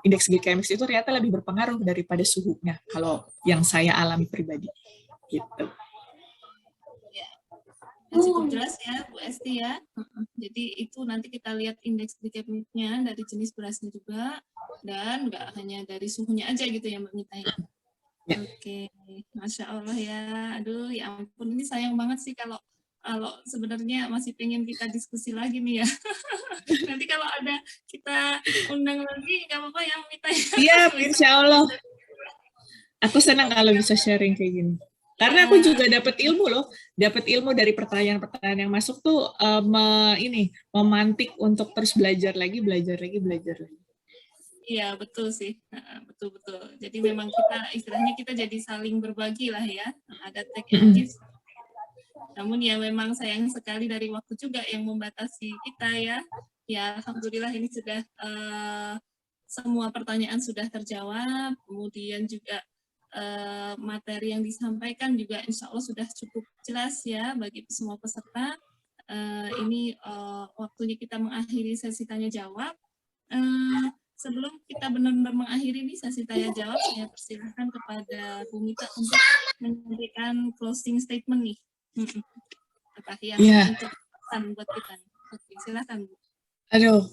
indeks glikemik itu ternyata lebih berpengaruh daripada suhunya kalau yang saya alami pribadi gitu. Cukup jelas ya Bu Esti ya. Jadi itu nanti kita lihat indeks glikemiknya dari jenis berasnya juga, dan nggak hanya dari suhunya aja gitu ya Mbak Mita ya. Oke, Masya Allah ya. Aduh ya ampun, ini sayang banget sih kalau sebenarnya masih pengen kita diskusi lagi nih ya. Nanti kalau ada kita undang lagi nggak apa-apa ya Mita ya. Iya, insya Allah. Aku senang kalau bisa sharing kayak gini. Karena aku juga dapat ilmu loh, dari pertanyaan-pertanyaan yang masuk tuh memantik untuk terus belajar lagi. Iya betul sih, betul. Jadi memang kita istilahnya kita jadi saling berbagi lah ya, ada take and give. Namun ya memang sayang sekali dari waktu juga yang membatasi kita ya. Ya alhamdulillah ini sudah semua pertanyaan sudah terjawab, kemudian juga materi yang disampaikan juga insya Allah sudah cukup jelas ya bagi semua peserta. Ini waktunya kita mengakhiri sesi tanya jawab. Sebelum kita benar-benar mengakhiri ini sesi tanya jawab, saya persilahkan kepada Bu Mita untuk menyampaikan closing statement nih. Apa yang untuk pesan buat kita nih. Oke, silakan Bu. Aduh,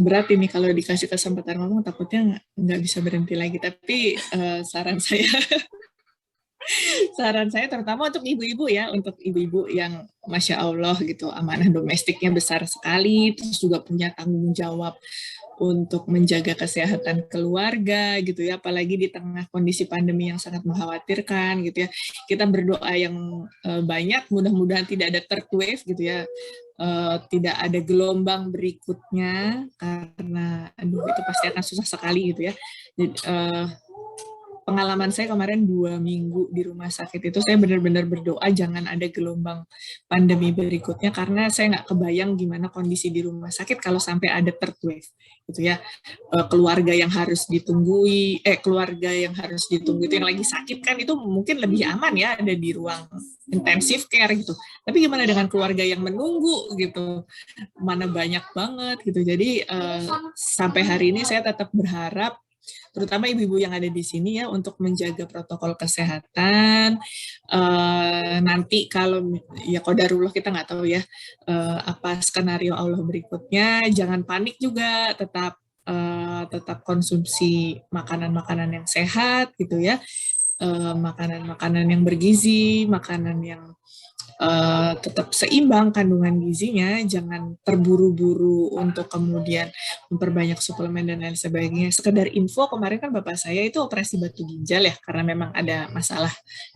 berat ini kalau dikasih kesempatan ngomong, takutnya nggak bisa berhenti lagi. Tapi saran saya terutama untuk ibu-ibu ya, untuk ibu-ibu yang Masya Allah gitu, amanah domestiknya besar sekali, terus juga punya tanggung jawab untuk menjaga kesehatan keluarga gitu ya, apalagi di tengah kondisi pandemi yang sangat mengkhawatirkan gitu ya. Kita berdoa yang banyak, mudah-mudahan tidak ada third wave gitu ya, tidak ada gelombang berikutnya, karena aduh itu pasti akan susah sekali gitu ya. Jadi, pengalaman saya kemarin 2 minggu di rumah sakit itu saya benar-benar berdoa jangan ada gelombang pandemi berikutnya, karena saya nggak kebayang gimana kondisi di rumah sakit kalau sampai ada third wave gitu ya. Keluarga yang harus ditunggu itu yang lagi sakit kan itu mungkin lebih aman ya ada di ruang intensive care gitu. Tapi gimana dengan keluarga yang menunggu gitu, mana banyak banget gitu. Jadi sampai hari ini saya tetap berharap terutama ibu-ibu yang ada di sini ya untuk menjaga protokol kesehatan. Nanti kalau ya qadarullah kita nggak tahu ya apa skenario Allah berikutnya, jangan panik juga, tetap konsumsi makanan-makanan yang sehat gitu ya, makanan-makanan yang bergizi, makanan yang tetap seimbang kandungan gizinya, jangan terburu-buru untuk kemudian memperbanyak suplemen dan lain sebagainya. Sekedar info, kemarin kan bapak saya itu operasi batu ginjal ya, karena memang ada masalah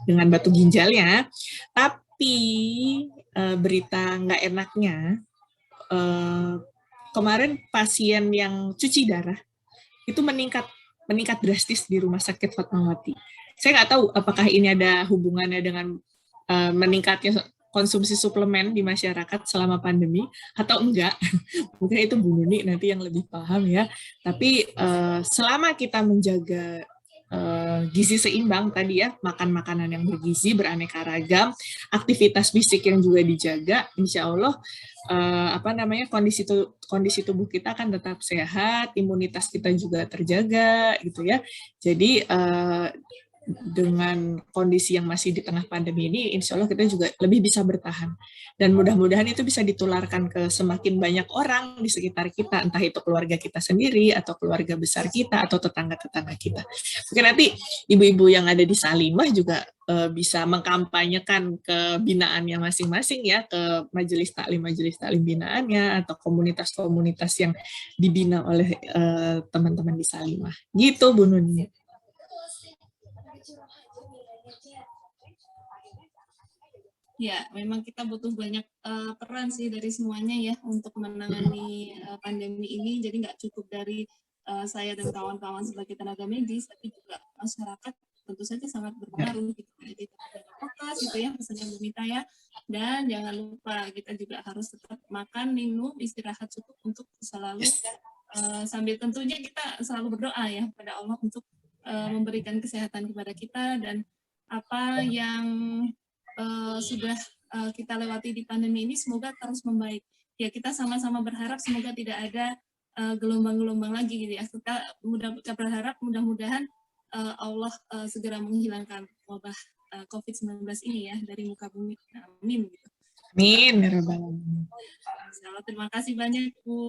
dengan batu ginjalnya. Tapi berita nggak enaknya, kemarin pasien yang cuci darah itu meningkat drastis di Rumah Sakit Fatmawati. Saya nggak tahu apakah ini ada hubungannya dengan meningkatnya konsumsi suplemen di masyarakat selama pandemi atau enggak. Mungkin itu Bu Nuni nanti yang lebih paham ya. Tapi selama kita menjaga gizi seimbang tadi ya, makan makanan yang bergizi, beraneka ragam, aktivitas fisik yang juga dijaga, insya Allah kondisi tubuh kita akan tetap sehat, imunitas kita juga terjaga gitu ya. Jadi dengan kondisi yang masih di tengah pandemi ini, insya Allah kita juga lebih bisa bertahan. Dan mudah-mudahan itu bisa ditularkan ke semakin banyak orang di sekitar kita, entah itu keluarga kita sendiri, atau keluarga besar kita, atau tetangga-tetangga kita. Mungkin nanti ibu-ibu yang ada di Salimah juga bisa mengkampanyekan ke binaannya masing-masing ya, ke majelis taklim binaannya, atau komunitas-komunitas yang dibina oleh teman-teman di Salimah. Gitu Bu Nuni. Ya, memang kita butuh banyak peran sih dari semuanya ya untuk menangani pandemi ini. Jadi nggak cukup dari saya dan kawan-kawan sebagai tenaga medis, tapi juga masyarakat tentu saja sangat berpengaruh. Gitu. Jadi terhadap prokes gitu ya, pesannya Bu Mita ya. Dan jangan lupa kita juga harus tetap makan, minum, istirahat cukup untuk selalu sambil tentunya kita selalu berdoa ya kepada Allah untuk memberikan kesehatan kepada kita, dan apa yang sudah kita lewati di pandemi ini semoga terus membaik. Ya kita sama-sama berharap semoga tidak ada gelombang-gelombang lagi gitu ya. Kita berharap mudah-mudahan Allah segera menghilangkan wabah COVID-19 ini ya dari muka bumi. Amin. Gitu. Amin. Terima kasih banyak Bu